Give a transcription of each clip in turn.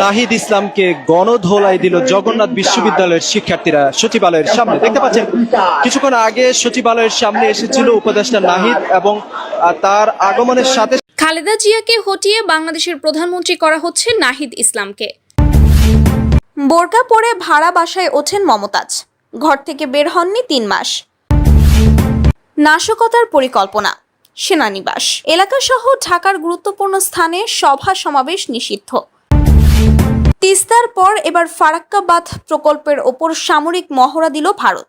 নাহিদ ইসলামকে গণধোলাই দিল জগন্নাথ বিশ্ববিদ্যালয়ের শিক্ষার্থীরা সচিবালয়ের সামনে। দেখতে পাচ্ছেন কিছুক্ষণ আগে সচিবালয়ের সামনে এসেছিল উপদেষ্টা নাহিদ এবং তার আগমনের সাথে খালেদা জিয়াকে হটিয়ে বাংলাদেশের প্রধানমন্ত্রী করা হচ্ছে নাহিদ ইসলামকে। বোরকা পরে ভাড়া বাসায় ওঠেন মমতাজ, ঘর থেকে বের হননি 3 মাস। নাশকতার পরিকল্পনা, সেনানিবাস এলাকাসহ ঢাকার গুরুত্বপূর্ণ স্থানে সভা সমাবেশ নিষিদ্ধ। তিস্তার পর এবার ফারাক্কা বাঁধ প্রকল্পের ওপর সামরিক মহড়া দিল ভারত।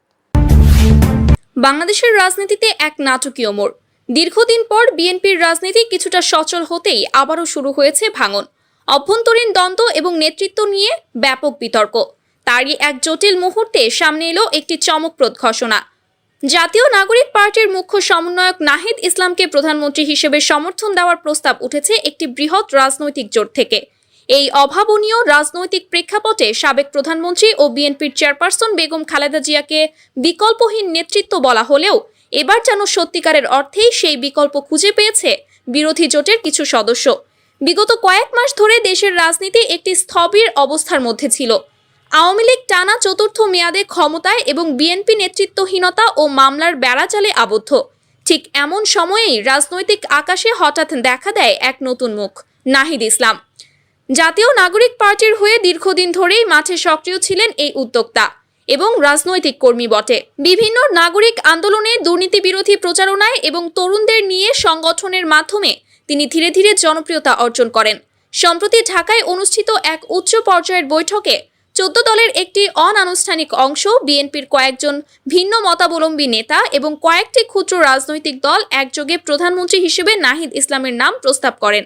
বাংলাদেশের রাজনীতিতে এক নাটকীয় মোড়। দীর্ঘদিন পর বিএনপির রাজনীতি কিছুটা সচল হতেই আবারও শুরু হয়েছে ভাঙন, অভ্যন্তরীণ দ্বন্দ্ব এবং নেতৃত্ব নিয়ে ব্যাপক বিতর্ক। তারই এক জটিল মুহূর্তে সামনে এলো একটি চমকপ্রদ ঘোষণা। জাতীয় নাগরিক পার্টির মুখ্য সমন্বয়ক নাহিদ ইসলামকে প্রধানমন্ত্রী হিসেবে সমর্থন দেওয়ার প্রস্তাব উঠেছে একটি বৃহৎ রাজনৈতিক জোট থেকে। এই অভাবনীয় রাজনৈতিক প্রেক্ষাপটে সাবেক প্রধানমন্ত্রী ও বিএনপির চেয়ারপারসন বেগম খালেদা জিয়াকে বিকল্পহীন নেতৃত্ব বলা হলেও এবার যেন সত্যিকারের অর্থেই সেই বিকল্প খুঁজে পেয়েছে বিরোধী জোটের কিছু সদস্য। বিগত কয়েক মাস ধরে দেশের রাজনীতি একটি স্থবির অবস্থার মধ্যে ছিল। আওয়ামী লীগ টানা 4র্থ মেয়াদে ক্ষমতায় এবং বিএনপি নেতৃত্বহীনতা ও মামলার বেড়াজালে আবদ্ধ। ঠিক এমন সময়েই রাজনৈতিক আকাশে হঠাৎ দেখা দেয় এক নতুন মুখ, নাহিদ ইসলাম। জাতীয় নাগরিক পার্টির হয়ে দীর্ঘদিন ধরেই মাঠে সক্রিয় ছিলেন এই উদ্যোক্তা এবং রাজনৈতিক কর্মী বটে। বিভিন্ন নাগরিক আন্দোলনে, দুর্নীতি বিরোধী প্রচারণায় এবং তরুণদের নিয়ে সংগঠনের মাধ্যমে তিনি ধীরে ধীরে জনপ্রিয়তা অর্জন করেন। সম্প্রতি ঢাকায় অনুষ্ঠিত এক উচ্চ পর্যায়ের বৈঠকে 14 দলের একটি অনানুষ্ঠানিক অংশ, বিএনপির কয়েকজন ভিন্ন মতাবলম্বী নেতা এবং কয়েকটি ক্ষুদ্র রাজনৈতিক দল একযোগে প্রধানমন্ত্রী হিসেবে নাহিদ ইসলামের নাম প্রস্তাব করেন।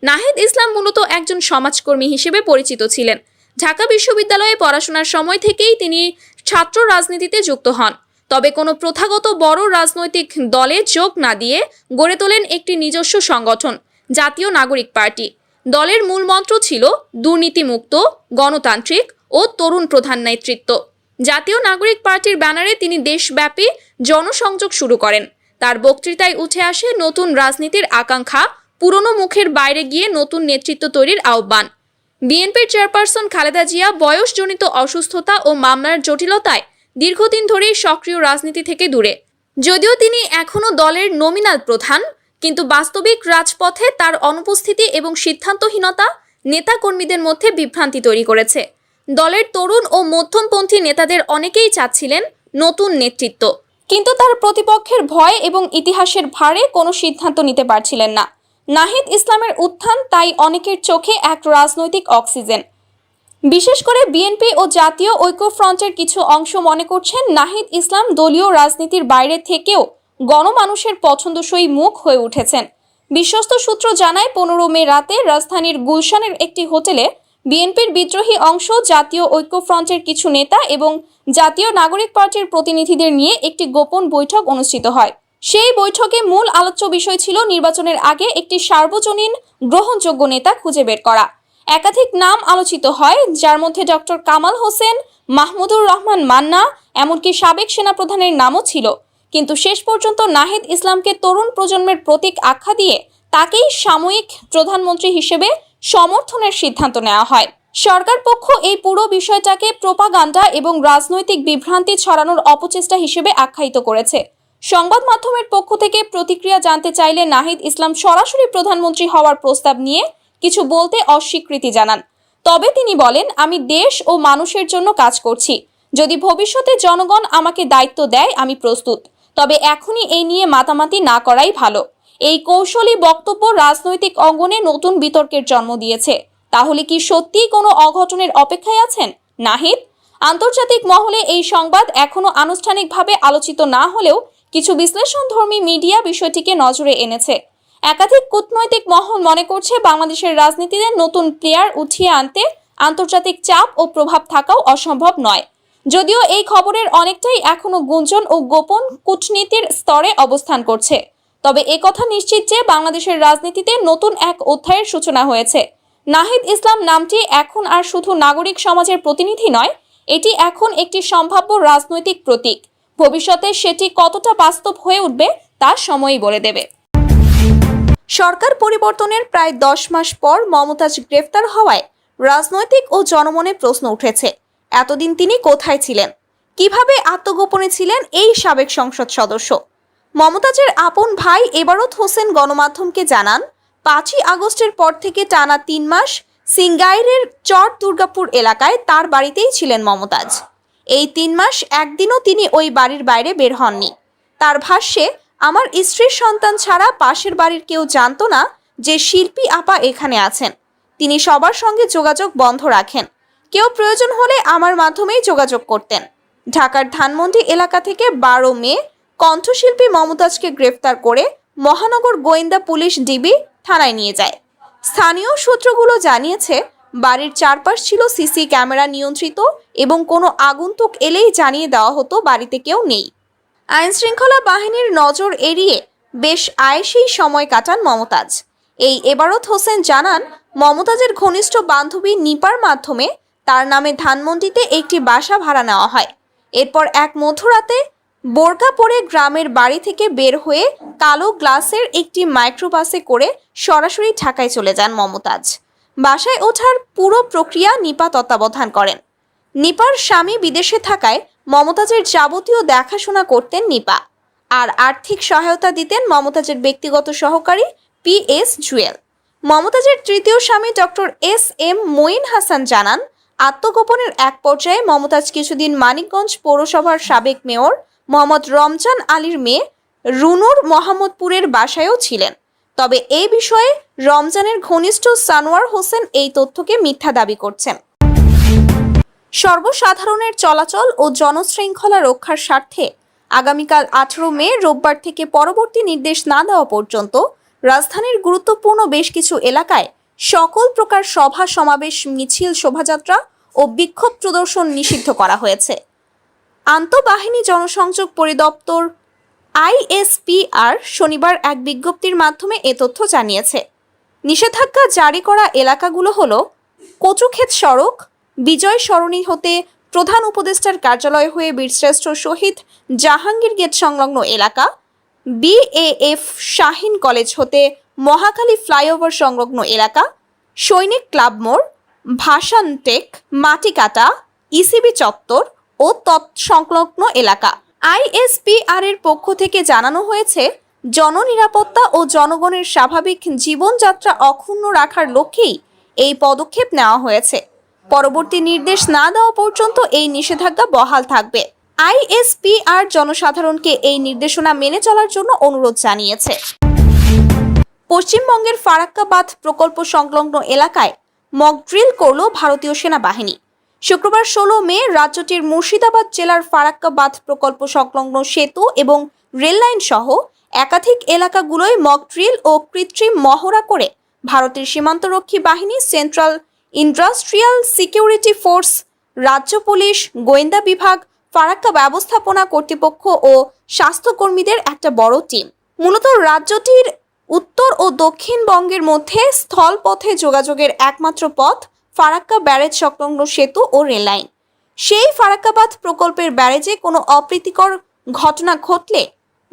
নাহিদ ইসলাম মূলত একজন সমাজকর্মী হিসেবে পরিচিত ছিলেন। ঢাকা বিশ্ববিদ্যালয়ে পড়াশোনার সময় থেকেই তিনি ছাত্র রাজনীতিতে যুক্ত হন। তবে কোনো প্রথাগত বড় রাজনৈতিক দলে যোগ না দিয়ে গড়ে তোলেন একটি নিজস্ব সংগঠন, জাতীয় নাগরিক পার্টি। দলের মূল মন্ত্র ছিল দুর্নীতিমুক্ত, গণতান্ত্রিক ও তরুণ প্রধান নেতৃত্ব। জাতীয় নাগরিক পার্টির ব্যানারে তিনি দেশব্যাপী জনসংযোগ শুরু করেন। তার বক্তৃতায় উঠে আসে নতুন রাজনীতির আকাঙ্ক্ষা, পুরনো মুখের বাইরে গিয়ে নতুন নেতৃত্ব তৈরির আহ্বান। বিএনপির চেয়ারপারসন খালেদা জিয়া বয়সজনিত অসুস্থতা ও মামলার জটিলতায় দীর্ঘদিন ধরেই সক্রিয় রাজনীতি থেকে দূরে। যদিও তিনি এখনও দলের নমিনাল প্রধান, কিন্তু বাস্তবিক রাজপথে তার অনুপস্থিতি এবং সিদ্ধান্তহীনতা নেতাকর্মীদের মধ্যে বিভ্রান্তি তৈরি করেছে। দলের তরুণ ও মধ্যমপন্থী নেতাদের অনেকেই চাচ্ছিলেন নতুন নেতৃত্ব, কিন্তু তার প্রতিপক্ষের ভয় এবং ইতিহাসের ভারে কোনো সিদ্ধান্ত নিতে পারছিলেন না। নাহিদ ইসলামের উত্থান তাই অনেকের চোখে এক রাজনৈতিক অক্সিজেন। বিশেষ করে বিএনপি ও জাতীয় ঐক্যফ্রন্টের কিছু অংশ মনে করছেন নাহিদ ইসলাম দলীয় রাজনীতির বাইরে থেকেও গণমানুষের পছন্দসই মুখ হয়ে উঠেছেন। বিশ্বস্ত সূত্র জানায় 15 মে রাতে রাজধানীর গুলশানের একটি হোটেলে বিএনপির বিদ্রোহী অংশ, জাতীয় ঐক্যফ্রন্টের কিছু নেতা এবং জাতীয় নাগরিক পার্টির প্রতিনিধিদের নিয়ে একটি গোপন বৈঠক অনুষ্ঠিত হয়। সেই বৈঠকে মূল আলোচ্য বিষয় ছিল নির্বাচনের আগে একটি সার্বজনীন গ্রহণযোগ্য নেতা খুঁজে বের করা। একাধিক নাম আলোচিত হয়, যার মধ্যে ডক্টর কামাল হোসেন, মাহমুদুর রহমান মান্না, এমনকি সাবেক সেনাপ্রধানের নামও ছিল। কিন্তু শেষ পর্যন্ত নাহিদ ইসলামকে তরুণ প্রজন্মের প্রতীক আখ্যা দিয়ে তাকেই সাময়িক প্রধানমন্ত্রী হিসেবে সমর্থনের সিদ্ধান্ত নেওয়া হয়। সরকার পক্ষ এই পুরো বিষয়টাকে প্রোপাগান্ডা এবং রাজনৈতিক বিভ্রান্তি ছড়ানোর অপচেষ্টা হিসেবে আখ্যায়িত করেছে। সংবাদ মাধ্যমের পক্ষ থেকে প্রতিক্রিয়া জানতে চাইলে নাহিদ ইসলাম সরাসরি প্রধানমন্ত্রী হওয়ার প্রস্তাব নিয়ে কিছু বলতে অস্বীকৃতি জানান। তবে তিনি বলেন, আমি দেশ ও মানুষের জন্য কাজ করছি। যদি ভবিষ্যতে জনগণ আমাকে দায়িত্ব দেয় আমি প্রস্তুত, তবে এখনই এই নিয়ে মাতামাতি না করাই ভালো। এই কৌশলী বক্তব্য রাজনৈতিক অঙ্গনে নতুন বিতর্কের জন্ম দিয়েছে। তাহলে কি সত্যিই কোনো অঘটনের অপেক্ষায় আছেন নাহিদ? আন্তর্জাতিক মহলে এই সংবাদ এখনো আনুষ্ঠানিকভাবে আলোচিত না হলেও কিছু বিশ্লেষণধর্মী মিডিয়া বিষয়টিকে নজরে এনেছে। একাধিক কূটনৈতিক মহল মনে করছে বাংলাদেশের রাজনীতিতে নতুন প্লেয়ার উঠিয়ে আনতে আন্তর্জাতিক চাপ ও প্রভাব থাকাও অসম্ভব নয়। যদিও এই খবরের অনেকটাই এখনো গুঞ্জন ও গোপন কূটনীতির স্তরে অবস্থান করছে, তবে একথা নিশ্চিত যে বাংলাদেশের রাজনীতিতে নতুন এক অধ্যায়ের সূচনা হয়েছে। নাহিদ ইসলাম নামটি এখন আর শুধু নাগরিক সমাজের প্রতিনিধি নয়, এটি এখন একটি সম্ভাব্য রাজনৈতিক প্রতীক। ভবিষ্যতে সেটি কতটা বাস্তব হয়ে উঠবে তা সময়ই বলে দেবে। সরকার পরিবর্তনের প্রায় 10 মাস পর মমতাজ গ্রেফতার হওয়ায় রাজনৈতিক ও জনমনে প্রশ্ন উঠেছে, এতদিন তিনি কোথায় ছিলেন, কিভাবে আত্মগোপনে ছিলেন এই সাবেক সংসদ সদস্য? মমতাজের আপন ভাই এবারত হোসেন গণমাধ্যমকে জানান, 5ই আগস্টের পর থেকে টানা 3 মাস সিঙ্গাইরের চর দুর্গাপুর এলাকায় তার বাড়িতেই ছিলেন মমতাজ। এই 3 মাস একদিনও তিনি ওই বাড়ির বাইরে বের হননি। তার ভাষ্যে, আমার স্ত্রীর সন্তান ছাড়া পাশের বাড়ির কেউ জানতো না যে শিল্পী আপা এখানে আছেন। তিনি সবার সঙ্গে যোগাযোগ বন্ধ রাখেন। কেউ প্রয়োজন হলে আমার মাধ্যমেই যোগাযোগ করতেন। ঢাকার ধানমন্ডি এলাকা থেকে 12 মে কণ্ঠশিল্পী মমতাজকে গ্রেফতার করে মহানগর গোয়েন্দা পুলিশ ডিবি থানায় নিয়ে যায়। স্থানীয় সূত্রগুলো জানিয়েছে, বাড়ির চারপাশ ছিল সিসি ক্যামেরা নিয়ন্ত্রিত এবং কোনো আগন্তুক এলেই জানিয়ে দেওয়া হতো বাড়িতে কেউ নেই। আইনশৃঙ্খলা বাহিনীর নজর এড়িয়ে বেশ আয়েসেই সময় কাটান মমতাজ। এই এবারত হোসেন জানান, মমতাজের ঘনিষ্ঠ বান্ধবী নিপার মাধ্যমে তার নামে ধানমন্ডিতে একটি বাসা ভাড়া নেওয়া হয়। এরপর এক মধ্যরাতে বোরকা পরে গ্রামের বাড়ি থেকে বের হয়ে কালো গ্লাসের একটি মাইক্রোবাসে করে সরাসরি ঢাকায় চলে যান মমতাজ। বাসায় ওঠার পুরো প্রক্রিয়া নিপা তত্ত্বাবধান করেন। নিপার স্বামী বিদেশে থাকায় মমতাজের যাবতীয় দেখাশোনা করতেন নিপা, আর আর্থিক সহায়তা দিতেন মমতাজের ব্যক্তিগত সহকারী PS জুয়েল। মমতাজের তৃতীয় স্বামী ডক্টর SM মঈন হাসান জানান, আত্মগোপনের এক পর্যায়ে মমতাজ কিছুদিন মানিকগঞ্জ পৌরসভার সাবেক মেয়র মোহাম্মদ রমজান আলীর মেয়ে রুনুর মোহাম্মদপুরের বাসায়ও ছিলেন। তবে এই বিষয়ে রমজানের ঘনিষ্ঠ সানোয়ার হোসেন এই তথ্যকে মিথ্যা দাবি করছেন। সর্বসাধারণের চলাচল ও জনশৃঙ্খলা রক্ষার স্বার্থে আগামীকাল 18 মে রোববার থেকে পরবর্তী নির্দেশ না দেওয়া পর্যন্ত রাজধানীর গুরুত্বপূর্ণ বেশ কিছু এলাকায় সকল প্রকার সভা সমাবেশ, মিছিল, শোভাযাত্রা ও বিক্ষোভ প্রদর্শন নিষিদ্ধ করা হয়েছে। আন্তঃবাহিনী জনসংযোগ পরিদপ্তর ISPR শনিবার এক বিজ্ঞপ্তির মাধ্যমে এ তথ্য জানিয়েছে। নিষেধাজ্ঞা জারি করা এলাকাগুলো হলো কচুক্ষেত সড়ক, বিজয় সরণি হতে প্রধান উপদেষ্টার কার্যালয় হয়ে বীরশ্রেষ্ঠ শহীদ জাহাঙ্গীর গেট সংলগ্ন এলাকা, BAF শাহিন কলেজ হতে মহাখালী ফ্লাইওভার সংলগ্ন এলাকা, সৈনিক ক্লাব মোড়, ভাসান টেক, মাটিকাটা, ECB চত্বর ও তৎসংলগ্ন এলাকা। ISPR এর পক্ষ থেকে জানানো হয়েছে, জননিরাপত্তা ও জনগণের স্বাভাবিক জীবনযাত্রা অক্ষুণ্ণ রাখার লক্ষ্যেই এই পদক্ষেপ নেওয়া হয়েছে। পরবর্তী নির্দেশ না দেওয়া পর্যন্ত এই নিষেধাজ্ঞা বহাল থাকবে। ISPR জনসাধারণকে এই নির্দেশনা মেনে চলার জন্য অনুরোধ জানিয়েছে। পশ্চিমবঙ্গের ফারাক্কা বাঁধ প্রকল্প সংলগ্ন এলাকায় মক ড্রিল করল ভারতীয় সেনাবাহিনী। শুক্রবার 16 মে রাজ্যটির মুর্শিদাবাদ জেলার ফারাক্কা বাঁধ প্রকল্প সংলগ্ন সেতু এবং রেললাইন সহ একাধিক এলাকাগুলোয় মক ড্রিল ও কৃত্রিম মহড়া করে ভারতের সীমান্তরক্ষী বাহিনী, সেন্ট্রাল ইন্ডাস্ট্রিয়াল সিকিউরিটি ফোর্স, রাজ্য পুলিশ, গোয়েন্দা বিভাগ, ফারাক্কা ব্যবস্থাপনা কর্তৃপক্ষ ও স্বাস্থ্যকর্মীদের একটা বড় টিম। মূলত রাজ্যটির উত্তর ও দক্ষিণবঙ্গের মধ্যে স্থলপথে যোগাযোগের একমাত্র পথ ফারাক্কা ব্যারেজ সংলগ্ন সেতু ও রেললাইন। সেই ফারাক্কা বাঁধ প্রকল্পের ব্যারেজে কোনো অপ্রীতিকর ঘটনা ঘটলে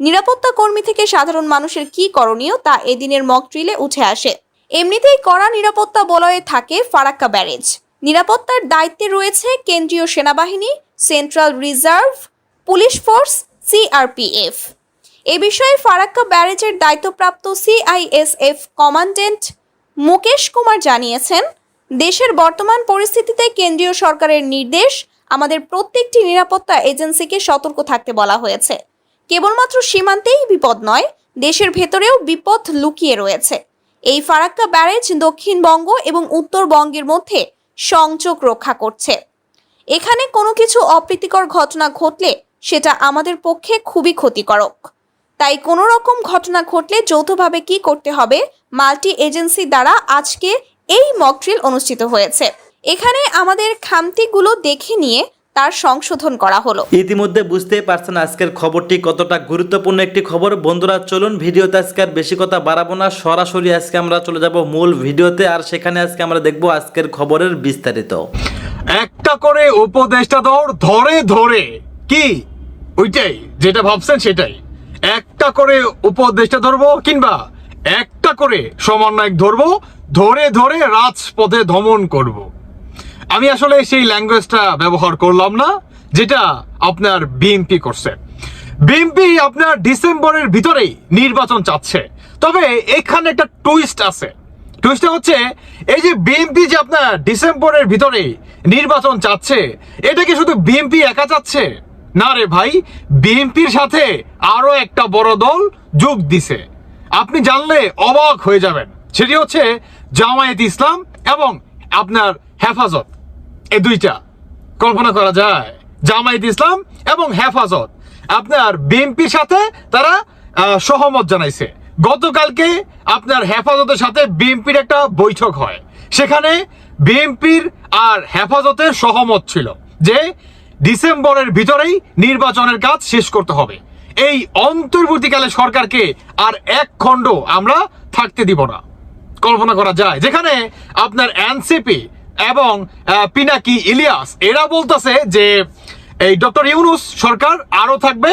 নিরাপত্তা কর্মী থেকে সাধারণ মানুষের কি করণীয় তা এদিনের মক ড্রিলে উঠে আসে। এমনিতেই কড়া নিরাপত্তা বলয়ে থাকে ফারাক্কা ব্যারেজ। নিরাপত্তার দায়িত্বে রয়েছে কেন্দ্রীয় সেনাবাহিনী, central reserve police force, CRPF। এ বিষয়ে ফারাক্কা ব্যারেজের দায়িত্বপ্রাপ্ত CISF কমান্ড্যান্ট মুকেশ কুমার জানিয়েছেন, দেশের বর্তমান পরিস্থিতিতে কেন্দ্রীয় সরকারের নির্দেশ, আমাদের প্রত্যেকটি নিরাপত্তা এজেন্সিকে সতর্ক থাকতে বলা হয়েছে। কেবলমাত্র সীমান্তেই বিপদ নয়, দেশের ভেতরেও বিপদ লুকিয়ে রয়েছে। এই ফারাক্কা ব্যারেজ দক্ষিণবঙ্গ এবং উত্তরবঙ্গের মধ্যে সংযোগ রক্ষা করছে। এখানে কোনো কিছু অপ্রীতিকর ঘটনা ঘটলে সেটা আমাদের পক্ষে খুবই ক্ষতিকারক। তাই কোনো রকম ঘটনা ঘটলে যৌথভাবে কি করতে হবে, মাল্টি এজেন্সি দ্বারা আজকে এই মক ড্রিল অনুষ্ঠিত হয়েছে। এখানে আমাদের খামতিগুলো দেখে নিয়ে তার সংশোধন করা হলো। ইতিমধ্যে বুঝতেই পারছেন আজকের খবরটি কতটা গুরুত্বপূর্ণ একটি খবর। বন্ধুরা চলুন ভিডিওতে আজকে আর বেশি কথা বাড়াবো না, সরাসরি আজকে আমরা চলে যাব মূল ভিডিওতে, আর সেখানে আজকে আমরা দেখব আজকের খবরের বিস্তারিত। একটা করে উপদেষ্টা ধরে ধরে কি ওইটাই যেটা ভাবছেন সেটাই, একটা করে উপদেষ্টা ধরবো কিংবা একটা করে সমন্বয়ক ধরবো, ধরে ধরে রাজপথে দমন করব। আমি আসলে সেই ল্যাঙ্গুয়েজটা ব্যবহার করলাম না যেটা আপনার বিএনপি করছে। বিএনপি আপনার ডিসেম্বরের ভিতরেই নির্বাচন চাচ্ছে, তবে এখানে একটা টুইস্ট আছে। টুইস্টটা হচ্ছে এই যে বিএনপি যে আপনার ডিসেম্বরের ভিতরেই নির্বাচন চাচ্ছে, এটা কি শুধু বিএনপি একা চাচ্ছে? না রে ভাই, বিএনপির সাথে আরো একটা বড় দল যোগ দিছে। আপনি জানলে অবাক হয়ে যাবেন। সেটি হচ্ছে জামায়াত ইসলাম এবং আপনার হেফাজত। এই দুইটা কল্পনা করা যায়, জামায়াত ইসলাম এবং হেফাজত আপনার বিএনপির সাথে তারা সহমত জানাইছে। গতকালকে আপনার হেফাজতের সাথে বিএনপির একটা বৈঠক হয়, সেখানে বিএনপির আর হেফাজতের সহমত ছিল যে ডিসেম্বরের ভিতরেই নির্বাচনের কাজ শেষ করতে হবে। এই অন্তর্বর্তীকালে সরকারকে আর এক খণ্ড আমরা থাকতে দিব না। কল্পনা করা যায়, যেখানে আপনার এনসিপি এবং পিনাকি ইলিয়াস এরা বলতেছে যে এই ডক্টর ইউনূস সরকার আরো থাকবে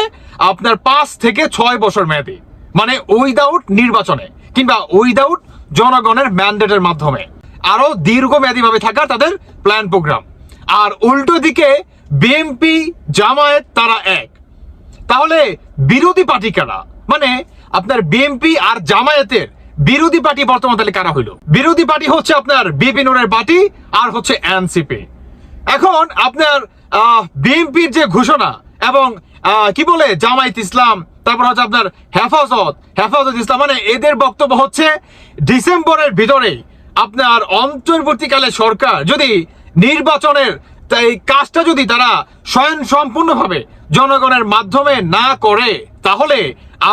আপনার 5 থেকে 6 বছর মেয়াদী, মানে উইদাউট নির্বাচনে কিংবা উইদাউট জনগণের ম্যান্ডেটের মাধ্যমে আরো দীর্ঘমেয়াদী ভাবে থাকার তাদের প্ল্যান প্রোগ্রাম। আর উল্টো দিকে বিএনপি জামায়াত তারা এক। তাহলে বিরোধী পার্টি কারা? মানে আপনার বিএনপি আর জামায়াতের বিরোধী পার্টি বর্তমান তাহলে কারা হইল? বিরোধী পার্টি হচ্ছে আপনার বিপি নুরের পার্টি আর হচ্ছে এনসিপি। এখন আপনার বিএনপির যে ঘোষণা এবং কি বলে জামায়াত ইসলাম, তারপর হচ্ছে আপনার হেফাজত ইসলাম, মানে এদের বক্তব্য হচ্ছে ডিসেম্বরের ভিতরে আপনার অন্তর্বর্তীকালে সরকার যদি নির্বাচনের এই কাজটা যদি তারা স্বয়ং সম্পূর্ণভাবে জনগণের মাধ্যমে না করে তাহলে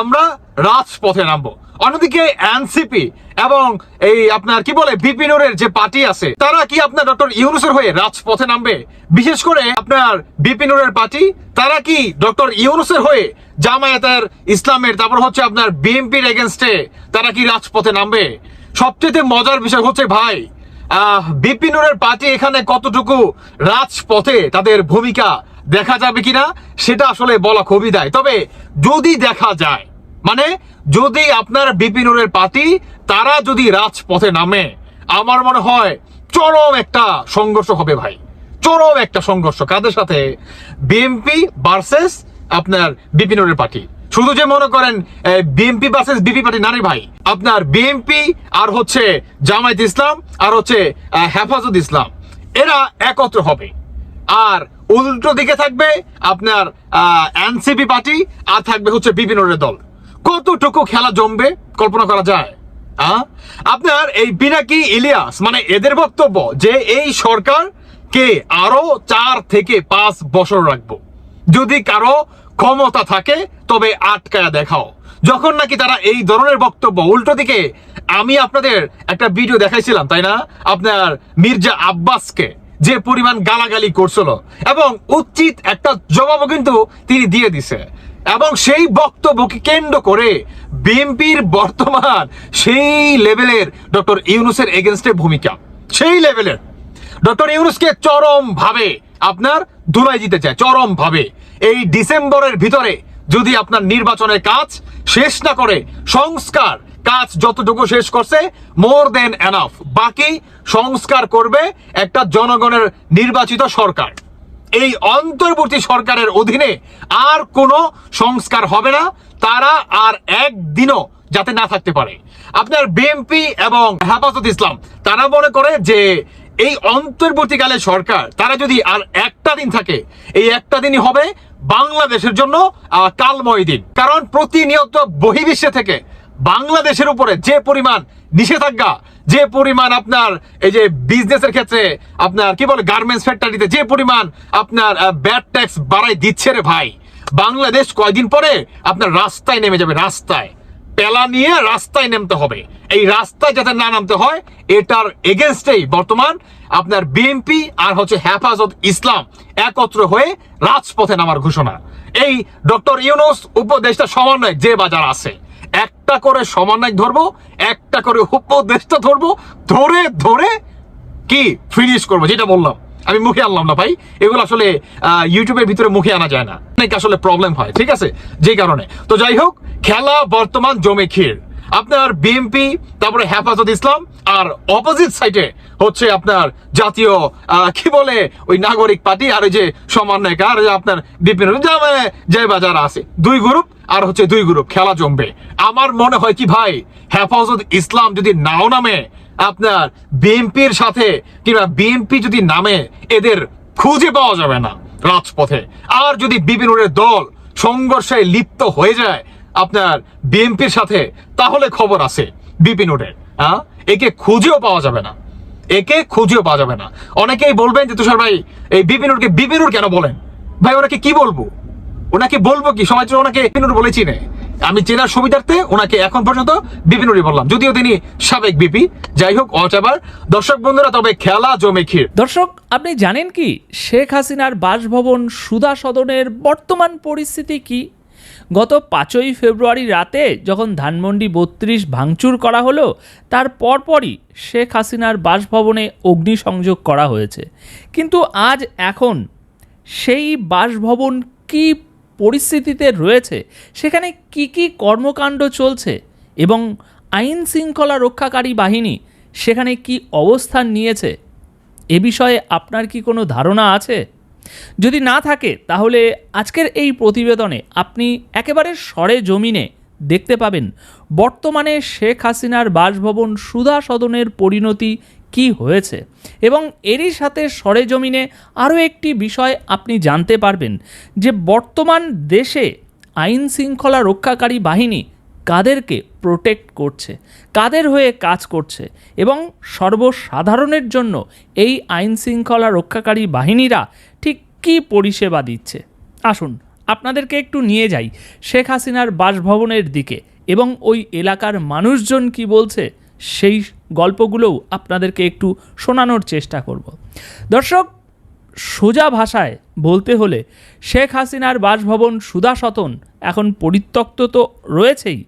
আমরা রাজপথে নামবো। অন্যদিকে এনসিপি এবং এই আপনার কি বলে বিপি নুরের যে পার্টি আছে তারা কি আপনার ডক্টর ইউনূসের হয়ে রাজপথে নামবে? বিশেষ করে আপনার বিপি নুরের পার্টি তারা কি ডক্টর ইউনূসের হয়ে জামায়াতের ইসলামের তারপর হচ্ছে আপনার বিএনপির এগেনস্টে তারা কি রাজপথে নামবে? সবচেয়ে মজার বিষয় হচ্ছে ভাই, বিপি নুরের পার্টি এখানে কতটুকু রাজপথে তাদের ভূমিকা দেখা যাবে কিনা সেটা আসলে বলা খুবই দায়। তবে যদি দেখা যায়, মানে যদি আপনার বিপি নুরের পার্টি তারা যদি রাজপথে নামে, আমার মনে হয় চরম একটা সংঘর্ষ হবে ভাই, চরম একটা সংঘর্ষ। কাদের সাথে? বিএনপি ভার্সেস আপনার বিপি নুরের পার্টি। শুধু যে মনে করেন বিএনপি ভার্সেস বিপি পার্টি না রে ভাই, আপনার বিএনপি আর হচ্ছে জামায়াত ইসলাম আর হচ্ছে হেফাজত ইসলাম এরা একত্র হবে। আর উল্টো দিকে থাকবে আপনার এনসিপি পার্টি আর থাকবে হচ্ছে বিপি নুরের দল। কতটুকু খেলা জমবে কল্পনা করা যায়? আপনার এই পিনাকি ইলিয়াস মানে এদের বক্তব্য যে এই সরকারকে আরো 4 থেকে 5 বছর রাখবো, যদি কারো ক্ষমতা থাকে তবে আটকায়া দেখাও। যখন নাকি তারা এই ধরনের বক্তব্য, উল্টো দিকে আমি আপনাদের একটা ভিডিও দেখাইছিলাম তাই না, আপনার মির্জা আব্বাসকে যে পরিমাণ গালাগালি করছিল এবং উচিত একটা জবাবও কিন্তু তিনি দিয়ে দিছে। এবং সেই বক্তব্যকে কেন্দ্র করে বিএনপির বর্তমান সেই লেভেলের ডক্টর ইউনূসের এগেনস্টে ভূমিকা, সেই লেভেলের ডক্টর ইউনূসকে চরম ভাবে আপনার ধুলাই দিতে চায়, চরম ভাবে। এই ডিসেম্বরের ভিতরে যদি আপনার নির্বাচনের কাজ শেষ না করে, সংস্কার কাজ যতটুকু শেষ করছে মোর দেন এনাফ, বাকি সংস্কার করবে একটা জনগণের নির্বাচিত সরকার। এই অন্তর্বর্তী সরকারের অধীনে আর কোনো সংস্কার হবে না, তারা আর একদিনও যাতে না থাকতে পারে। আপনার বিএনপি এবং হেফাজত ইসলাম তারা মনে করে যে এই অন্তর্বর্তীকালে সরকার তারা যদি আর একটা দিন থাকে, এই একটা দিনই হবে বাংলাদেশের জন্য কালময় দিন। কারণ প্রতিনিয়ত বহির্বিশ্বে থেকে বাংলাদেশের উপরে যে পরিমাণ নিষেধাজ্ঞা, যে পরিমাণ আপনার এই যে বিজনেসের ক্ষেত্রে আপনার কি বলে গার্মেন্টস ফ্যাক্টরিতে যে পরিমাণ আপনার ব্যাড ট্যাক্স বাড়াই দিচ্ছে রে ভাই, বাংলাদেশ কয়দিন পরে আপনার রাস্তায় নেমে যাবে। রাস্তায় পেলা নিয়ে রাস্তায় নামতে হবে। এই রাস্তায় যাতে না নামতে হয় এটার এগেনস্টেই বর্তমান আপনার বিএনপি আর হচ্ছে হেফাজত ইসলাম একত্র হয়ে রাজপথে নামার ঘোষণা। এই ডক্টর ইউনূস উপদেষ্টা সমন্বয়ক যে বাজার আছে, একটা করে সমন্বয়ক ধরবো, একটা করে উপদেষ্টা ধরবো, ধরে ধরে কি ফিনিশ করবো। যেটা বললাম আমি মুখে আনলাম না ভাই, এগুলো আসলে ইউটিউবের ভিতরে মুখে আনা যায় না, অনেক আসলে প্রবলেম হয়, ঠিক আছে, যে কারণে। তো যাই হোক, খেলা বর্তমান জমে ক্ষীর। আপনার বিএনপি, তারপরে হেফাজত ইসলাম, আর অপোজিট সাইডে হচ্ছে আপনার জাতীয় কি বলে ওই নাগরিক পার্টি, আর ওই যে সমন্বয়ক, আর আপনার বিভিন্ন যে যারা আছে, দুই গ্রুপ আর হচ্ছে দুই গ্রুপ, খেলা জমবে। আমার মনে হয় কি ভাই, হেফাজত ইসলাম যদি নাও নামে আপনার বিএনপির সাথে, কিংবা বিএনপি যদি নামে, এদের খুঁজে পাওয়া যাবে না রাজপথে। আর যদি বিভিন্ন দল সংঘর্ষে লিপ্ত হয়ে যায় আপনার বিএনপির সাথে, তাহলে খবর আছে বিপিনুরের, একে খুঁজেও পাওয়া যাবে না, একে খুঁজেও পাওয়া যাবে না। অনেকেই বলবেন যে তুষার ভাই এই বিপিনুরকে বিপিনুর কেন বলেন? ভাই ওনাকে কি বলবো, ওনাকে বলবো কি, সবাই তো ওনাকে বিপিনুর বলে চিনে। আমি চেনার সুবিধার্থে ওনাকে এখন পর্যন্ত বিপিনুরই বললাম, যদিও তিনি সাবেক বিপি। যাই হোক, অটাবার দর্শক বন্ধুরা, তবে খেলা জমে ক্ষীর। দর্শক, আপনি জানেন কি শেখ হাসিনার বাসভবন সুধা সদনের বর্তমান পরিস্থিতি কি? গত 5ই ফেব্রুয়ারি রাতে যখন ধানমন্ডি 32 ভাঙচুর করা হলো, তার পরপরই শেখ হাসিনার বাসভবনে অগ্নিসংযোগ করা হয়েছে। কিন্তু আজ এখন সেই বাসভবন কি পরিস্থিতিতে রয়েছে, সেখানে কি কি কর্মকাণ্ড চলছে এবং আইন শৃঙ্খলা রক্ষাকারী বাহিনী সেখানে কি অবস্থান নিয়েছে, এ বিষয়ে আপনার কি কোনো ধারণা আছে? যদি না থাকে তাহলে আজকের এই প্রতিবেদনে আপনি একেবারে সরেজমিনে দেখতে পাবেন বর্তমানে শেখ হাসিনার বাসভবন সুধা সদনের পরিণতি কি হয়েছে, এবং এরই সাথে সরেজমিনে আরও একটি বিষয় আপনি জানতে পারবেন যে বর্তমান দেশে আইন শৃঙ্খলা রক্ষাকারী বাহিনী কাদেরকে প্রোটেক্ট করছে, কাদের হয়ে কাজ করছে, এবং সর্বসাধারণের জন্য এই আইন শৃঙ্খলা রক্ষাকারী বাহিনীরা ঠিক কী পরিষেবা দিচ্ছে। আসুন আপনাদেরকে একটু নিয়ে যাই শেখ হাসিনার বাসভবনের দিকে, এবং ওই এলাকার মানুষজন কি বলছে সেই গল্পগুলোও আপনাদেরকে একটু শোনানোর চেষ্টা করব। দর্শক, সোজা ভাষায় বলতে হলে শেখ হাসিনার বাসভবন সুধা সদন এখন পরিত্যক্ত তো রয়েছেই,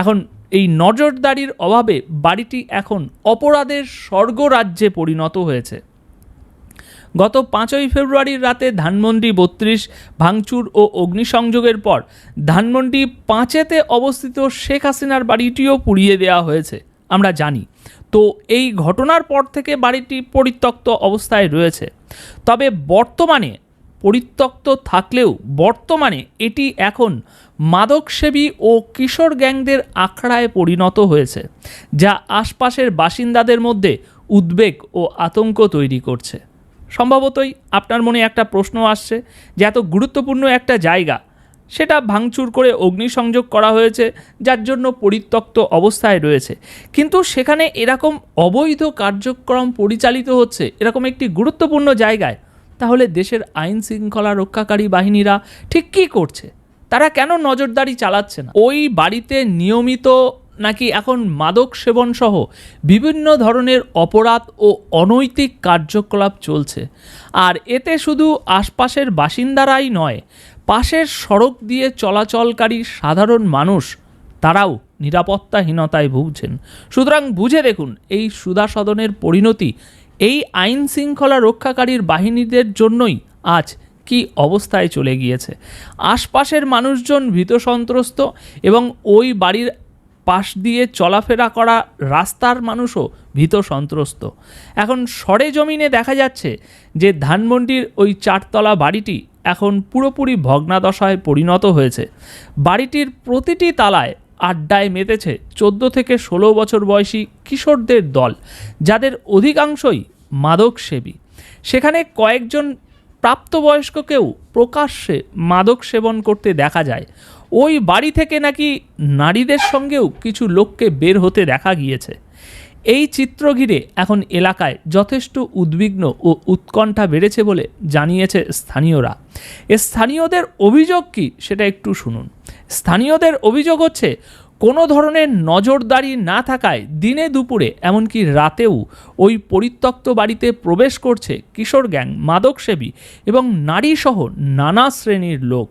এখন এই নজরদারির অভাবে বাড়িটি এখন অপরাধের স্বর্গরাজ্যে পরিণত হয়েছে। গত 5ই ফেব্রুয়ারির রাতে ধানমন্ডি 32 ভাঙচুর ও অগ্নিসংযোগের পর ধানমন্ডি 5-এতে অবস্থিত শেখ হাসিনার বাড়িটিও পুড়িয়ে দেওয়া হয়েছে, আমরা জানি। তো এই ঘটনার পর থেকে বাড়িটি পরিত্যক্ত অবস্থায় রয়েছে। তবে বর্তমানে পরিত্যক্ত থাকলেও বর্তমানে এটি এখন মাদকসেবী ও কিশোর গ্যাংদের আখড়ায় পরিণত হয়েছে, যা আশপাশের বাসিন্দাদের মধ্যে উদ্বেগ ও আতঙ্ক তৈরি করছে। সম্ভবতই আপনার মনে একটা প্রশ্ন আসছে যে এত গুরুত্বপূর্ণ একটা জায়গা, সেটা ভাঙচুর করে অগ্নিসংযোগ করা হয়েছে, যার জন্য পরিত্যক্ত অবস্থায় রয়েছে, কিন্তু সেখানে এরকম অবৈধ কার্যক্রম পরিচালিত হচ্ছে এরকম একটি গুরুত্বপূর্ণ জায়গায়, তাহলে দেশের আইন শৃঙ্খলা রক্ষাকারী বাহিনীরা ঠিক কী করছে? তারা কেন নজরদারি চালাচ্ছে না? ওই বাড়িতে নিয়মিত নাকি এখন মাদক সেবন সহ বিভিন্ন ধরনের অপরাধ ও অনৈতিক কার্যকলাপ চলছে, আর এতে শুধু আশপাশের বাসিন্দারাই নয়, পাশের সড়ক দিয়ে চলাচলকারী সাধারণ মানুষ তারাও নিরাপত্তাহীনতায় ভুগছেন। সুতরাং বুঝে দেখুন এই সুধা সদনের পরিণতি এই আইন শৃঙ্খলা রক্ষাকারীর বাহিনীদের জন্যই আজ কি অবস্থায় চলে গিয়েছে। আশপাশের মানুষজন ভীত সন্ত্রস্ত, এবং ওই বাড়ির পাশ দিয়ে চলাফেরা করা রাস্তার মানুষও ভীত সন্ত্রস্ত। এখন সরেজমিনে দেখা যাচ্ছে যে ধানমন্ডির ওই 4তলা বাড়িটি এখন পুরোপুরি ভগ্নাদশায় পরিণত হয়েছে। বাড়িটির প্রতিটি তালায় আড্ডায় মেতেছে 14 থেকে 16 বছর বয়সী কিশোরদের দল, যাদের অধিকাংশই মাদকসেবী। সেখানে কয়েকজন প্রাপ্তবয়স্ককেও প্রকাশ্যে মাদক সেবন করতে দেখা যায়। ওই বাড়ি থেকে নাকি নারীদের সঙ্গেও কিছু লোককে বের হতে দেখা গিয়েছে। এই চিত্র ঘিরে এখন এলাকায় যথেষ্ট উদ্বিগ্ন ও উৎকণ্ঠা বেড়েছে বলে জানিয়েছে স্থানীয়রা। স্থানীয়দের অভিযোগ কি সেটা একটু শুনুন। স্থানীয়দের অভিযোগ হচ্ছে, কোনো ধরনের নজরদারি না থাকায় দিনে দুপুরে এমনকি রাতেও ওই পরিত্যক্ত বাড়িতে প্রবেশ করছে কিশোর গ্যাং, মাদকসেবী এবং নারীসহ নানা শ্রেণীর লোক।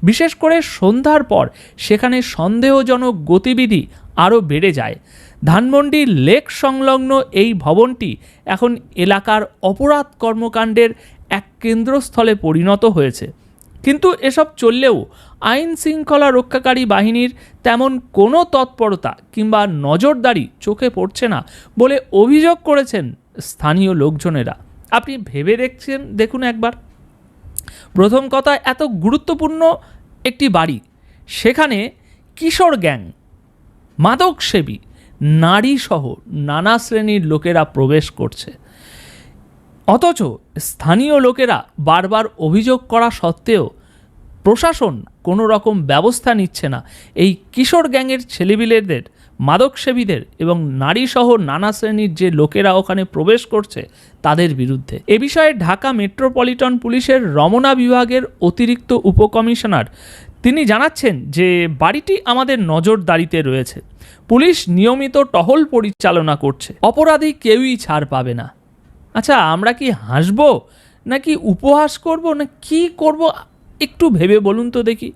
বিশেষ করে সন্ধ্যার পর সেখানে সন্দেহজনক গতিবিধি আরও বেড়ে যায়। ধানমন্ডি লেক সংলগ্ন এই ভবনটি এখন এলাকার অপরাধ কর্মকাণ্ডের এক কেন্দ্রস্থলে পরিণত হয়েছে। কিন্তু এসব চললেও আইন শৃঙ্খলা রক্ষাকারী বাহিনীর তেমন কোনো তৎপরতা কিংবা নজরদারি চোখে পড়ছে না বলে অভিযোগ করেছেন স্থানীয় লোকজনেরা। আপনি ভেবে দেখুন একবার। প্রথম কথা, এত গুরুত্বপূর্ণ একটি বাড়ি, সেখানে কিশোর গ্যাং, মাদকসেবী, নারীসহ নানা শ্রেণীর লোকেরা প্রবেশ করছে। অথচ স্থানীয় লোকেরা বারবার অভিযোগ করা সত্ত্বেও প্রশাসন কোনো রকম ব্যবস্থা নিচ্ছে না এই কিশোর গ্যাংয়ের ছেলেপিলেদের, মাদকসেবীদের এবং নারীসহ নানা শ্রেণীর যে লোকেরা ওখানে প্রবেশ করছে তাদের বিরুদ্ধে। এ বিষয়ে ঢাকা মেট্রোপলিটন পুলিশের রমনা বিভাগের অতিরিক্ত উপকমিশনার তিনি জানাচ্ছেন যে বাড়িটি আমাদের নজরদারিতে রয়েছে, পুলিশ নিয়মিত টহল পরিচালনা করছে, অপরাধী কেউই ছাড় পাবে না। আচ্ছা, আমরা কি হাসবো নাকি উপহাস করব না কি করব একটু ভেবে বলুন তো দেখি।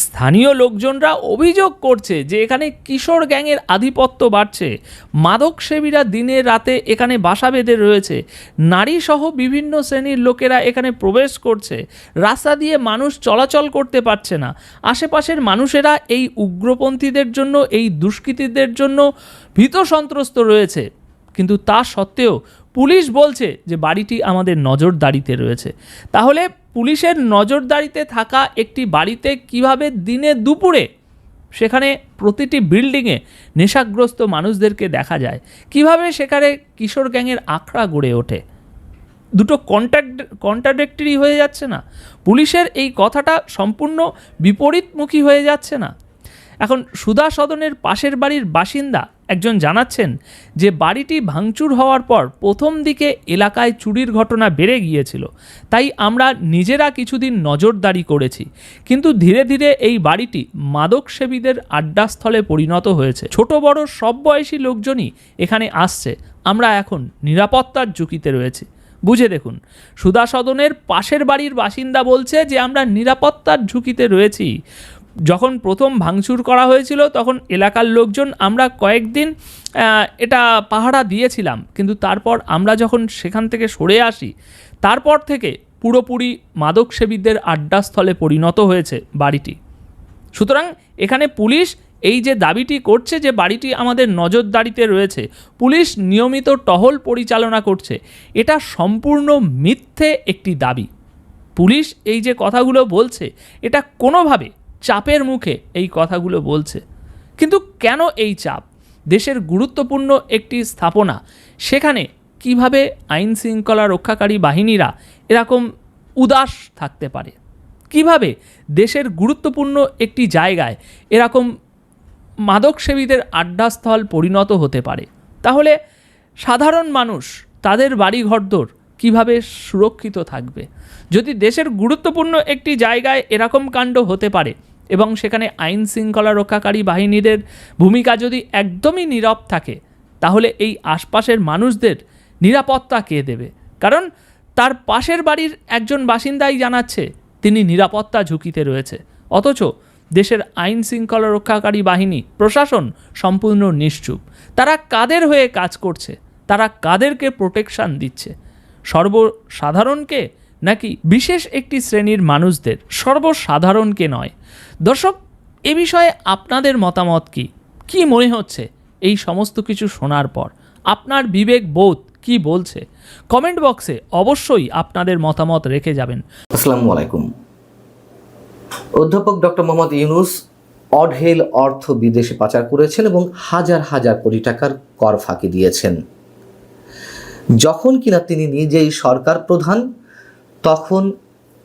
স্থানীয় লোকজনরা অভিযোগ করছে যে এখানে কিশোর গ্যাংয়ের আধিপত্য বাড়ছে, মাদকসেবীরা দিনে রাতে এখানে বাসা বেঁধে রয়েছে, নারীসহ বিভিন্ন শ্রেণীর লোকেরা এখানে প্রবেশ করছে, রাস্তা দিয়ে মানুষ চলাচল করতে পারছে না, আশেপাশের মানুষেরা এই উগ্রপন্থীদের জন্য, এই দুষ্কৃতীদের জন্য ভীত সন্ত্রস্ত রয়েছে। কিন্তু তা সত্ত্বেও পুলিশ বলছে যে বাড়িটি আমাদের নজরদারিতে রয়েছে। তাহলে পুলিশের নজরদারিতে থাকা একটি বাড়িতে কিভাবে দিনে দুপুরে সেখানে প্রতিটি বিল্ডিংয়ে নেশাগ্রস্ত মানুষদেরকে দেখা যায়, কিভাবে সেখানে কিশোর গ্যাংয়ের আখড়া গড়ে ওঠে? দুটো কন্ট্রাডিক্টরি হয়ে যাচ্ছে না? পুলিশের এই কথাটা সম্পূর্ণ বিপরীতমুখী হয়ে যাচ্ছে না? এখন সুধা সদনের পাশের বাড়ির বাসিন্দা একজন জানাচ্ছেন যে বাড়িটি ভাঙচুর হওয়ার পর প্রথম দিকে এলাকায় চুরির ঘটনা বেড়ে গিয়েছিল, তাই আমরা নিজেরা কিছুদিন নজরদারি করেছি, কিন্তু ধীরে ধীরে এই বাড়িটি মাদকসেবীদের আড্ডাস্থলে পরিণত হয়েছে। ছোট বড় সব বয়সী লোকজনই এখানে আসছে, আমরা এখন নিরাপত্তার ঝুঁকিতে রয়েছি। বুঝে দেখুন, সুধা সদনের পাশের বাড়ির বাসিন্দা বলছে যে আমরা নিরাপত্তার ঝুঁকিতে রয়েছি। যখন প্রথম ভাঙচুর করা হয়েছিল তখন এলাকার লোকজন আমরা কয়েকদিন এটা পাহারা দিয়েছিলাম, কিন্তু তারপর আমরা যখন সেখান থেকে সরে আসি তারপর থেকে পুরোপুরি মাদকসেবীদের আড্ডাস্থলে পরিণত হয়েছে বাড়িটি। সুতরাং এখানে পুলিশ এই যে দাবিটি করছে যে বাড়িটি আমাদের নজরদারিতে রয়েছে, পুলিশ নিয়মিত টহল পরিচালনা করছে, এটা সম্পূর্ণ মিথ্যে একটি দাবি। পুলিশ এই যে কথাগুলো বলছে এটা কোনোভাবে চাপের মুখে এই কথাগুলো বলছে। কিন্তু কেন এই চাপ? দেশের গুরুত্বপূর্ণ একটি স্থাপনা, সেখানে কিভাবে আইন শৃঙ্খলা রক্ষাকারী বাহিনীরা এরকম উদাস থাকতে পারে? কিভাবে দেশের গুরুত্বপূর্ণ একটি জায়গায় এরকম মাদকসেবীদের আড্ডাস্থল পরিণত হতে পারে? তাহলে সাধারণ মানুষ তাদের বাড়িঘরদোর কিভাবে সুরক্ষিত থাকবে? যদি দেশের গুরুত্বপূর্ণ একটি জায়গায় এরকম কাণ্ড হতে পারে এবং সেখানে আইন শৃঙ্খলা রক্ষাকারী বাহিনীদের ভূমিকা যদি একদমই নীরব থাকে, তাহলে এই আশপাশের মানুষদের নিরাপত্তা কে দেবে? কারণ তার পাশের বাড়ির একজন বাসিন্দাই জানাচ্ছে তিনি নিরাপত্তা ঝুঁকিতে রয়েছে, অথচ দেশের আইন শৃঙ্খলা রক্ষাকারী বাহিনী, প্রশাসন সম্পূর্ণ নিশ্চুপ। তারা কাদের হয়ে কাজ করছে? তারা কাদেরকে প্রোটেকশন দিচ্ছে? সর্বসাধারণকে নাকি বিশেষ একটি শ্রেণীর মানুষদের? সর্বসাধারণকে নয়। দর্শক, এ বিষয়ে আপনাদের মতামত কি মনে হচ্ছে এই সমস্ত কিছু শোনার পর? আপনার বিবেক বোধ কি বলছে? কমেন্ট বক্সে অবশ্যই আপনাদের মতামত রেখে যাবেন। আসসালামু আলাইকুম। অধ্যাপক ডক্টর মোহাম্মদ ইউনূস অঢেল অর্থ বিদেশে পাচার করেছেন এবং হাজার হাজার কোটি টাকার কর ফাঁকি দিয়েছেন। যখন কিনা তিনি নিজেই সরকার প্রধান, তখন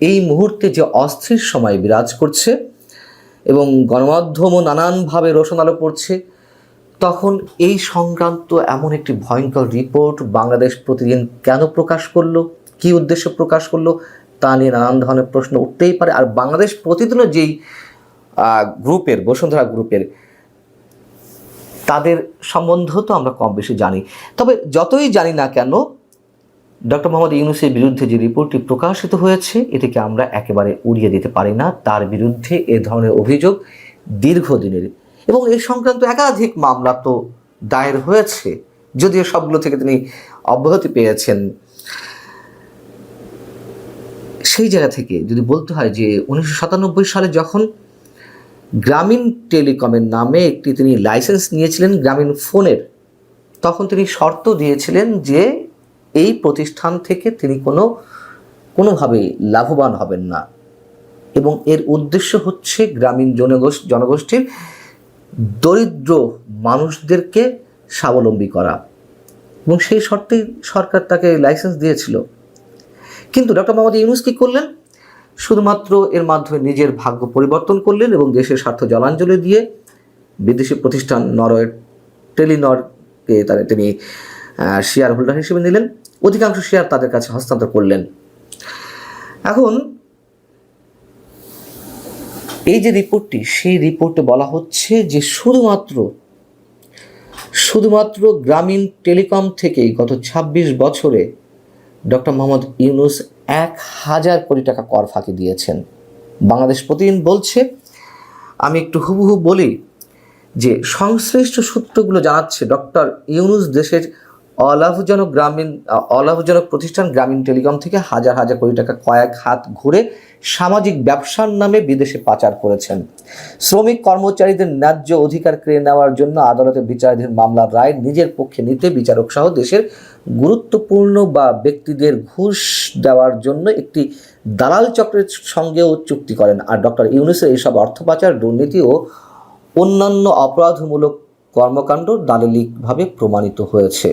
এই মুহূর্তে যে অস্থির সময় বিরাজ করছে এবং গণমাধ্যমও নানানভাবে রোশন আলো পড়ছে, তখন এই সংক্রান্ত এমন একটি ভয়ঙ্কর রিপোর্ট বাংলাদেশ প্রতিদিন কেন প্রকাশ করলো, কী উদ্দেশ্যে প্রকাশ করলো, তা নিয়ে নানান ধরনের প্রশ্ন উঠতেই পারে। আর বাংলাদেশ প্রতিদিনও যেই গ্রুপের, বসুন্ধরা গ্রুপের, তাদের সম্বন্ধ তো আমরা কম বেশি জানি। তবে যতই জানি না কেন, ডক্টর মোহাম্মদ ইউনূসের বিরুদ্ধে যে রিপোর্টটি প্রকাশিত হয়েছে এটিকে আমরা একেবারে উড়িয়ে দিতে পারি না। তার বিরুদ্ধে এ ধরনের অভিযোগ দীর্ঘদিনের এবং এ সংক্রান্ত একাধিক মামলা তো দায়ের হয়েছে, যদিও সবগুলো থেকে তিনি অব্যাহতি পেয়েছেন। সেই জায়গা থেকে যদি বলতে হয় যে 1997 সালে যখন গ্রামীণ টেলিকমের নামে একটি তিনি লাইসেন্স নিয়েছিলেন গ্রামীণ ফোনের, তখন তিনি শর্ত দিয়েছিলেন যে এই প্রতিষ্ঠান থেকে তিনি কোনোভাবেই লাভবান হবেন না, এবং এর উদ্দেশ্য হচ্ছে গ্রামীণ জনগোষ্ঠীর দরিদ্র মানুষদেরকে স্বাবলম্বী করা, এবং সেই শর্তেই সরকার তাকে লাইসেন্স দিয়েছিল। কিন্তু ডক্টর মোহাম্মদ ইউনূস কী করলেন? শুধুমাত্র এর মাধ্যমে নিজের ভাগ্য পরিবর্তন করলেন এবং দেশের স্বার্থ জলাঞ্জলি দিয়ে বিদেশি প্রতিষ্ঠান নরওয়ের টেলিনরকে তিনি শেয়ার হোল্ডার হিসেবে নিলেন, অধিকাংশ শেয়ার তাদের কাছে হস্তান্তর করলেন। এখন এই যে রিপোর্টটি, সেই রিপোর্টে বলা হচ্ছে যে শুধুমাত্র গ্রামীণ টেলিকম থেকেই গত 26 বছরে ডক্টর মোহাম্মদ ইউনূস 1000 কোটি টাকা কর ফাঁকি দিয়েছেন। বাংলাদেশ প্রতিদিন বলছে, আমি একটু হুবহু বলি, যে সংশ্লিষ্ট সূত্রগুলো জানাচ্ছে ডক্টর ইউনূস দেশের অলাভজনক প্রতিষ্ঠান গ্রামীণ টেলিকম থেকে হাজার হাজার কোটি টাকা কয়েক হাত ঘুরে সামাজিক ব্যবসার নামে বিদেশে পাচার করেছেন। শ্রমিক কর্মচারীদের ন্যায্য অধিকার কেড়ে নেওয়ার জন্য আদালতে বিচারাধীন মামলার রায় নিজের পক্ষে নিতে বিচারক সহ দেশের গুরুত্বপূর্ণ বা ব্যক্তিদের ঘুষ দেওয়ার জন্য একটি দালাল চক্রের সঙ্গেও চুক্তি করেন। আর ডক্টর ইউনূসের এইসব অর্থ পাচার, দুর্নীতি ও অন্যান্য অপরাধমূলক কর্মকাণ্ড দালালিকভাবে প্রমাণিত হয়েছে।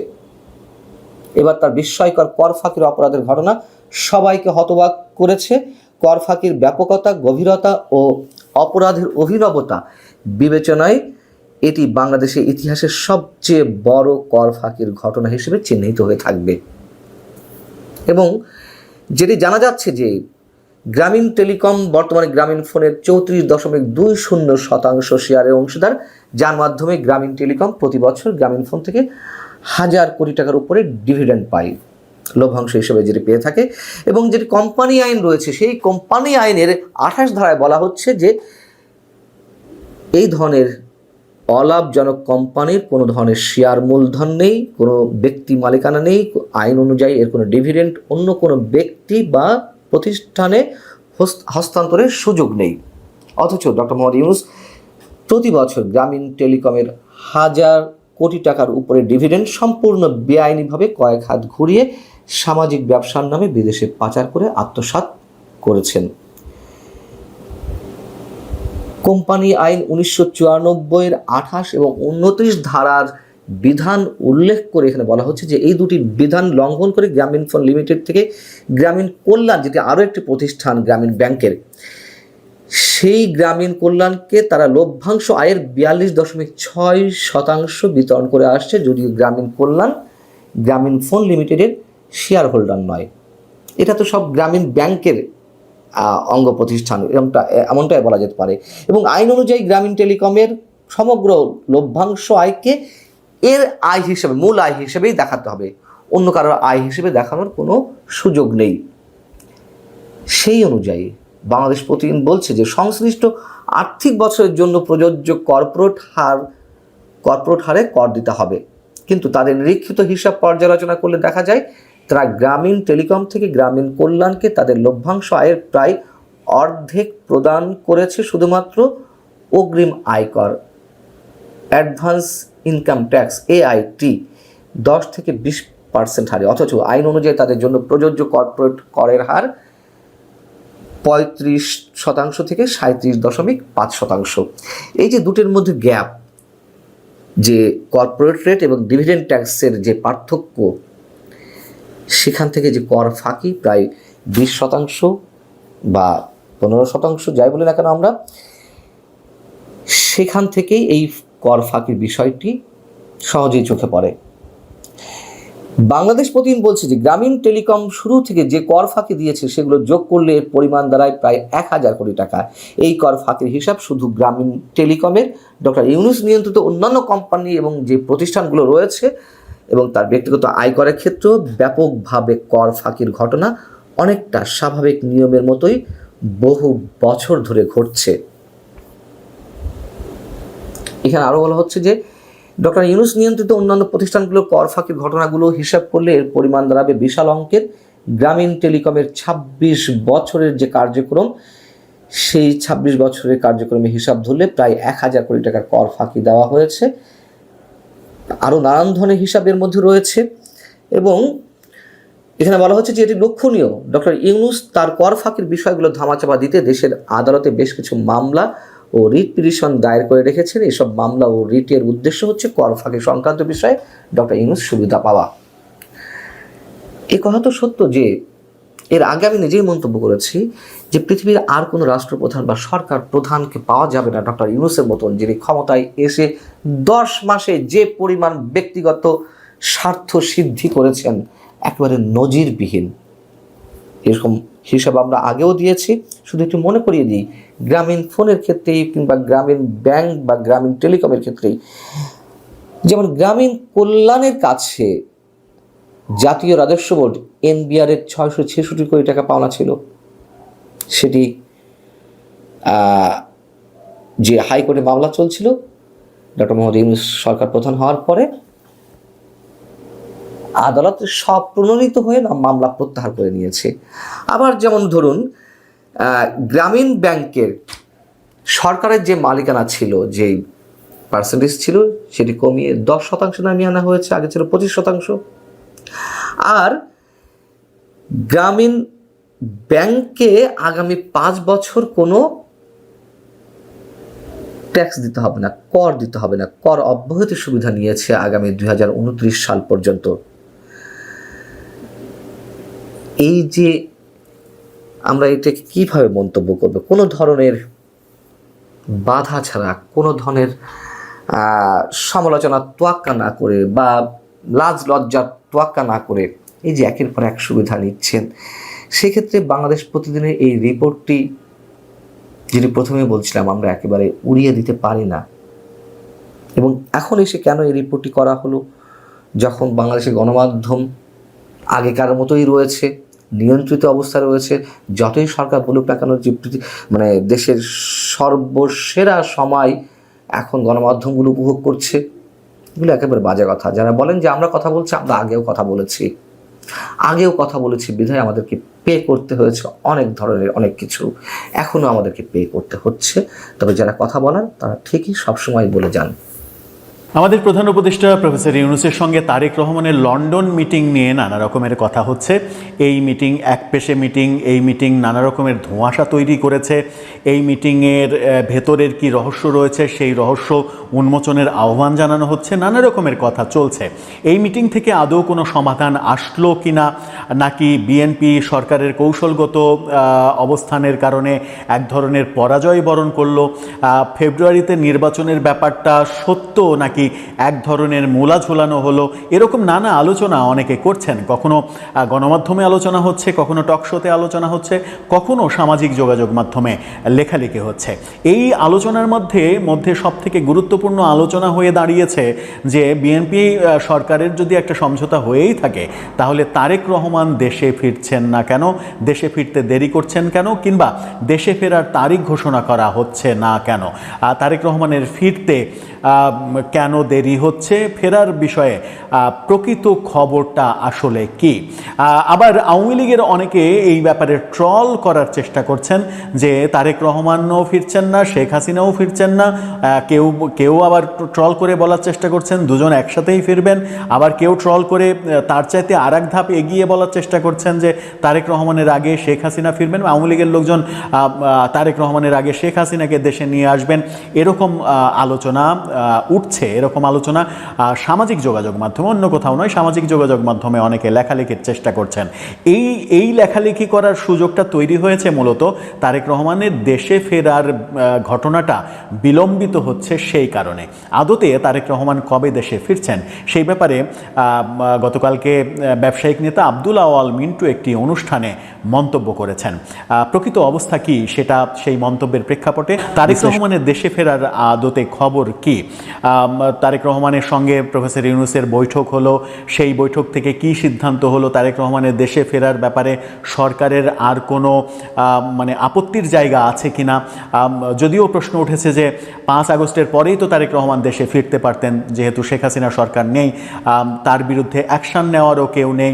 এবার তার বিস্ময়কর কর ফাঁকির অপরাধের ঘটনা সবাইকে হতবাক করেছে। কর ফাঁকির ব্যাপকতা, গভীরতা ও অপরাধের অভিনবতা বিবেচনায় এটি বাংলাদেশের ইতিহাসের সবচেয়ে বড় কর ফাঁকির ঘটনা হিসেবে চিহ্নিত হয়ে থাকবে। এবং যেটি জানা যাচ্ছে যে গ্রামীণ টেলিকম বর্তমানে গ্রামীণ ফোনের 34.20% শেয়ারের অংশীদার, যার মাধ্যমে গ্রামীণ টেলিকম প্রতি বছর গ্রামীণ ফোন থেকে 1000 কোটি টাকার উপরে ডিভিডেন্ড পায়, লভ্যাংশ হিসেবে যেটি পেয়ে থাকে। এবং যেটি কোম্পানি আইন রয়েছে, সেই কোম্পানি আইনের 28 ধারায় বলা হচ্ছে যে এই ধরনের অলাভজনক কোম্পানির কোনো ধরনের শেয়ার মূলধন নেই, কোনো ব্যক্তি মালিকানা নেই, আইন অনুযায়ী এর কোনো ডিভিডেন্ড অন্য কোনো ব্যক্তি বা প্রতিষ্ঠানে হস্তান্তরের সুযোগ নেই। অথচ ডক্টর মোহাম্মদ ইউনূস প্রতি বছর গ্রামীণ টেলিকমের 1000 কোটি টাকার উপরে ডিভিডেন্ড সম্পূর্ণ বেআইনিভাবে কয়েক হাত ঘুরিয়ে সামাজিক ব্যবসার নামে বিদেশে পাচার করে আত্মসাৎ করেছেন। কোম্পানি আইন 1994-এর 28 এবং 29 ধারার বিধান উল্লেখ করে এখানে বলা হচ্ছে যে এই দুটি বিধান লঙ্ঘন করে গ্রামীণ ফোন লিমিটেড থেকে গ্রামীণ কল্যাণ, যেটি আরও একটি প্রতিষ্ঠান গ্রামীণ ব্যাংকের, সেই গ্রামীণ কল্যাণকে তারা লভ্যাংশ আয়ের 42.6% বিতরণ করে আসছে, যদিও গ্রামীণ কল্যাণ গ্রামীণ ফোন লিমিটেডের শেয়ার হোল্ডার নয়। এটা তো সব গ্রামীণ ব্যাংকের অঙ্গ প্রতিষ্ঠান, এমনটাই বলা যেতে পারে। এবং আইন অনুযায়ী গ্রামীণ টেলিকমের সমগ্র লভ্যাংশ আয়কে এর আয় হিসেবে, মূল আয় হিসেবেই দেখাতে হবে, অন্য কারোর আয় হিসেবে দেখানোর কোনো সুযোগ নেই। সেই অনুযায়ী বাংলাদেশ প্রতিদিন বলছে যে সংশ্লিষ্ট আর্থিক বছরের জন্য প্রযোজ্য কর্পোরেট হারে কর দিতে হবে, কিন্তু তাদের নিরীক্ষিত হিসাব পর্যালোচনা করলে দেখা যায় তারা গ্রামীণ টেলিকম থেকে গ্রামীণ কল্যাণকে তাদের লভ্যাংশ আয়ের প্রায় অর্ধেক প্রদান করেছে শুধুমাত্র অগ্রিম আয়কর, অ্যাডভান্স ইনকাম ট্যাক্স AIT 10 থেকে 20% হারে। অথচ আইন অনুযায়ী তাদের জন্য প্রযোজ্য কর্পোরেট করের হার 35% থেকে 37.5%। এই যে দুটির মধ্যে গ্যাপ, যে কর্পোরেট রেট এবং ডিভিডেন্ড ট্যাক্সের যে পার্থক্য, সেখান থেকে যে কর ফাঁকি প্রায় 20% বা 15%, যাই বলি না কেন আমরা, সেখান থেকেই এই কর ফাঁকির বিষয়টি সহজেই চোখে পড়ে। বাংলাদেশ প্রতিদিন বলছে যে গ্রামীণ টেলিকম শুরু থেকে যে কর ফাঁকি দিয়েছে সেগুলো যোগ করলে এর পরিমাণ দাঁড়ায় প্রায় 1000 কোটি টাকা। এই কর ফাঁকির হিসাব শুধু গ্রামীণ টেলিকমের, ডক্টর ইউনূস নিয়ন্ত্রিত অন্যান্য কোম্পানি এবং যে প্রতিষ্ঠানগুলো রয়েছে এবং তার ব্যক্তিগত আয়করের ক্ষেত্রেও ব্যাপকভাবে কর ফাঁকির ঘটনা অনেকটা স্বাভাবিক নিয়মের মতোই বহু বছর ধরে ঘটছে। এখানে আরও বলা হচ্ছে যে ডক্টর ইউনূস নিয়ন্ত্রিত অন্যান্য প্রতিষ্ঠানগুলোর কর ফাঁকির ঘটনাগুলো হিসাব করলে এর পরিমাণ দাঁড়াবে বিশাল অঙ্কের গ্রামীণ টেলিকমের ২৬ বছরের যে কার্যক্রম, সেই ২৬ বছরের কার্যক্রমে হিসাব ধরলে প্রায় ১,০০০ কোটি টাকার কর ফাঁকি দেওয়া হয়েছে। আরও নানান ধরনের হিসাবের মধ্যে রয়েছে এবং এখানে বলা হচ্ছে যে এটি লক্ষণীয়, ডক্টর ইউনূস তার কর ফাঁকির বিষয়গুলো ধামাচাপা দিতে দেশের আদালতে বেশ কিছু মামলা ও রিট পিটিশন দায়ের করে রেখেছেন। এসব মামলা ও রিটের উদ্দেশ্য হচ্ছে কর ফাঁকি সংক্রান্ত বিষয়ে ডক্টর ইউনূস সুবিধা পাওয়া। এ কথা তো সত্য যে এর আগে আমি নিজেই মন্তব্য করেছি যে পৃথিবীর আর কোনো রাষ্ট্রপ্রধান বা সরকার প্রধানকে পাওয়া যাবে না ডক্টর ইউনূসের মতন, যিনি ক্ষমতায় এসে 10 মাসে যে পরিমাণ ব্যক্তিগত স্বার্থ সিদ্ধি করেছেন একেবারে নজিরবিহীন। এরকম হিসাব আমরা আগেও দিয়েছি। শুধু একটু মনে করিয়ে দিই, গ্রামীণ ফোনের ক্ষেত্রেই কিংবা গ্রামীণ ব্যাংক বা গ্রামীণ টেলিকমের ক্ষেত্রেই, যেমন গ্রামীণ কল্যাণের কাছে জাতীয় রাজস্ব বোর্ড NBR এর 666 কোটি টাকা পাওনা ছিল। সেটি যে হাইকোর্টে মামলা চলছিল ডক্টর মোহাম্মদ ইউনূস সরকার প্রধান হওয়ার পরে, আদালতে সব প্রণোদিত হয়ে মামলা প্রত্যাহার করে নিয়েছে। আবার যেমন ধরুন গ্রামীণ ব্যাংকের সরকারের যে মালিকানা ছিল, যে পার্সেন্টেজ ছিল, সেটি কমিয়ে 10% নামিয়ে আনা হয়েছে, আগে ছিল 25%। আর গ্রামীণ ব্যাংকে আগামী 5 বছর কোনো ট্যাক্স দিতে হবে না, কর দিতে হবে না, কর অব্যাহতির সুবিধা নিয়েছে আগামী 2029 সাল পর্যন্ত। এই যে আমরা এটাকে কিভাবে মন্তব্য করব, কোনো ধরনের বাধা ছাড়া, কোনো ধরনের সমালোচনা তোয়াক্কা না করে বা লাজ লজ্জার তোয়াক্কা না করে এই যে একের পর এক সুবিধা নিচ্ছেন, সেক্ষেত্রে বাংলাদেশ প্রতিদিনের এই রিপোর্টটি, যেটি প্রথমে বলছিলাম, আমরা একেবারে উড়িয়ে দিতে পারি না। এবং এখন এসে কেন এই রিপোর্টটি করা হলো, যখন বাংলাদেশের গণমাধ্যম আগেকার মতোই রয়েছে, নিয়ন্ত্রিত অবস্থায় রয়েছে, যতই সরকার বলুক না কেন যে মানে দেশের সর্বসেরা সময় এখন গণমাধ্যমগুলো উপভোগ করছে, এগুলো একেবারে বাজে কথা। যারা বলেন যে আমরা কথা বলছি, আমরা আগেও কথা বলেছি বিধায় আমাদেরকে পে করতে হয়েছে অনেক ধরনের অনেক কিছু, এখনও আমাদেরকে পে করতে হচ্ছে। তবে যারা কথা বলেন তারা ঠিকই সবসময় বলে যান। আমাদের প্রধান উপদেষ্টা প্রফেসর ইউনূসের সঙ্গে তারেক রহমানের লন্ডন মিটিং নিয়ে নানা রকমের কথা হচ্ছে। এই মিটিং একপেশে মিটিং, এই মিটিং নানা রকমের ধোঁয়াশা তৈরি করেছে। এই মিটিংয়ের ভেতরের কি রহস্য রয়েছে, সেই রহস্য উন্মোচনের আহ্বান জানানো হচ্ছে, নানা রকমের কথা চলছে। এই মিটিং থেকে আদৌ কোনো সমাধান আসলো কিনা, নাকি বিএনপি সরকারের কৌশলগত অবস্থানের কারণে এক ধরনের পরাজয় বরণ করলো, ফেব্রুয়ারিতে নির্বাচনের ব্যাপারটা সত্য নাকি এক ধরনের মূলা ঝোলানো হলো, এরকম নানা আলোচনা অনেকে করছেন। কখনো গণমাধ্যমে আলোচনা হচ্ছে, কখনো টকশোতে আলোচনা হচ্ছে, কখনো সামাজিক যোগাযোগ মাধ্যমে লেখালেখি হচ্ছে। এই আলোচনার মধ্যে সব থেকে গুরুত্বপূর্ণ আলোচনা হয়ে দাঁড়িয়েছে যে বিএনপি সরকারের যদি একটা সমঝোতা হয়েই থাকে, তাহলে তারেক রহমান দেশে ফিরছেন না কেন, দেশে ফিরতে দেরি করছেন কেন, কিংবা দেশে ফেরার তারিখ ঘোষণা করা হচ্ছে না কেন, তারেক রহমানের ফিরতে কেন দেরি হচ্ছে, ফেরার বিষয়ে প্রকৃত খবরটা আসলে কি। আবার আওয়ামী লীগের অনেকে এই ব্যাপারে ট্রল করার চেষ্টা করছেন যে তারেক রহমানও ফিরছেন না, শেখ হাসিনাও ফিরছেন না। কেউ আবার ট্রল করে বলার চেষ্টা করছেন দুজন একসাথেই ফিরবেন, আবার কেউ ট্রল করে তার চাইতে আর এক ধাপ এগিয়ে বলার চেষ্টা করছেন যে তারেক রহমানের আগে শেখ হাসিনা ফিরবেন। আওয়ামী লীগের লোকজন তারেক রহমানের আগে শেখ হাসিনাকে দেশে নিয়ে আসবেন, এরকম আলোচনা উঠছে। এরকম আলোচনা সামাজিক যোগাযোগ মাধ্যমে, অন্য কোথাও নয়, সামাজিক যোগাযোগ মাধ্যমে অনেকে লেখালেখির চেষ্টা করছেন। এই লেখালেখি করার সুযোগটা তৈরি হয়েছে মূলত তারেক রহমানের দেশে ফেরার ঘটনাটা বিলম্বিত হচ্ছে সেই কারণে। আদতে তারেক রহমান কবে দেশে ফিরছেন সেই ব্যাপারে গতকালকে ব্যবসায়িক নেতা আব্দুল আওয়াল মিন্টু একটি অনুষ্ঠানে মন্তব্য করেছেন। প্রকৃত অবস্থা কি সেটা সেই মন্তব্যের প্রেক্ষাপটে তারেক রহমানের দেশে ফেরার আদতে খবর কি, তারেক রহমানের সঙ্গে প্রফেসর ইউনূসের বৈঠক হলো, সেই বৈঠক থেকে কি সিদ্ধান্ত হলো, তারেক রহমানের দেশে ফেরার ব্যাপারে সরকারের আর কোনো মানে আপত্তির জায়গা আছে কিনা। যদিও প্রশ্ন উঠেছে যে 5 আগস্টের পরেই তো তারেক রহমান দেশে ফিরতে পারতেন, যেহেতু শেখ হাসিনা সরকার নেই, তার বিরুদ্ধে অ্যাকশন নেওয়ারও কেউ নেই।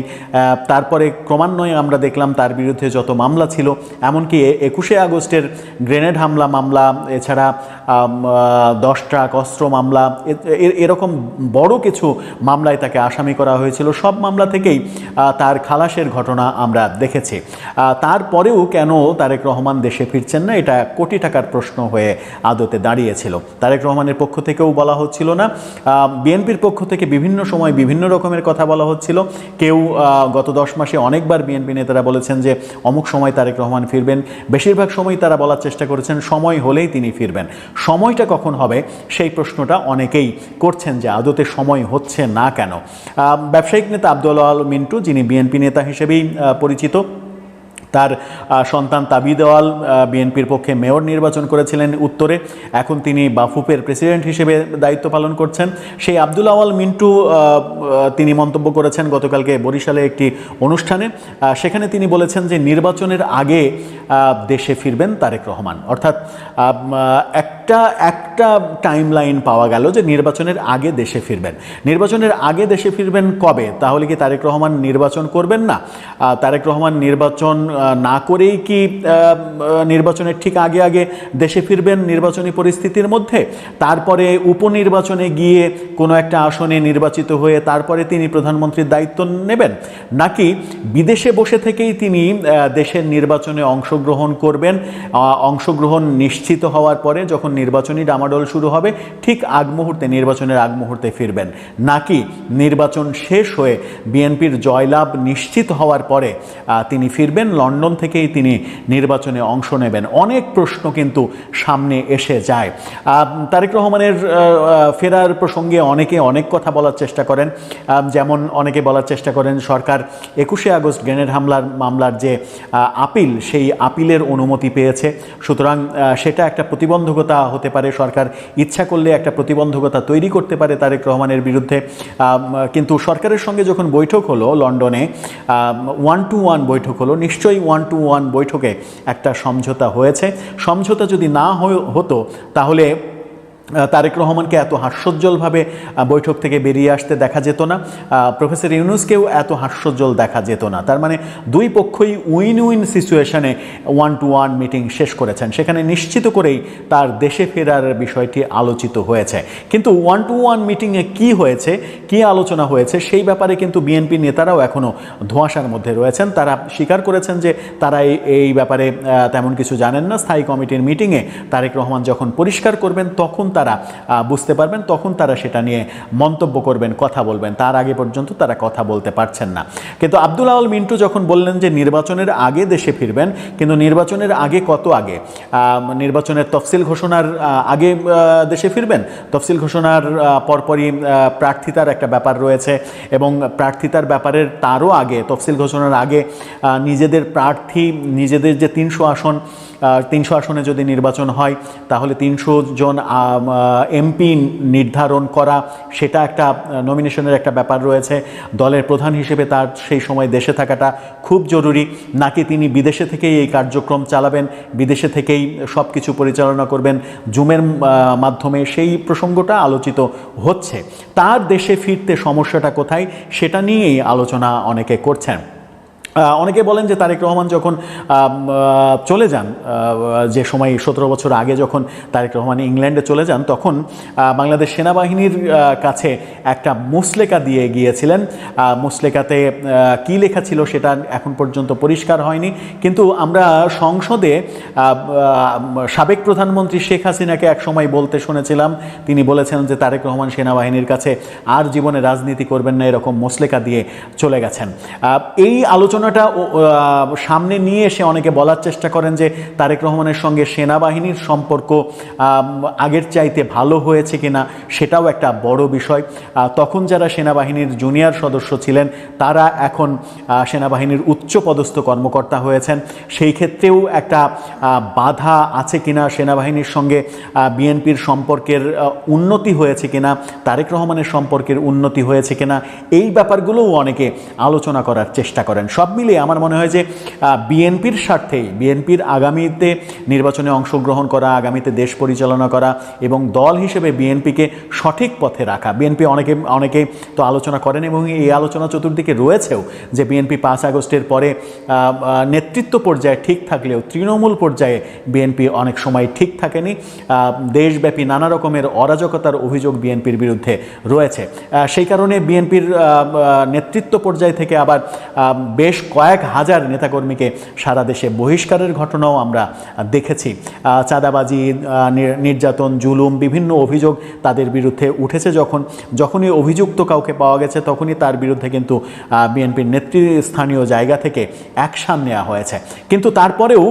তারপরে ক্রমান্বয়ে আমরা দেখলাম তার বিরুদ্ধে যত মামলা ছিল, এমনকি 21শে আগস্টের গ্রেনেড হামলা মামলা, এছাড়া 10 ট্রাক অস্ত্র মামলা, এরকম বড় কিছু মামলায় তাকে আসামি করা হয়েছিল। সব মামলা থেকেই তার খালাসের ঘটনা আমরা দেখেছি। তারপরেও কেন তারেক রহমান দেশে ফিরছেন না, এটা কোটি টাকার প্রশ্ন হয়ে আদতে দাঁড়িয়েছিল। তারেক রহমানের পক্ষ থেকেও বলা হচ্ছিল না, বিএনপির পক্ষ থেকে বিভিন্ন সময় বিভিন্ন রকমের কথা বলা হচ্ছিল। কেউ গত 10 মাসে অনেকবার বিএনপি নেতারা বলেছেন যে অমুক সময় তারেক রহমান ফিরবেন। বেশিরভাগ সময় তারা বলার চেষ্টা করেছেন সময় হলেই তিনি ফিরবেন। সময়টা কখন হবে সেই প্রশ্নটা অনেকেই করছেন যে আদতে সময় হচ্ছে না কেন। ব্যবসায়িক নেতা আব্দুল আওয়াল মিন্টু, যিনি বিএনপি নেতা হিসেবেই পরিচিত, তার সন্তান তাবিদ আওয়াল বিএনপির পক্ষে মেয়র নির্বাচন করেছিলেন উত্তরে, এখন তিনি বাফুপের প্রেসিডেন্ট হিসেবে দায়িত্ব পালন করছেন। সেই আব্দুল আওয়াল মিন্টু তিনি মন্তব্য করেছেন গতকালকে বরিশালে একটি অনুষ্ঠানে। সেখানে তিনি বলেছেন যে নির্বাচনের আগে দেশে ফিরবেন তারেক রহমান, অর্থাৎ একটা টাইম লাইন পাওয়া গেল যে নির্বাচনের আগে দেশে ফিরবেন। নির্বাচনের আগে দেশে ফিরবেন কবে? তাহলে কি তারেক রহমান নির্বাচন করবেন না? তারেক রহমান নির্বাচন না করেই কি নির্বাচনের ঠিক আগে আগে দেশে ফিরবেন নির্বাচনী পরিস্থিতির মধ্যে? তারপরে উপনির্বাচনে গিয়ে কোনো একটা আসনে নির্বাচিত হয়ে তারপরে তিনি প্রধানমন্ত্রীর দায়িত্ব নেবেন, নাকি বিদেশে বসে থেকেই তিনি দেশের নির্বাচনে অংশগ্রহণ করবেন? অংশগ্রহণ নিশ্চিত হওয়ার পরে যখন নির্বাচনী ডামাডোল শুরু হবে ঠিক নির্বাচনের আগ মুহূর্তে ফিরবেন, নাকি নির্বাচন শেষ হয়ে বিএনপির জয়লাভ নিশ্চিত হওয়ার পরে তিনি ফিরবেন, লন্ডন থেকেই তিনি নির্বাচনে অংশ নেবেন? অনেক প্রশ্ন কিন্তু সামনে এসে যায়। তারেক রহমানের ফেরার প্রসঙ্গে অনেকে অনেক কথা বলার চেষ্টা করেন। যেমন অনেকে বলার চেষ্টা করেন সরকার 21শে আগস্ট গ্রেনেড মামলার যে আপিল, সেই আপিলের অনুমতি পেয়েছে, সুতরাং সেটা একটা প্রতিবন্ধকতা হতে পারে। সরকার ইচ্ছা করলে একটা প্রতিবন্ধকতা তৈরি করতে পারে তারেক রহমানের বিরুদ্ধে। কিন্তু সরকারের সঙ্গে যখন বৈঠক হলো লন্ডনে, 1-to-1 বৈঠক হলো, নিশ্চয়ই 1-to-1 বৈঠকে একটা সমঝোতা হয়েছে। সমঝোতা যদি না হতো তাহলে তারেক রহমানকে এত হাস্যোজ্জ্বলভাবে বৈঠক থেকে বেরিয়ে আসতে দেখা যেত না, প্রফেসর ইউনূসকেও এত হাস্যোজ্জ্বল দেখা যেত না। তার মানে দুই পক্ষই উইন উইন সিচুয়েশনে 1-to-1 মিটিং শেষ করেছেন। সেখানে নিশ্চিত করেই তার দেশে ফেরার বিষয়টি আলোচিত হয়েছে। কিন্তু 1-to-1 মিটিংয়ে কী হয়েছে, কী আলোচনা হয়েছে, সেই ব্যাপারে কিন্তু বিএনপি নেতারাও এখনও ধোঁয়াশার মধ্যে রয়েছেন। তারা স্বীকার করেছেন যে তারা এই ব্যাপারে তেমন কিছু জানেন না। স্থায়ী কমিটির মিটিংয়ে তারেক রহমান যখন পরিষ্কার করবেন তখন তারা বুঝতে পারবেন, তখন তারা সেটা নিয়ে মন্তব্য করবেন, কথা বলবেন। তার আগে পর্যন্ত তারা কথা বলতে পারছেন না। কিন্তু আব্দুল আওয়াল মিন্টু যখন বললেন যে নির্বাচনের আগে দেশে ফিরবেন, কিন্তু নির্বাচনের আগে কত আগে? নির্বাচনের তফসিল ঘোষণার আগে দেশে ফিরবেন? তফসিল ঘোষণার পরপরই প্রার্থিতার একটা ব্যাপার রয়েছে, এবং প্রার্থিতার ব্যাপারের তারও আগে, তফসিল ঘোষণার আগে নিজেদের প্রার্থী, নিজেদের যে 300 আসনে যদি নির্বাচন হয় তাহলে 300 জন এমপি নির্ধারণ করা, সেটা একটা নমিনেশনের একটা ব্যাপার রয়েছে। দলের প্রধান হিসেবে তার সেই সময় দেশে থাকাটা খুব জরুরি, নাকি তিনি বিদেশে থেকেই এই কার্যক্রম চালাবেন, বিদেশে থেকেই সব কিছু পরিচালনা করবেন জুমের মাধ্যমে, সেই প্রসঙ্গটা আলোচিত হচ্ছে। তার দেশে ফিরতে সমস্যাটা কোথায় সেটা নিয়েই আলোচনা অনেকে করছেন। অনেকে বলেন যে তারেক রহমান যখন চলে যান, যে সময় 17 বছর আগে যখন তারেক রহমান ইংল্যান্ডে চলে যান, তখন বাংলাদেশ সেনাবাহিনীর কাছে একটা মুসলেকা দিয়ে গিয়েছিলেন। মুসলেকাতে কী লেখা ছিল সেটা এখন পর্যন্ত পরিষ্কার হয়নি, কিন্তু আমরা সংসদে সাবেক প্রধানমন্ত্রী শেখ হাসিনাকে এক সময় বলতে শুনেছিলাম, তিনি বলেছেন যে তারেক রহমান সেনাবাহিনীর কাছে আর জীবনে রাজনীতি করবেন না, এরকম মুসলেকা দিয়ে চলে গেছেন। এই আলোচনা আলোচনাটা সামনে নিয়ে এসে অনেকে বলার চেষ্টা করেন যে তারেক রহমানের সঙ্গে সেনাবাহিনীর সম্পর্ক আগের চাইতে ভালো হয়েছে কিনা, সেটাও একটা বড় বিষয়। তখন যারা সেনাবাহিনীর জুনিয়র সদস্য ছিলেন তারা এখন সেনাবাহিনীর উচ্চপদস্থ কর্মকর্তা হয়েছেন, সেই ক্ষেত্রেও একটা বাধা আছে কিনা, সেনাবাহিনীর সঙ্গে বিএনপির সম্পর্কের উন্নতি হয়েছে কিনা, তারেক রহমানের সম্পর্কের উন্নতি হয়েছে কিনা, এই ব্যাপারগুলোও অনেকে আলোচনা করার চেষ্টা করেন। সব মিলিয়ে আমার মনে হয় যে বিএনপির স্বার্থেই, বিএনপির আগামীতে নির্বাচনে অংশগ্রহণ করা, আগামীতে দেশ পরিচালনা করা এবং দল হিসেবে বিএনপিকে সঠিক পথে রাখা। বিএনপি অনেকে তো আলোচনা করেন এবং এই আলোচনা চতুর্দিকে রয়েছেও যে বিএনপি 5 আগস্টের পরে নেতৃত্ব পর্যায়ে ঠিক থাকলেও তৃণমূল পর্যায়ে বিএনপি অনেক সময় ঠিক থাকেনি। দেশব্যাপী নানা রকমের অরাজকতার অভিযোগ বিএনপির বিরুদ্ধে রয়েছে। সেই কারণে বিএনপির নেতৃত্ব পর্যায় থেকে আবার বেশ কয়েক হাজার নেতাকর্মীকে সারা দেশে বহিষ্কারের ঘটনাও আমরা দেখেছি। চাঁদাবাজি, নির্যাতন, জুলুম, বিভিন্ন অভিযোগ তাদের বিরুদ্ধে উঠেছে। যখনই অভিযুক্ত কাউকে পাওয়া গেছে তখনই তার বিরুদ্ধে কিন্তু বিএনপির নেতৃস্থানীয় জায়গা থেকে অ্যাকশন নেওয়া হয়েছে। কিন্তু তারপরেও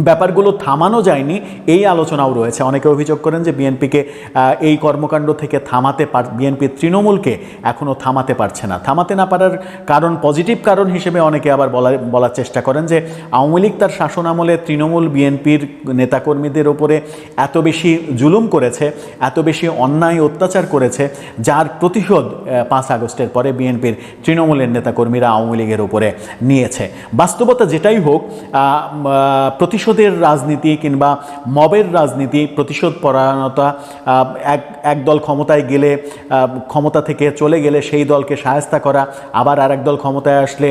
ব্যাপারগুলো থামানো যায়নি, এই আলোচনাও রয়েছে। অনেকে অভিযোগ করেন যে বিএনপিকে এই কর্মকাণ্ড থেকে বিএনপি তৃণমূলকে এখনও থামাতে পারছে না। থামাতে না পারার কারণ, পজিটিভ কারণ হিসেবে অনেকে আবার বলার চেষ্টা করেন যে আওয়ামী লীগ তার শাসনামলে তৃণমূল বিএনপির নেতাকর্মীদের ওপরে এত বেশি জুলুম করেছে, এত বেশি অন্যায় অত্যাচার করেছে, যার প্রতিশোধ 5 আগস্টের পরে বিএনপির তৃণমূলের নেতাকর্মীরা আওয়ামী লীগের ওপরে নিয়েছে। বাস্তবতা যেটাই হোক, প্রতিশোধের রাজনীতি কিংবা মবের রাজনীতি, প্রতিশোধ পরায়ণতা, এক দল ক্ষমতায় গেলে, ক্ষমতা থেকে চলে গেলে সেই দলকে শায়েস্তা করা, আবার আরেক দল ক্ষমতায় আসলে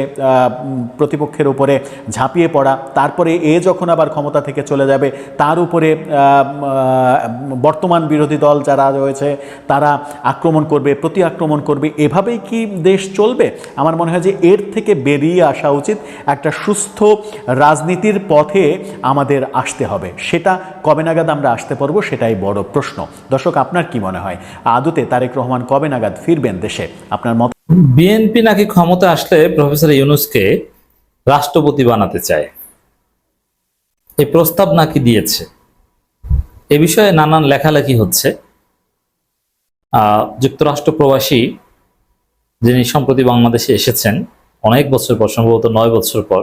প্রতিপক্ষের উপরে ঝাঁপিয়ে পড়া, তারপরে যখন আবার ক্ষমতা থেকে চলে যাবে তার উপরে বর্তমান বিরোধী দল যারা রয়েছে তারা আক্রমণ করবে, প্রতি আক্রমণ করবে। এভাবেই কি দেশ চলবে? আমার মনে হয় যে এর থেকে বেরিয়ে আসা উচিত। একটা সুস্থ রাজনীতির পথে আমাদের আসতে হবে। সেটা কবে নাগাদ আমরা আসতে পারবো, সেটাই বড় প্রশ্ন। দর্শক, আপনার কি মনে হয় আদতে তারেক রহমান কবে নাগাদ ফিরবেন দেশে? আপনার মত? বিএনপি নাকি ক্ষমতা আসলে প্রফেসর ইউনূসকে রাষ্ট্রপতি বানাতে চায়, এই প্রস্তাব নাকি দিয়েছে। এ বিষয়ে নানান লেখালেখি হচ্ছে। যুক্তরাষ্ট্র প্রবাসী যিনি সম্প্রতি বাংলাদেশে এসেছেন অনেক বছর পর, সম্ভবত 9 বছর পর,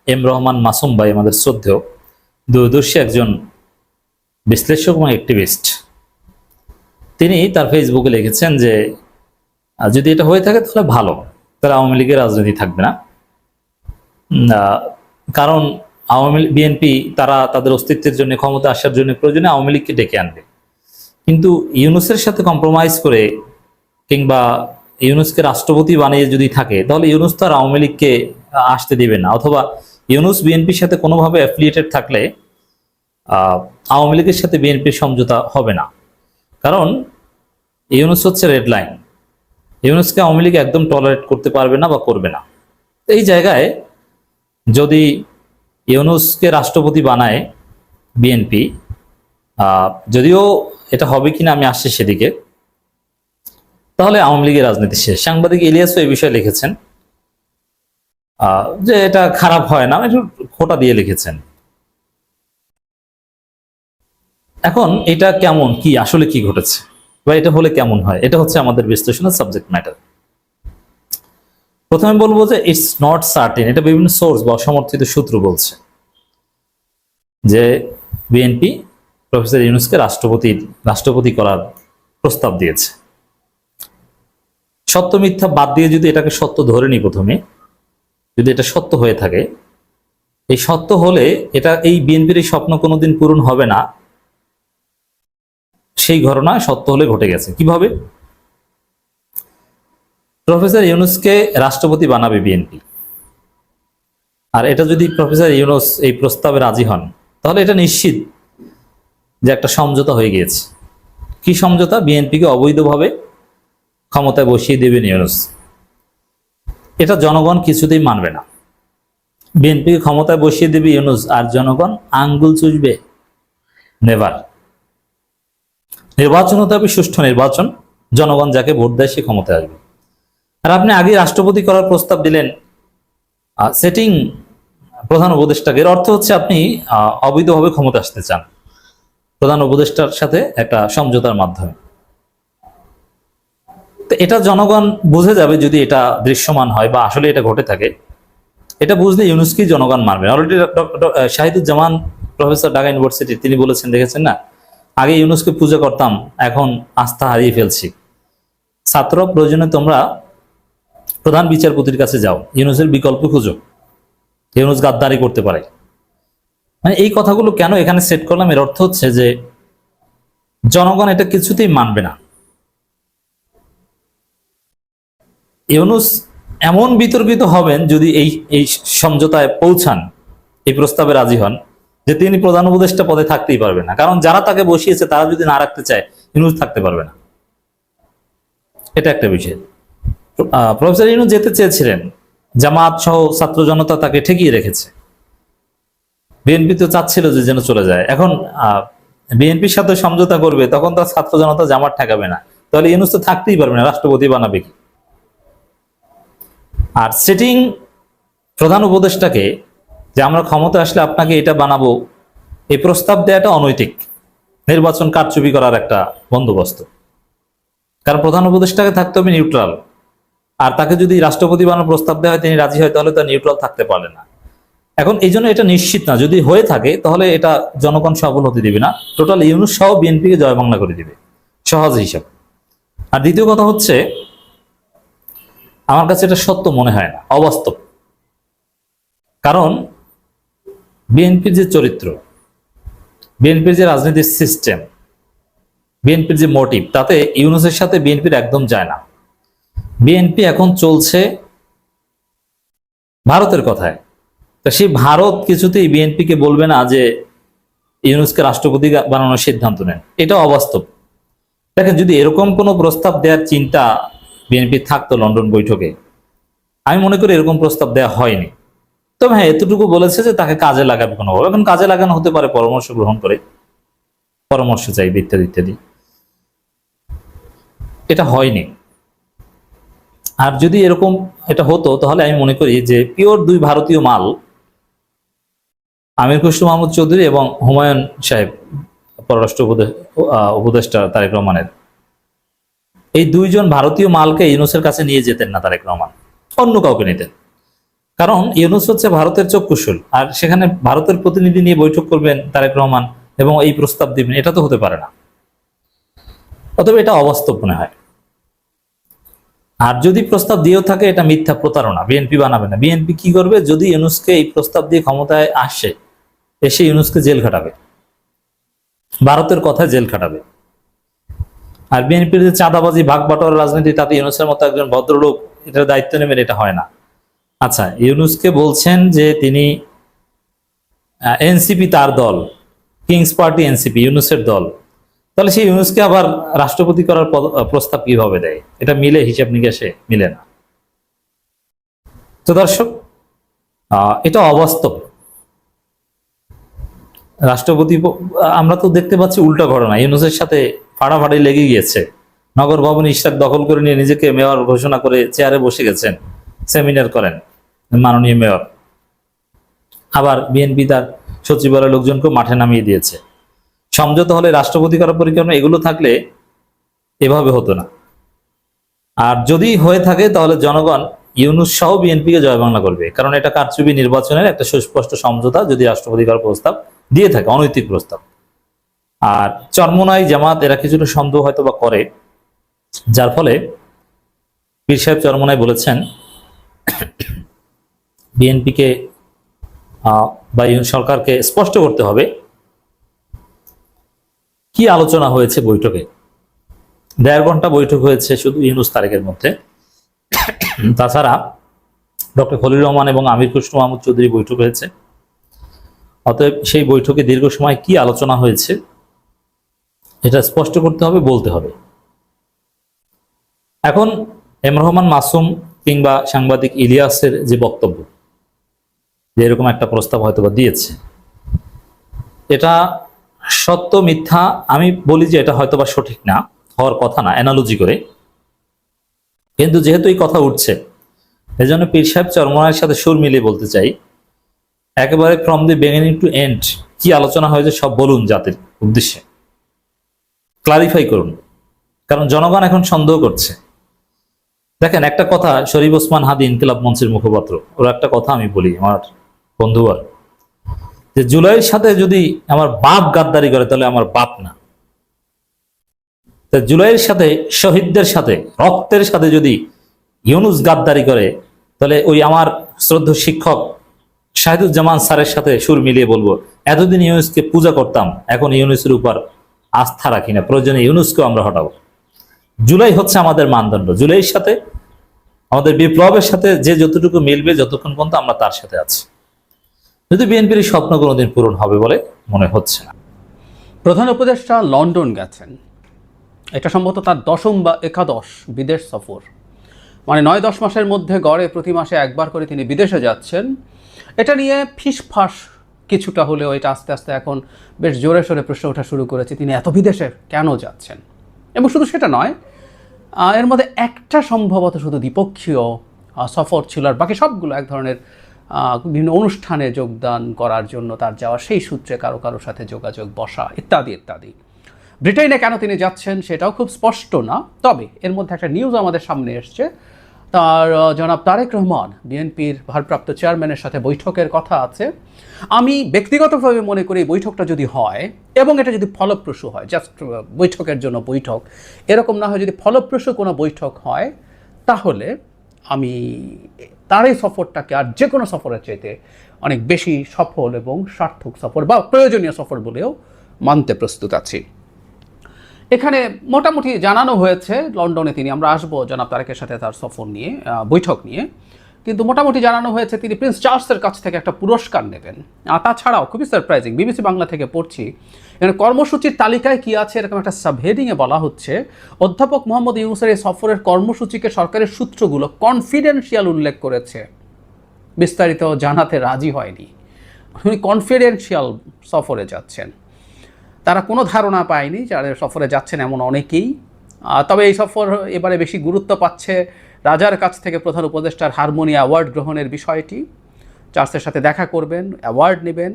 এম রহমান মাসুম ভাই, আমাদের শ্রদ্ধেয় দূরদর্শী একজন বিশ্লেষক এবং অ্যাক্টিভিস্ট, তিনি তার ফেসবুকে লিখেছেন যে যদি এটা হয়ে থাকে তাহলে ভালো, তাহলে আওয়ামী লীগের রাজনীতি থাকবে না। কারণ বিএনপি তারা তাদের অস্তিত্বের জন্য, ক্ষমতা আসার জন্য প্রয়োজনে আওয়ামী লীগকে ডেকে আনবে, কিন্তু ইউনূসের সাথে কম্প্রোমাইজ করে কিংবা ইউনূসকে রাষ্ট্রপতি বানিয়ে যদি থাকে তাহলে ইউনূস তো আর আওয়ামী লীগকে আসতে দিবে না। অথবা ইউনূস বিএনপির সাথে কোনোভাবে অ্যাফিলিয়েটেড থাকলে আওয়ামী লীগের সাথে বিএনপির সমঝোতা হবে না। কারণ ইউনূস হচ্ছে রেড লাইন, ইউনূসকে আওয়ামী লীগ একদম টলারেট করতে পারবে না বা করবে না। এই জায়গায় যদি ইউনূসকে রাষ্ট্রপতি বানায় বিএনপি, যদিও এটা হবে কিনা আমি আসছি সেদিকে, তাহলে আওয়ামী লীগের রাজনীতি শেষ। সাংবাদিক ইলিয়াসও এই বিষয়ে লিখেছেন যে এটা খারাপ হয় না, একটু খোটা দিয়ে লিখেছেন। এখন এটা কেমন, কি আসলে কি ঘটেছে বা এটা হলে কেমন হয়, এটা হচ্ছে আমাদের বিশ্লেষণের সাবজেক্ট ম্যাটার। প্রথমে বলবো যে ইটস নট সার্টেন, এটা বিভিন্ন সোর্স বা সমর্থিত সূত্র বলছে যে বিএনপি প্রফেসর ইউনূসকে রাষ্ট্রপতি করার প্রস্তাব দিয়েছে। সত্য মিথ্যা বাদ দিয়ে যদি এটাকে সত্য ধরে নিই, প্রথমে যদি এটা সত্য হয়ে থাকে, এই সত্য হলে এই বিএনপির এই স্বপ্ন কোনোদিন পূরণ হবে না, সেই ঘটনা সত্য হলে ঘটে গেছে। কিভাবে? প্রফেসর ইউনূসকে রাষ্ট্রপতি বানাবে বিএনপি, আর এটা যদি প্রফেসর ইউনূস এই প্রস্তাবে রাজি হন তাহলে এটা নিশ্চিত যে একটা সমঝোতা হয়ে গিয়েছে। কি সমঝোতা? বিএনপিকে অবৈধভাবে ক্ষমতায় বসিয়ে দেবেন ইউনূস। এটা জনগণ কিছুতেই মানবে না। বিএনপিকে ক্ষমতায় বসিয়ে দেবে ইউনূস আর জনগণ আঙ্গুল চুষবে? নেভার। নির্বাচন হতে হবে সুষ্ঠু নির্বাচন, জনগণ যাকে ভোট দেয় সে ক্ষমতায় আসবে। আর আপনি আগে রাষ্ট্রপতি করার প্রস্তাব দিলেন সেটিং প্রধান উপদেষ্টাকে, এর অর্থ হচ্ছে আপনি অবৈধভাবে ক্ষমতা আসতে চান প্রধান উপদেষ্টার সাথে একটা সমঝোতার মাধ্যমে। তো এটা জনগণ বুঝে যাবে যদি এটা দৃশ্যমান হয় বা আসলে এটা ঘটে থাকে। এটা বুঝলে ইউনুসকে জনগণ মানবে। Already Shahiduzzaman professor Dhaka university তিনি বলেছেন, দেখেছেন না, আগে ইউনুসকে পূজা করতাম, এখন আস্থা হারিয়ে ফেলছি। ছাত্র প্রয়োজনে তোমরা প্রধান বিচারপতির কাছে যাও, ইউনুসের বিকল্প খুঁজো, ইউনুস গাদ্দারি করতে পারে। মানে এই কথাগুলো কেন এখানে সেট করলাম, এর অর্থ হচ্ছে যে জনগণ এটা কিছুতেই মানবে না। ইউনুস এমন বিতর্কিত হবেন যদি এই সমঝোতায় পৌঁছান, এই প্রস্তাবে রাজি হন, যে তিনি প্রধান উপদেষ্টা পদে থাকতেই পারবে না। কারণ যারা তাকে বসিয়েছে তারা যদি না রাখতে চায়, ইউনুস থাকতে পারবে না। এটা একটা বিষয়। প্রফেসর ইউনুস যেতে চেয়েছিলেন, জামাত সহ ছাত্র জনতা তাকে ঠেকিয়ে রেখেছে। বিএনপি তো চাচ্ছিল যে যেন চলে যায়। এখন বিএনপির সাথে সমঝোতা করবে, তখন তার ছাত্র জনতা জামাত ঠেকাবে না, তাহলে ইউনুস তো থাকতেই পারবে না, রাষ্ট্রপতি বানাবে কি? আর সেটিং প্রধান উপদেষ্টাকে যে আমরা ক্ষমতা আসলে আপনাকে এটা বানাবো, এই প্রস্তাব দেওয়াটা অনৈতিক, নির্বাচন কারচুপি করার একটা বন্দোবস্ত। কারণ প্রধান উপদেষ্টাকে থাকতে হবে নিউট্রাল, আর তাকে যদি রাষ্ট্রপতি বানানোর প্রস্তাব দেওয়া হয়, তিনি রাজি হয়, তাহলে তার নিউট্রাল থাকতে পারলে না। এখন এই জন্য এটা নিশ্চিত না, যদি হয়ে থাকে তাহলে এটা জনগণ সফল হতে দিবে না, টোটাল ইউনুস সহ বিএনপিকে জয় বাংলা করে দিবে, সহজ হিসাব। আর দ্বিতীয় কথা হচ্ছে, আমার কাছে এটা সত্য মনে হয় না, অবাস্তব। কারণ বিএনপির যে চরিত্র, বিএনপির যে রাজনীতির সিস্টেম, বিএনপির যে মোটিভ, তাতে ইউনুসের সাথে বিএনপির একদম যায় না। বিএনপি এখন চলছে ভারতের কথায়, তো সেই ভারত কিছুতেই বিএনপিকে বলবে না যে ইউনুসকে রাষ্ট্রপতি বানানোর সিদ্ধান্ত নেন, এটা অবাস্তব। দেখেন, যদি এরকম কোনো প্রস্তাব দেওয়ার চিন্তা বিএনপি থাকতো লন্ডন বৈঠকে, আমি মনে করি এরকম প্রস্তাব দেওয়া হয়নি। তবে হ্যাঁ, এতটুকু বলেছে যে তাকে কাজে লাগাবে কোনোভাবে। এখন কাজে লাগানো হতে পারে পরামর্শ গ্রহণ করে, পরামর্শ চাইবে ইত্যাদি ইত্যাদি। এটা হয়নি। আর যদি এরকম এটা হতো, তাহলে আমি মনে করি যে পিওর দুই ভারতীয় মাল, আমির খসরু মাহমুদ চৌধুরী এবং হুমায়ুন সাহেব পররাষ্ট্র উপদেষ্টা তারেক রহমানের, এই দুইজন ভারতীয় মালকে ইউনুসের কাছে নিয়ে যেতেন না তারেক রহমান, অন্য কাউকে নিতেন। কারণ ইউনুস হচ্ছে ভারতের চক্ষুশূল, আর সেখানে ভারতের প্রতিনিধি নিয়ে বৈঠক করবেন তারেক রহমান এবং এই প্রস্তাব দিবেন, এটা তো হতে পারে না। অতএব এটা অবাস্তব মনে হয়। আর যদি প্রস্তাব দিয়েও থাকে, এটা মিথ্যা প্রতারণা, বিএনপি বানাবে না। বিএনপি কি করবে, যদি ইউনুসকে এই প্রস্তাব দিয়ে ক্ষমতায় আসে, এসে ইউনুসকে জেল খাটাবে, ভারতের কথায় জেল খাটাবে। আর বিএনপির যে চাঁদাবাজি, ভাগ বাটোয়ার রাজনীতি, তাতে ইউনুসের মতো একজন ভদ্রলোক এটার দায়িত্ব নেবেন, এটা হয় না। আচ্ছা, ইউনুসকে বলছেন যে তিনি এনসিপি তার দল, কিংস পার্টি এনসিপি ইউনুসের দল, তাহলে সেই ইউনুসকে আবার রাষ্ট্রপতি করার প্রস্তাব কিভাবে দেয়? এটা মিলে, হিসাব নিকাশে মিলে না। তো দর্শক, এটা অবাস্তব। রাষ্ট্রপতি, আমরা তো দেখতে পাচ্ছি উল্টা ঘটনা, ইউনুসের সাথে ফাড়াফাড়ি লেগে গিয়েছে। নগর ভবন ইশরাক দখল করে নিয়ে নিজেকে মেয়র ঘোষণা করে চেয়ারে বসে গেছেন, সেমিনার করেন মাননীয় মেয়র। আবার বিএনপি তার সচিবালয়ের লোকজনকে মাঠে নামিয়ে দিয়েছে। সমঝোতা হলে রাষ্ট্রপতি করার পরিকল্পনা, এগুলো থাকলে এভাবে হতো না। আর যদি হয়ে থাকে, তাহলে জনগণ ইউনুস সহ বিএনপিকে জয় বাংলা করবে, কারণ এটা কারচুপি নির্বাচনের একটা সুস্পষ্ট সমঝোতা যদি রাষ্ট্রপতি করার প্রস্তাব দিয়ে থাকে, অনৈতিক প্রস্তাব। আর চরমোনাই, জামাত এরা কিছুটা সন্দেহ হয়তো বা করে, যার ফলে পীর সাহেব চরমোনাই বলেছেন বিএনপিকে বা সরকারকে স্পষ্ট করতে হবে কি আলোচনা হয়েছে বৈঠকে। 1.5 ঘন্টা বৈঠক হয়েছে শুধু ইউনুস তারেকের মধ্যে। তাছাড়া ডক্টর খলিল রহমান এবং আমির খসরু মাহমুদ চৌধুরী বৈঠক হয়েছে। অতএব সেই বৈঠকে দীর্ঘ সময় কি আলোচনা হয়েছে এটা স্পষ্ট করতে হবে, বলতে হবে। এখন এম রহমান মাসুম কিংবা সাংবাদিক ইলিয়াসের যে বক্তব্য, যে এরকম একটা প্রস্তাব হয়তো বা দিয়েছে, এটা সত্য মিথ্যা আমি বলি যে এটা হয়তো বা সঠিক না, হওয়ার কথা না, অ্যানালজি করে। কিন্তু যেহেতু এই কথা উঠছে, এই জন্য পীর সাহেব চরমনায়ের সাথে সুর মিলিয়ে বলতে চাই, একেবারে from the beginning to end কি আলোচনা হয়েছে সব বলুন জাতির উদ্দেশ্যে, ক্লারিফাই করুন, কারণ জনগণ এখন সন্দেহ করছে। দেখেন একটা কথা, শরীফ ওসমান হাদি ইনকিলাব মঞ্চের মুখপাত্র, ওর একটা কথা আমি বলি আমার বন্ধুবার, যে জুলাইয়ের সাথে যদি আমার বাপ গাদ্দারি করে তাহলে আমার বাপ না। জুলাইয়ের সাথে, শহীদদের সাথে, রক্তের সাথে যদি ইউনুস গাদ্দারি করে তাহলে ওই আমার শ্রদ্ধেয় শিক্ষক শাহিদুজ্জামান স্যারের সাথে সুর মিলিয়ে বলবো, এতদিন ইউনুসকে পূজা করতাম, এখন ইউনুসের উপর আস্থা রাখি না, প্রয়োজনে ইউনুসকেও আমরা হটাবো। জুলাই হচ্ছে আমাদের মানদণ্ড। জুলাইয়ের সাথে, আমাদের বিপ্লবের সাথে যে যতটুকু মিলবে, যতক্ষণ পর্যন্ত আমরা তার সাথে আছি। যদি বিএনপির স্বপ্ন কোনোদিন পূরণ হবে বলে মনে হচ্ছে না। প্রধান উপদেষ্টা লন্ডন গেছেন, এটা সম্ভবত তার 10ম বা 11 বিদেশ সফর। মানে 9-10 মাসের মধ্যে গড়ে প্রতি মাসে একবার করে তিনি বিদেশে যাচ্ছেন। এটা নিয়ে ফিসফাস কিছুটা হলেও এটা আস্তে আস্তে এখন বেশ জোরে সোরে প্রশ্ন ওঠা শুরু করেছে, তিনি এত বিদেশে কেন যাচ্ছেন। এবং শুধু সেটা নয়, এর মধ্যে একটা সম্ভবত শুধু দ্বিপক্ষীয় সফর ছিল, আর বাকি সবগুলো এক ধরনের বিভিন্ন অনুষ্ঠানে যোগদান করার জন্য তার যাওয়া, সেই সূত্রে কারো কারোর সাথে যোগাযোগ বসা ইত্যাদি ইত্যাদি। ব্রিটেনে কেন তিনি যাচ্ছেন সেটাও খুব স্পষ্ট না, তবে এর মধ্যে একটা নিউজ আমাদের সামনে এসছে, তার জনাব তারেক রহমান বিএনপির ভারপ্রাপ্ত চেয়ারম্যানের সাথে বৈঠকের কথা আছে। আমি ব্যক্তিগতভাবে মনে করি বৈঠকটা যদি হয় এবং এটা যদি ফলপ্রসূ হয়, জাস্ট বৈঠকের জন্য বৈঠক এরকম না হয়, যদি ফলপ্রসূ কোনো বৈঠক হয় তাহলে আমি তার এই সফরটাকে আর যে কোনো সফরের চাইতে অনেক বেশি সফল এবং সার্থক সফর বা প্রয়োজনীয় সফর বলেও মানতে প্রস্তুত আছি। এখানে মোটামুটি জানানো হয়েছে লন্ডনে তিনি, আমরা আসবো জনাব তারেকের সাথে তার সফর নিয়ে, বৈঠক নিয়ে, কিন্তু মোটামুটি জানানো হয়েছে তিনি প্রিন্স চার্লসের কাছ থেকে একটা পুরস্কার নেবেন। তাছাড়াও খুবই সারপ্রাইজিং, বিবিসি বাংলা থেকে পড়ছি, এখানে কর্মসূচির তালিকায় কি আছে এরকম একটা সাবহেডিংয়ে বলা হচ্ছে, অধ্যাপক মোহাম্মদ ইউনূসের এই সফরের কর্মসূচিকে সরকারের সূত্রগুলো কনফিডেন্সিয়াল উল্লেখ করেছে, বিস্তারিত জানাতে রাজি হয়নি। উনি কনফিডেন্সিয়াল সফরে যাচ্ছেন, তারা কোনো ধারণা পায়নি যারা সফরে যাচ্ছেন এমন অনেকেই। তবে এই সফর এবারে বেশি গুরুত্ব পাচ্ছে রাজার কাছ থেকে প্রধান উপদেষ্টার হারমোনি অ্যাওয়ার্ড গ্রহণের বিষয়টি। চার্লসের সাথে দেখা করবেন, অ্যাওয়ার্ড নেবেন,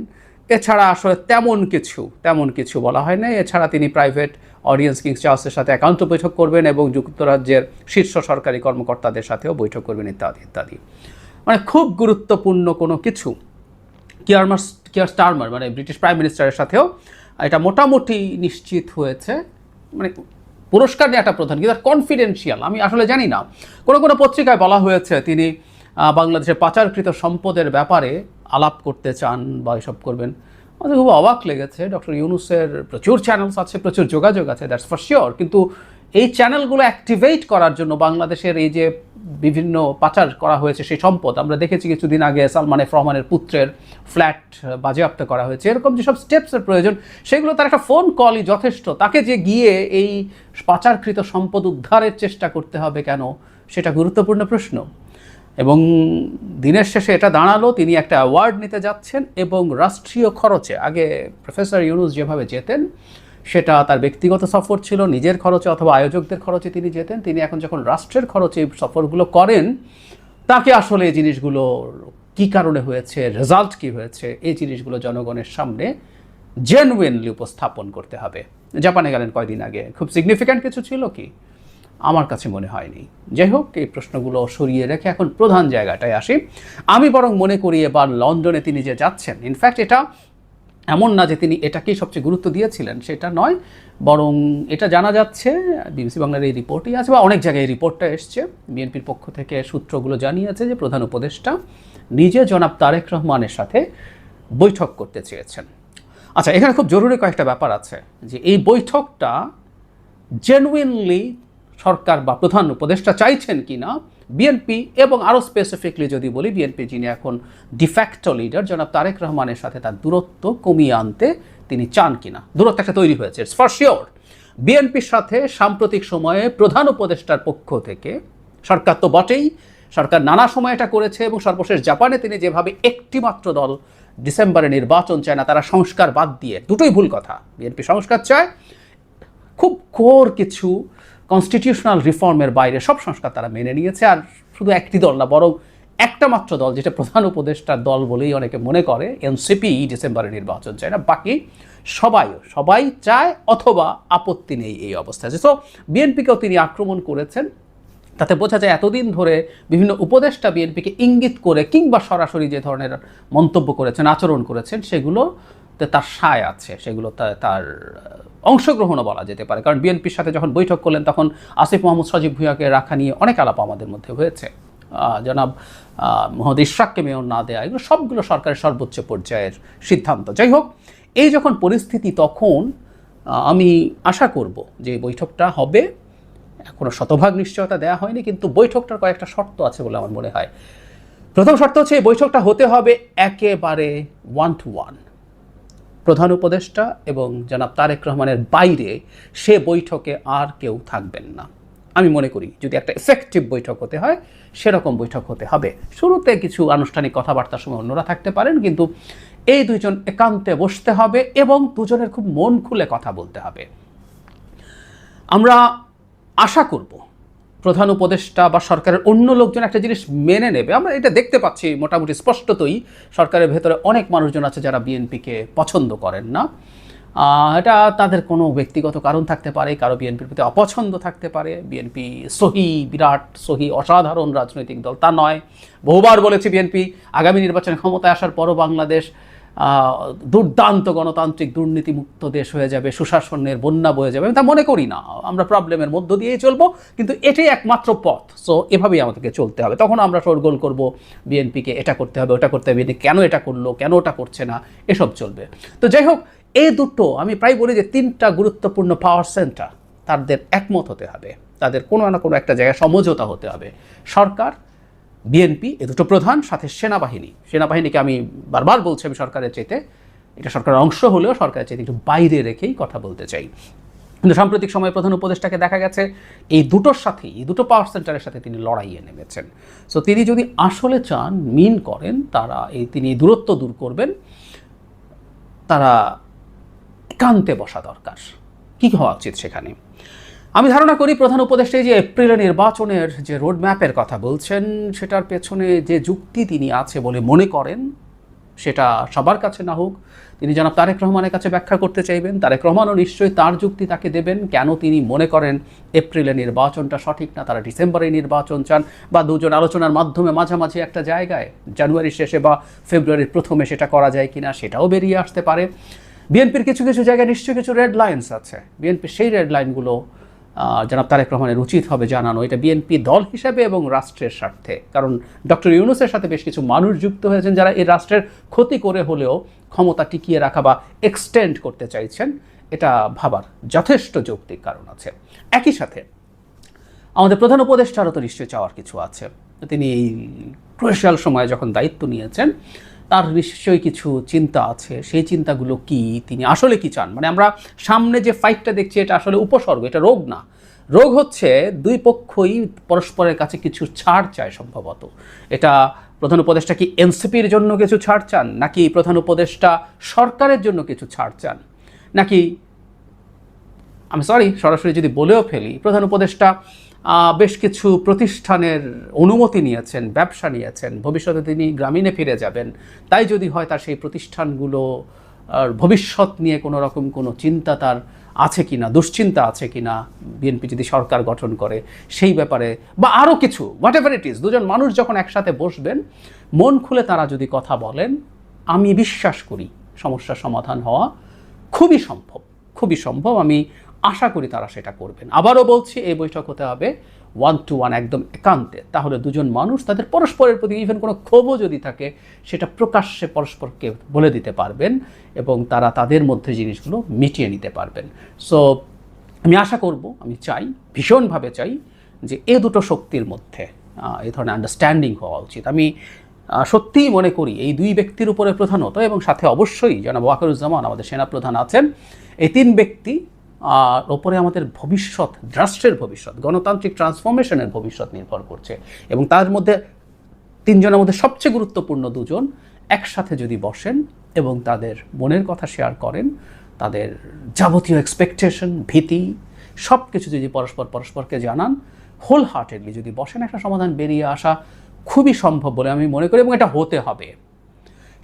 এছাড়া আসলে তেমন কিছু বলা হয় না। এছাড়া তিনি প্রাইভেট অডিয়েন্স কিংস চার্লসের সাথে একান্ত বৈঠক করবেন এবং যুক্তরাজ্যের শীর্ষ সরকারি কর্মকর্তাদের সাথেও বৈঠক করবেন ইত্যাদি ইত্যাদি। মানে খুব গুরুত্বপূর্ণ কোনো কিছু। কিয়ার স্টারমার মানে ব্রিটিশ প্রাইম মিনিস্টারের সাথেও এটা মোটামুটি নিশ্চিত হয়েছে। মানে পুরস্কার নেওয়াটা প্রধান, কিন্তু কনফিডেন্সিয়াল আমি আসলে জানি না। কোনো পত্রিকায় বলা হয়েছে তিনি বাংলাদেশের পাচারকৃত সম্পদের ব্যাপারে আলাপ করতে চান বা এসব করবেন। আমাদের খুব অবাক লেগেছে। ডক্টর ইউনূসের প্রচুর চ্যানেলস আছে, প্রচুর যোগাযোগ আছে, দ্যাটস ফর শিওর, কিন্তু এই চ্যানেলগুলো অ্যাক্টিভেট করার জন্য বাংলাদেশের এই যে বিভিন্ন পাচার করা হয়েছে সেই সম্পদ, আমরা দেখেছি কিছুদিন আগে সালমান এফ রহমানের পুত্রের ফ্ল্যাট বাজেয়াপ্ত করা হয়েছে, এরকম যেসব স্টেপসের প্রয়োজন সেগুলো তার একটা ফোন কলই যথেষ্ট। তাকে যে গিয়ে এই পাচারকৃত সম্পদ উদ্ধারের চেষ্টা করতে হবে কেন, সেটা গুরুত্বপূর্ণ প্রশ্ন। এবং দিনের শেষে এটা দাঁড়ালো তিনি একটা অ্যাওয়ার্ড নিতে যাচ্ছেন এবং রাষ্ট্রীয় খরচে, আগে প্রফেসর ইউনূস যেভাবে যেতেন সেটা তার ব্যক্তিগত সফর ছিল, নিজের খরচে অথবা আয়োজকদের খরচে তিনি যেতেন। তিনি এখন যখন রাষ্ট্রের খরচে এই সফরগুলো করেন, তাকে আসলে এই জিনিসগুলো কী কারণে হয়েছে, রেজাল্ট কী হয়েছে, এই জিনিসগুলো জনগণের সামনে জেনুইনলি উপস্থাপন করতে হবে। জাপানে গেলেন কয়দিন আগে, খুব সিগনিফিক্যান্ট কিছু ছিল কি? আমার কাছে মনে হয়নি। যাই হোক, এই প্রশ্নগুলো সরিয়ে রেখে এখন প্রধান জায়গাটায় আসি। আমি বরং মনে করি এবার লন্ডনে তিনি যে যাচ্ছেন, ইনফ্যাক্ট এটা এমন না যে তিনি এটাকেই সবচেয়ে গুরুত্ব দিয়েছিলেন, সেটা নয়, বরং এটা জানা যাচ্ছে বিবিসি বাংলার এই রিপোর্টই আছে বা অনেক জায়গায় এই রিপোর্টটা এসছে, বিএনপির পক্ষ থেকে সূত্রগুলো জানিয়েছে যে প্রধান উপদেষ্টা নিজে জনাব তারেক রহমানের সাথে বৈঠক করতে চেয়েছেন। আচ্ছা, এখানে খুব জরুরি কয়েকটা ব্যাপার আছে যে এই বৈঠকটা জেনুইনলি সরকার বা প্রধান উপদেষ্টা চাইছেন কিনা, বিএনপি এবং আরও স্পেসিফিকলি যদি বলি বিএনপি যিনি এখন ডিফ্যাক্টো লিডার জনাব তারেক রহমানের সাথে তার দূরত্ব কমিয়ে আনতে তিনি চান কিনা। দূরত্ব একটা তৈরি হয়েছে, ইটস ফর শিওর। বিএনপির সাথে সাম্প্রতিক সময়ে প্রধান উপদেষ্টার পক্ষ থেকে, সরকার তো বটেই, সরকার নানা সময় এটা করেছে এবং সর্বশেষ জাপানে তিনি যেভাবে একটিমাত্র দল ডিসেম্বরে নির্বাচন চায় না, তারা সংস্কার বাদ দিয়ে, দুটোই ভুল কথা। বিএনপি সংস্কার চায়, খুব কোর কিছু কনস্টিটিউশনাল রিফর্মের বাইরে সব সংস্কার তারা মেনে নিয়েছে। আর শুধু একটি দল না, বরং একটা মাত্র দল, যেটা প্রধান উপদেষ্টার দল বলেই অনেকে মনে করে, এনসিপি ডিসেম্বরে নির্বাচন চায় না, বাকি সবাই চায় অথবা আপত্তি নেই এই অবস্থায়। সো বিএনপিকেও তিনি আক্রমণ করেছেন, তাতে বোঝা যায় এতদিন ধরে বিভিন্ন উপদেষ্টা বিএনপিকে ইঙ্গিত করে কিংবা সরাসরি যে ধরনের মন্তব্য করেছেন, আচরণ করেছেন, সেগুলোতে তার সায় আছে, সেগুলো তার অংশগ্রহণও বলা যেতে পারে। কারণ বিএনপির সাথে যখন বৈঠক করলেন তখন আসিফ মাহমুদ সজীব ভুঁইয়াকে রাখা নিয়ে অনেক আলাপ আমাদের মধ্যে হয়েছে, জনাব মোহাম্মদ ইশরাককে মেয়র না দেয়া, এগুলো সবগুলো সরকারের সর্বোচ্চ পর্যায়ের সিদ্ধান্ত। যাই হোক, এই যখন পরিস্থিতি, তখন আমি আশা করব যে বৈঠকটা হবে। এখনো শতভাগ নিশ্চয়তা দেওয়া হয়নি, কিন্তু বৈঠকটার কয়েকটা শর্ত আছে বলে আমার মনে হয়। প্রথম শর্ত হচ্ছে এই বৈঠকটা হতে হবে একেবারে 1-to-1, প্রধান উপদেষ্টা এবং জনাব তারেক রহমানের বাইরে সে বৈঠকে আর কেউ থাকবেন না। আমি মনে করি যদি একটা এফেক্টিভ বৈঠক হতে হয় সেরকম বৈঠক হতে হবে। শুরুতে কিছু আনুষ্ঠানিক কথাবার্তার সময় অন্যরা থাকতে পারেন, কিন্তু এই দুইজন একান্তে বসতে হবে এবং দুজনের খুব মন খুলে কথা বলতে হবে। আমরা আশা করব প্রধান উপদেষ্টা বা সরকারের অন্য লোকজন একটা জিনিস মেনে নেবে। আমরা এটা দেখতে পাচ্ছি মোটামুটি স্পষ্টতই, সরকারের ভেতরে অনেক মানুষজন আছে যারা বিএনপিকে পছন্দ করেন না। এটা তাদের কোনো ব্যক্তিগত কারণ থাকতে পারে, কারো বিএনপির প্রতি অপছন্দ থাকতে পারে। বিএনপি বিরাট সহি অসাধারণ রাজনৈতিক দল তা নয়। বহুবার বলেছি বিএনপি আগামী নির্বাচনে ক্ষমতায় আসার পরও বাংলাদেশ দুর্দান্ত গণতান্ত্রিক দুর্নীতিমুক্ত দেশ হয়ে যাবে, সুশাসনের বন্যা বয়ে যাবে। আমি তা মনে করি না, আমরা প্রবলেমের মধ্য দিয়েই চলবো, কিন্তু এটাই একমাত্র পথ। সো এভাবেই আমাদেরকে চলতে হবে। তখন আমরা শোরগোল করব, বিএনপিকে এটা করতে হবে, ওটা করতে হবে, কেন এটা করলো, কেন ওটা করছে না, এসব চলবে। তো যাই হোক, এই দুটো আমি প্রায় বলি যে 3টা গুরুত্বপূর্ণ পাওয়ার সেন্টার, তাদের একমত হতে হবে, তাদের কোনো না কোনো একটা জায়গায় সমঝোতা হতে হবে। সরকার, বিএনপি, এ দুটো প্রধান, সাথে সেনাবাহিনীকে আমি বারবার বলছি আমি সরকারের চাইতে, এটা সরকারের অংশ হলেও সরকারের চাইতে একটু বাইরে রেখেই কথা বলতে চাই। কিন্তু সাম্প্রতিক সময়ে প্রধান উপদেষ্টাকে দেখা গেছে এই দুটোর সাথেই, এই দুটো পাওয়ার সেন্টারের সাথে তিনি লড়াইয়ে নেমেছেন। সো তিনি যদি আসলে চান, মিন করেন, তিনি দূরত্ব দূর করবেন, তারা একান্তে বসা দরকার। কী হওয়া উচিত সেখানে? আমি ধারণা করি প্রধান উপদেষ্টা যে এপ্রিলে নির্বাচনের যে রোডম্যাপের কথা বলছেন, সেটার পেছনে যে যুক্তি তিনি আছে বলে মনে করেন, সেটা সবার কাছে না হোক, তিনি জনাব তারেক রহমানের কাছে ব্যাখ্যা করতে চাইবেন। তারেক রহমানও নিশ্চয়ই তার যুক্তি তাকে দেবেন, কেন তিনি মনে করেন এপ্রিলে নির্বাচনটা সঠিক না, তারা ডিসেম্বরে নির্বাচন চান, বা দুজন আলোচনার মাধ্যমে মাঝামাঝি একটা জায়গায় জানুয়ারির শেষে বা ফেব্রুয়ারির প্রথমে সেটা করা যায় কিনা, সেটাও বেরিয়ে আসতে পারে। বিএনপির কিছু কিছু জায়গায় নিশ্চয়ই কিছু রেড লাইন্স আছে, বিএনপির সেই রেড লাইনগুলো জনাব তারেক রহমানের উচিত হবে জানানো, এটা বিএনপি দল হিসাবে এবং রাষ্ট্রের স্বার্থে। কারণ ডক্টর ইউনূসের সাথে বেশ কিছু মানুষ যুক্ত হয়েছেন যারা এই রাষ্ট্রের ক্ষতি করে হলেও ক্ষমতা টিকিয়ে রাখা বা এক্সটেন্ড করতে চাইছেন, এটা ভাবার যথেষ্ট যৌক্তিক কারণ আছে। একই সাথে আমাদের প্রধান উপদেষ্টারও তো নিশ্চয়ই চাওয়ার কিছু আছে। তিনি এই ক্রুশিয়াল সময়ে যখন দায়িত্ব নিয়েছেন, তার নিশ্চয়ই কিছু চিন্তা আছে। সেই চিন্তাগুলো কি, তিনি আসলে কি চান? মানে আমরা সামনে যে ফাইটটা দেখছি এটা আসলে উপসর্গ, এটা রোগ না। রোগ হচ্ছে দুই পক্ষই পরস্পরের কাছে কিছু ছাড় চায় সম্ভবত। এটা প্রধান উপদেষ্টা কি এনসিপির জন্য কিছু ছাড় চান, নাকি প্রধান উপদেষ্টা সরকারের জন্য কিছু ছাড় চান, নাকি আমি সরাসরি যদি বলেও ফেলি, প্রধান উপদেষ্টা বেশ কিছু প্রতিষ্ঠানের অনুমতি নিয়েছেন, ব্যবসা নিয়েছেন, ভবিষ্যতে তিনি গ্রামীণে ফিরে যাবেন, তাই যদি হয় তার সেই প্রতিষ্ঠানগুলো ভবিষ্যৎ নিয়ে কোনো রকম কোনো চিন্তা তার আছে কিনা, দুশ্চিন্তা আছে কিনা, বিএনপি যদি সরকার গঠন করে সেই ব্যাপারে, বা আরও কিছু, হোয়াট এভার ইট ইজ। দুজন মানুষ যখন একসাথে বসবেন, মন খুলে তারা যদি কথা বলেন, আমি বিশ্বাস করি সমস্যার সমাধান হওয়া খুবই সম্ভব। আমি আশা করি তারা সেটা করবেন। আবারও বলছি, এই বৈঠক হতে হবে 1-to-1, একদম একান্তে। তাহলে দুজন মানুষ তাদের পরস্পরের প্রতি ইভেন কোনো ক্ষোভও যদি থাকে, সেটা প্রকাশ্যে পরস্পরকে বলে দিতে পারবেন এবং তারা তাদের মধ্যে জিনিসগুলো মিটিয়ে নিতে পারবেন। সো আমি আশা করব, আমি চাই, ভীষণভাবে চাই যে এই দুটো শক্তির মধ্যে এই ধরনের আন্ডারস্ট্যান্ডিং হওয়া উচিত। আমি সত্যিই মনে করি এই দুই ব্যক্তির উপরে প্রধানত, এবং সাথে অবশ্যই জনাব ওয়াকারুজ্জামান আমাদের সেনাপ্রধান আছেন, এই 3 ব্যক্তি ওপরে আমাদের ভবিষ্যৎ, রাষ্ট্রের ভবিষ্যৎ, গণতান্ত্রিক ট্রান্সফরমেশনের ভবিষ্যৎ নির্ভর করছে। এবং তার মধ্যে 3 জনের মধ্যে সবচেয়ে গুরুত্বপূর্ণ 2 জন একসাথে যদি বসেন এবং তাদের মনের কথা শেয়ার করেন, তাদের যাবতীয় এক্সপেকটেশন, ভীতি সব কিছু যদি পরস্পরকে জানান, হোল হার্টেডলি যদি বসেন, একটা সমাধান বেরিয়ে আসা খুবই সম্ভব বলে আমি মনে করি এবং এটা হতে হবে।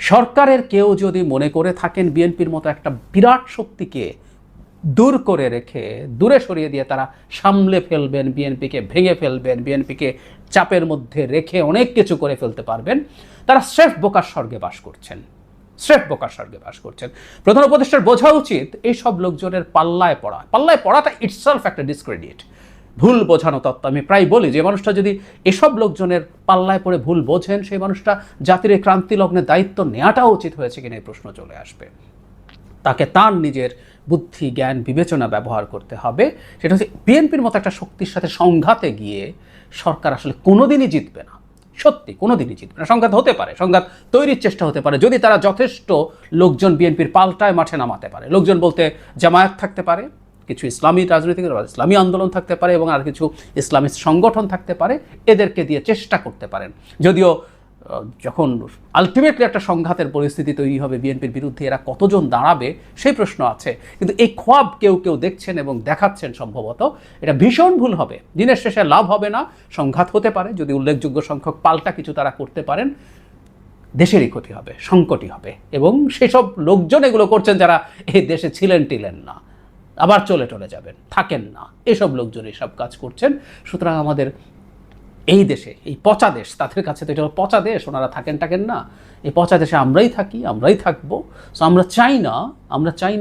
সরকারের কেউ যদি মনে করে থাকেন বিএনপির মতো একটা বিরাট শক্তিকে দূর করে রেখে, দূরে সরিয়ে দিয়ে তারা সামলে ফেলবেন, বিএনপিকে ভেঙে ফেলবেন, বিএনপিকে চাপের মধ্যে রেখে অনেক কিছু করে ফেলতে পারবেন, তারা স্রেফ বোকার স্বর্গে বাস করছেন, স্রেফ বোকার স্বর্গে বাস করছেন। প্রধান উপদেষ্টার বোঝা উচিত এই সব লোকজনের পাল্লায় পড়াটা ইটসেলফ একটা ডিসক্রেডিট, ভুল বোঝানো তত্ত্ব। আমি প্রায় বলি যে মানুষটা যদি এসব লোকজনের পাল্লায় পড়ে ভুল বোঝেন, সেই মানুষটা জাতির এই ক্রান্তি লগ্নে দায়িত্ব নেওয়াটা উচিত হয়েছে কিনা এই প্রশ্ন চলে আসবে। তাকে তার নিজের বুদ্ধি, জ্ঞান, বিবেচনা ব্যবহার করতে হবে। সেটা হচ্ছে বিএনপির মতো একটা শক্তির সাথে সংঘাতে গিয়ে সরকার আসলে কোনোদিনই জিতবে না, সত্যি কোনোদিনই জিতবে না। সংঘাত হতে পারে, সংঘাত তৈরির চেষ্টা হতে পারে যদি তারা যথেষ্ট লোকজন বিএনপির পাল্টায় মাঠে নামাতে পারে। লোকজন বলতে জামায়াত থাকতে পারে, কিছু ইসলামী রাজনৈতিক ইসলামী আন্দোলন থাকতে পারে এবং আর কিছু ইসলামিক সংগঠন থাকতে পারে, এদেরকে দিয়ে চেষ্টা করতে পারেন। যদিও যখন আলটিমেটলি একটা সংঘাতের পরিস্থিতি তৈরি হবে বিএনপির বিরুদ্ধে, এরা কতজন দাঁড়াবে সেই প্রশ্ন আছে। কিন্তু এই খোয়াব কেউ কেউ দেখছেন এবং দেখাচ্ছেন, সম্ভবত এটা ভীষণ ভুল হবে। দিনের শেষে লাভ হবে না, সংঘাত হতে পারে, যদি উল্লেখযোগ্য সংখ্যক পাল্টা কিছু তারা করতে পারেন, দেশেরই ক্ষতি হবে, সংকটই হবে। এবং সেসব লোকজন এগুলো করছেন যারা এই দেশে টিলেন না, আবার চলে যাবেন, থাকেন না, এসব লোকজন এসব কাজ করছেন। সুতরাং আমাদের এই দেশে, এই পচা দেশ, তাদের কাছে তো এটা পচা দেশ, ওনারা থাকেন না, এই পচা দেশে আমরাই থাকি, আমরাই থাকবো। সো আমরা চাই না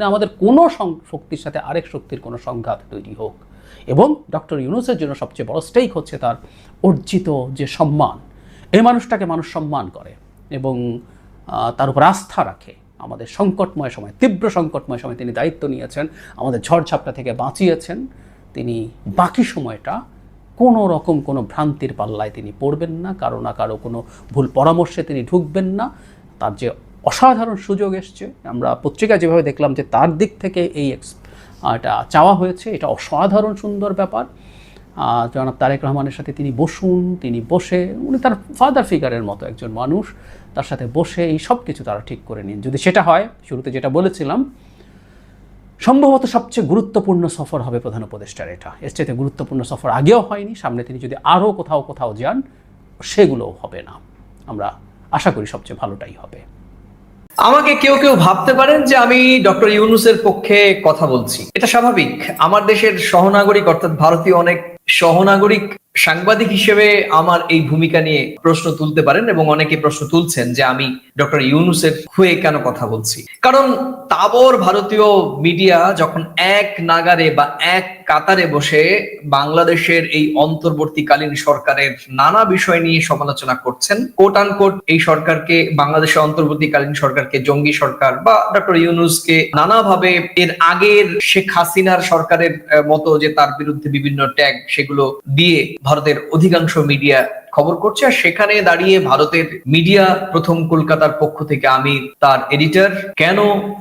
আমাদের কোনো শক্তির সাথে আরেক শক্তির কোনো সংঘাত তৈরি হোক। এবং ডক্টর ইউনূসের জন্য সবচেয়ে বড় স্টেক হচ্ছে তার অর্জিত যে সম্মান। এই মানুষটাকে মানুষ সম্মান করে এবং তার উপর আস্থা রাখে। আমাদের সংকটময় সময়, তীব্র সংকটময় সময় তিনি দায়িত্ব নিয়েছেন, আমাদের ঝড়ঝাপটা থেকে বাঁচিয়েছেন। তিনি বাকি সময়টা কোনো রকম কোনো ভ্রান্তির পাল্লায় তিনি পড়বেন না, কারো কোনো ভুল পরামর্শে তিনি ঢুকবেন না। তার যে অসাধারণ সুযোগ এসছে, আমরা পত্রিকায় যেভাবে দেখলাম যে তার দিক থেকে এটা চাওয়া হয়েছে, এটা অসাধারণ সুন্দর ব্যাপার। জনাব তারেক রহমানের সাথে তিনি বসে, উনি তার ফাদার ফিগারের মতো একজন মানুষ, তার সাথে বসে এই সব কিছু তারা ঠিক করে নিন। যদি সেটা হয়, শুরুতে যেটা বলেছিলাম, সম্ভবত সবচেয়ে গুরুত্বপূর্ণ সফর হবে প্রধান উপদেষ্টার এটা। এর চাইতে গুরুত্বপূর্ণ সফর আগেও হয়নি, সামনে তিনি যদি আরও কোথাও যান সেগুলোও হবে না। আমরা আশা করি সবচেয়ে ভালোটাই হবে। আমাকে কেউ ভাবতে পারেন যে আমি ডক্টর ইউনূসের পক্ষে কথা বলছি, এটা স্বাভাবিক। আমার দেশের সহনাগরিক অর্থাৎ ভারতীয় অনেক সহনাগরিক সাংবাদিক হিসেবে আমার এই ভূমিকা নিয়ে প্রশ্ন তুলতে পারেন এবং অনেকে প্রশ্ন তুলছেন যে আমি ডক্টর ইউনূসের হয়ে কেন কথা বলছি। কারণ তাবর ভারতীয় মিডিয়া যখন এক নাগারে বা এক কাতারে বসে বাংলাদেশের এই অন্তর্বর্তীকালীন সরকারের নানা বিষয় নিয়ে সমালোচনা করছেন, কোট আনকোট এই সরকারকে, বাংলাদেশের অন্তর্বর্তীকালীন সরকারকে জঙ্গি সরকার বা ডক্টর ইউনূসকে নানাভাবে এর আগের শেখ হাসিনার সরকারের মতো যে তার বিরুদ্ধে বিভিন্ন ট্যাগ সেগুলো দিয়ে ভারতের অধিকাংশ মিডিয়া খবর করছে। আর সেখানে দাঁড়িয়ে ভারতের মিডিয়া প্রথম কলকাতার পক্ষ থেকে আমি তার এডিটর কেন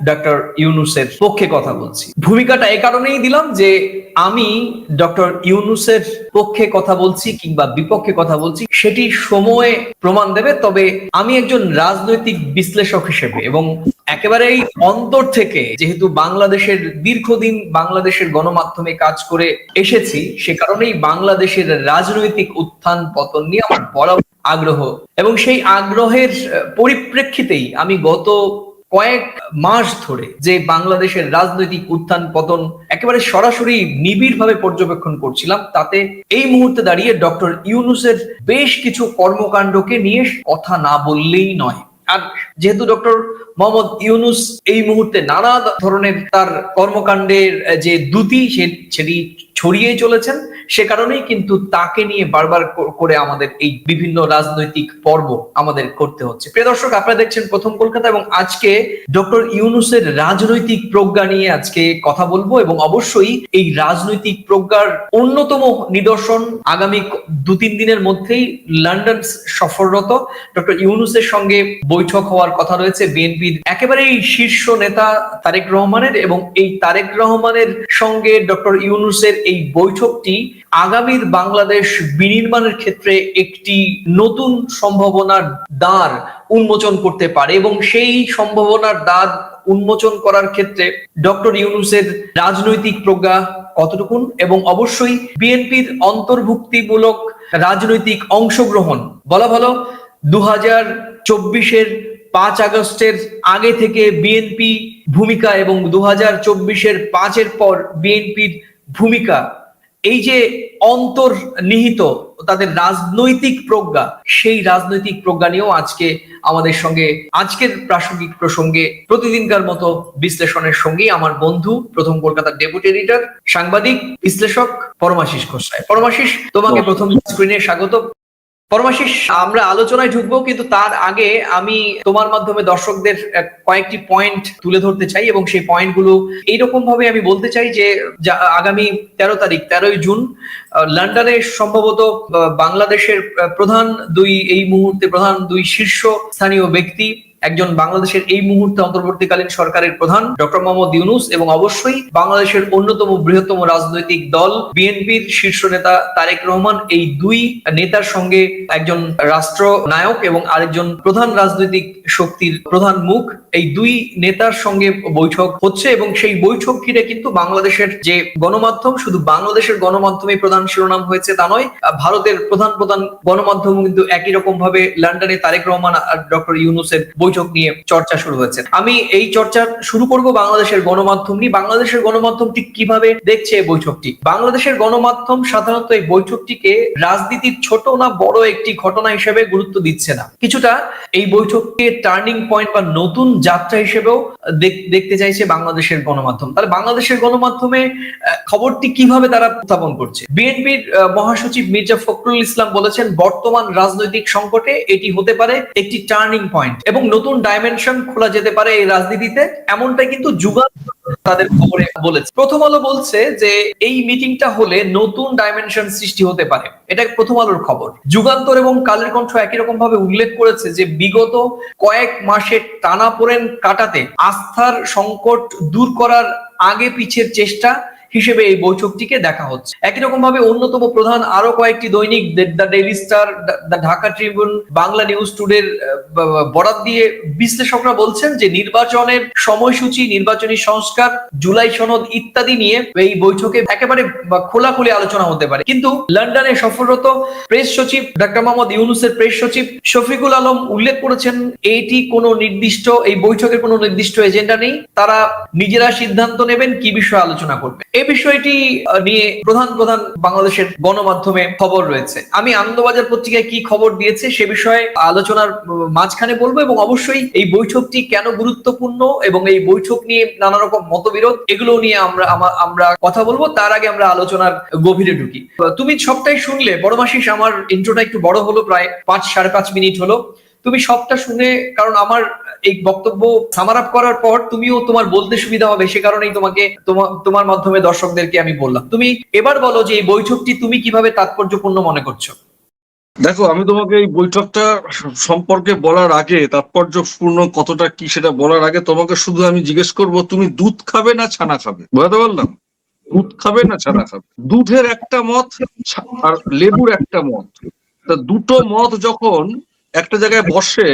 ডক্টর ইউনূসের পক্ষে কথা বলছি। ভূমিকাটা এই কারণেই দিলাম যে আমি ডক্টর ইউনূসের পক্ষে কথা বলছি কিংবা বিপক্ষে কথা বলছি সেটি সময় প্রমাণ দেবে। তবে আমি একজন রাজনৈতিক বিশ্লেষক হিসেবে এবং একেবারেই অন্তর থেকে, যেহেতু বাংলাদেশের দীর্ঘদিন বাংলাদেশের গণমাধ্যমে কাজ করে এসেছি, সে কারণেই বাংলাদেশের রাজনৈতিক উত্থান পতন নিয়ে আমার বড় আগ্রহ এবং সেই আগ্রহের পরিপ্রেক্ষিতেই আমি গত কয়েক মাস ধরে যে বাংলাদেশের রাজনৈতিক উত্থান পতন একেবারে সরাসরি নিবিড়ভাবে পর্যবেক্ষণ করছিলাম, তাতে এই মুহূর্তে দাঁড়িয়ে ডক্টর ইউনূসের বেশ কিছু কর্মকাণ্ডকে নিয়ে কথা না বললেই নয়। আর যেহেতু ডক্টর মোহাম্মদ ইউনূস এই মুহূর্তে নানা ধরনের তার কর্মকাণ্ডের যে দ্যুতি সেটি ছড়িয়ে চলেছেন, সে কারণেই কিন্তু তাকে নিয়ে বারবার করে আমাদের এই বিভিন্ন রাজনৈতিক পর্ব আমাদের করতে হচ্ছে। প্রিয় দর্শক, আপনারা দেখছেন প্রথম কলকাতা এবং আজকে ডক্টর ইউনূসের রাজনৈতিক প্রজ্ঞা নিয়ে আজকে কথা বলবো এবং অবশ্যই এই রাজনৈতিক প্রজ্ঞার অন্যতম নিদর্শন আগামী 2-3 দিনের মধ্যেই লন্ডন সফররত ডক্টর ইউনূসের সঙ্গে বৈঠক হওয়ার কথা রয়েছে বিএনপির একেবারেই শীর্ষ নেতা তারেক রহমানের, এবং এই তারেক রহমানের সঙ্গে ডক্টর ইউনূসের এই বৈঠকটি আগামীর বাংলাদেশ বিনির্মাণের ক্ষেত্রে একটি নতুন সম্ভাবনার দ্বার উন্মোচন করতে পারে এবং সেই সম্ভাবনার দ্বার উন্মোচন করার ক্ষেত্রে ডক্টর ইউনূসের রাজনৈতিক প্রজ্ঞা কতটুকুন এবং অবশ্যই বিএনপির অন্তর্ভুক্তিমূলক রাজনৈতিক অংশগ্রহণ, বলা ভালো 2024-এর 5 আগস্টের আগে থেকে বিএনপি ভূমিকা এবং 2024-এর 5-এর পর বিএনপির ভূমিকা, এই যে অন্তর্নিহিত তাদের রাজনৈতিক প্রজ্ঞা, সেই রাজনৈতিক প্রজ্ঞা নিয়েও আজকে আমাদের সঙ্গে আজকের প্রাসঙ্গিক প্রসঙ্গে প্রতিদিনকার মতো বিশ্লেষণের সঙ্গে আমার বন্ধু, প্রথম কলকাতার ডেপুটি এডিটর, সাংবাদিক, বিশ্লেষক পরমাশিস ঘোষ। পরমাশিস, তোমাকে প্রথম স্ক্রিনে স্বাগত। পরমাশিস, আমরা আলোচনায় ঢুকবো, কিন্তু তার আগে আমি তোমার মাধ্যমে দর্শকদের কয়েকটি পয়েন্ট তুলে ধরতে চাই এবং সেই পয়েন্টগুলো এইরকম ভাবে আমি বলতে চাই যে আগামী 13 জুন লন্ডনে সম্ভবত বাংলাদেশের এই মুহূর্তে প্রধান দুই শীর্ষ স্থানীয় ব্যক্তি, একজন বাংলাদেশের এই মুহূর্তে অন্তর্বর্তীকালীন সরকারের প্রধান ডক্টর মোহাম্মদ ইউনূস এবং অবশ্যই বাংলাদেশের অন্যতম বৃহত্তম রাজনৈতিক দল বিএনপির শীর্ষ নেতা তারেক রহমান, এই দুই নেতার সঙ্গে একজন রাষ্ট্রনায়ক এবং আরেকজন প্রধান রাজনৈতিক শক্তির প্রধান মুখ, এই দুই নেতার সঙ্গে বৈঠক হচ্ছে এবং সেই বৈঠক ঘিরে কিন্তু বাংলাদেশের যে গণমাধ্যম, শুধু বাংলাদেশের গণমাধ্যমে প্রধান শিরোনাম হয়েছে তা নয়, ভারতের প্রধান গণমাধ্যম কিন্তু একই রকম ভাবে লন্ডনে তারেক রহমান আর ডক্টর ইউনূসের বৈঠক নিয়ে চর্চা শুরু হয়েছে। আমি এই চর্চা শুরু করব বাংলাদেশের গণমাধ্যম নিয়ে। বাংলাদেশের গণমাধ্যম ঠিক কিভাবে দেখছে এই বৈঠকটি? বাংলাদেশের গণমাধ্যম সাধারণত এই বৈঠকটিকে রাজনীতির ছোট না বড় একটি ঘটনা হিসেবে গুরুত্ব দিচ্ছে না, কিছুটা এই বৈঠককে টার্নিং পয়েন্ট বা নতুন যাত্রা হিসেবেও দেখতে চাইছে বাংলাদেশের গণমাধ্যম। তাহলে বাংলাদেশের গণমাধ্যমে খবরটি কিভাবে তারা উত্থাপন করছে? বিএনপির মহাসচিব মির্জা ফখরুল ইসলাম বলেছেন, বর্তমান রাজনৈতিক সংকটে এটি হতে পারে একটি টার্নিং পয়েন্ট এবং নতুন ডাইমেনশন খোলা যেতে পারে এই রাজনীতিতে, এমনটাই কিন্তু যুগান্তর তাদের খবরে বলেছে। প্রথম আলো বলছে যে এই মিটিংটা হলে নতুন ডাইমেনশন সৃষ্টি হতে পারে, এটা প্রথম আলোর খবর। যুগান্তর এবং কালের কণ্ঠ একই রকম ভাবে উল্লেখ করেছে যে বিগত কয়েক মাসের টানাপোড়েন কাটাতে আস্থার সংকট দূর করার আগে পিছের চেষ্টা হিসেবে এই বৈঠকটিকে দেখা হচ্ছে। একই রকম ভাবে অন্যতম প্রধান আরো কয়েকটি দৈনিক, the Daily Star, the Dhaka Tribune, Bangla News টুডের বরাত দিয়ে বিশ্লেষকরা বলছেন যে নির্বাচনের সময়সূচি, নির্বাচনী সংস্কার, জুলাই সনদ ইত্যাদি নিয়ে এই বৈঠকে একেবারে খোলাখুলি আলোচনা হতে পারে। কিন্তু লন্ডনে সফররত প্রেস সচিব ডক্টর মোহাম্মদ ইউনূসের প্রেস সচিব শফিকুল আলম উল্লেখ করেছেন, এই বৈঠকের কোনো নির্দিষ্ট এজেন্ডা নেই, তারা নিজেরা সিদ্ধান্ত নেবেন কি বিষয়ে আলোচনা করবে। এই বিষয়টি নিয়ে প্রধান বাংলাদেশের গণমাধ্যমে খবর রয়েছে। আমি আনন্দবাজার পত্রিকায় কি খবর দিয়েছে সে বিষয়ে আলোচনার মাঝখানে বলবো এবং অবশ্যই এই বৈঠকটি কেন গুরুত্বপূর্ণ এবং এই বৈঠক নিয়ে নানা রকম মতবিরোধ, এগুলো নিয়ে আমরা কথা বলবো। তার আগে আমরা আলোচনার গভীরে ঢুকি। তুমি সবটাই শুনলে পরমাশিস, আমার ইন্ট্রোটা একটু বড় হলো, প্রায় 5-5.5 মিনিট হলো। তুমি সবটা শুনে, কারণ আমার এই বক্তব্য সামার আপ করার পর তুমিও তোমার বলতে সুবিধা হবে, সে কারণেই তোমার মাধ্যমে দর্শকদেরকে আমি বললাম। তুমি এবার বলো যে এই বৈঠকটি তুমি কিভাবে তাৎপর্যপূর্ণ মনে করছো? দেখো, আমি তোমাকে এই বৈঠকটা সম্পর্কে বলার আগে, তাৎপর্যপূর্ণ কতটা কি সেটা বলার আগে তোমাকে শুধু আমি জিজ্ঞেস করব, তুমি দুধ খাবে না ছানা খাবে? বুঝতে পারলাম? দুধ খাবে না ছানা খাবে? দুধের একটা মত আর লেবুর একটা মত, তা দুটো মত যখন একটা জায়গায় বসে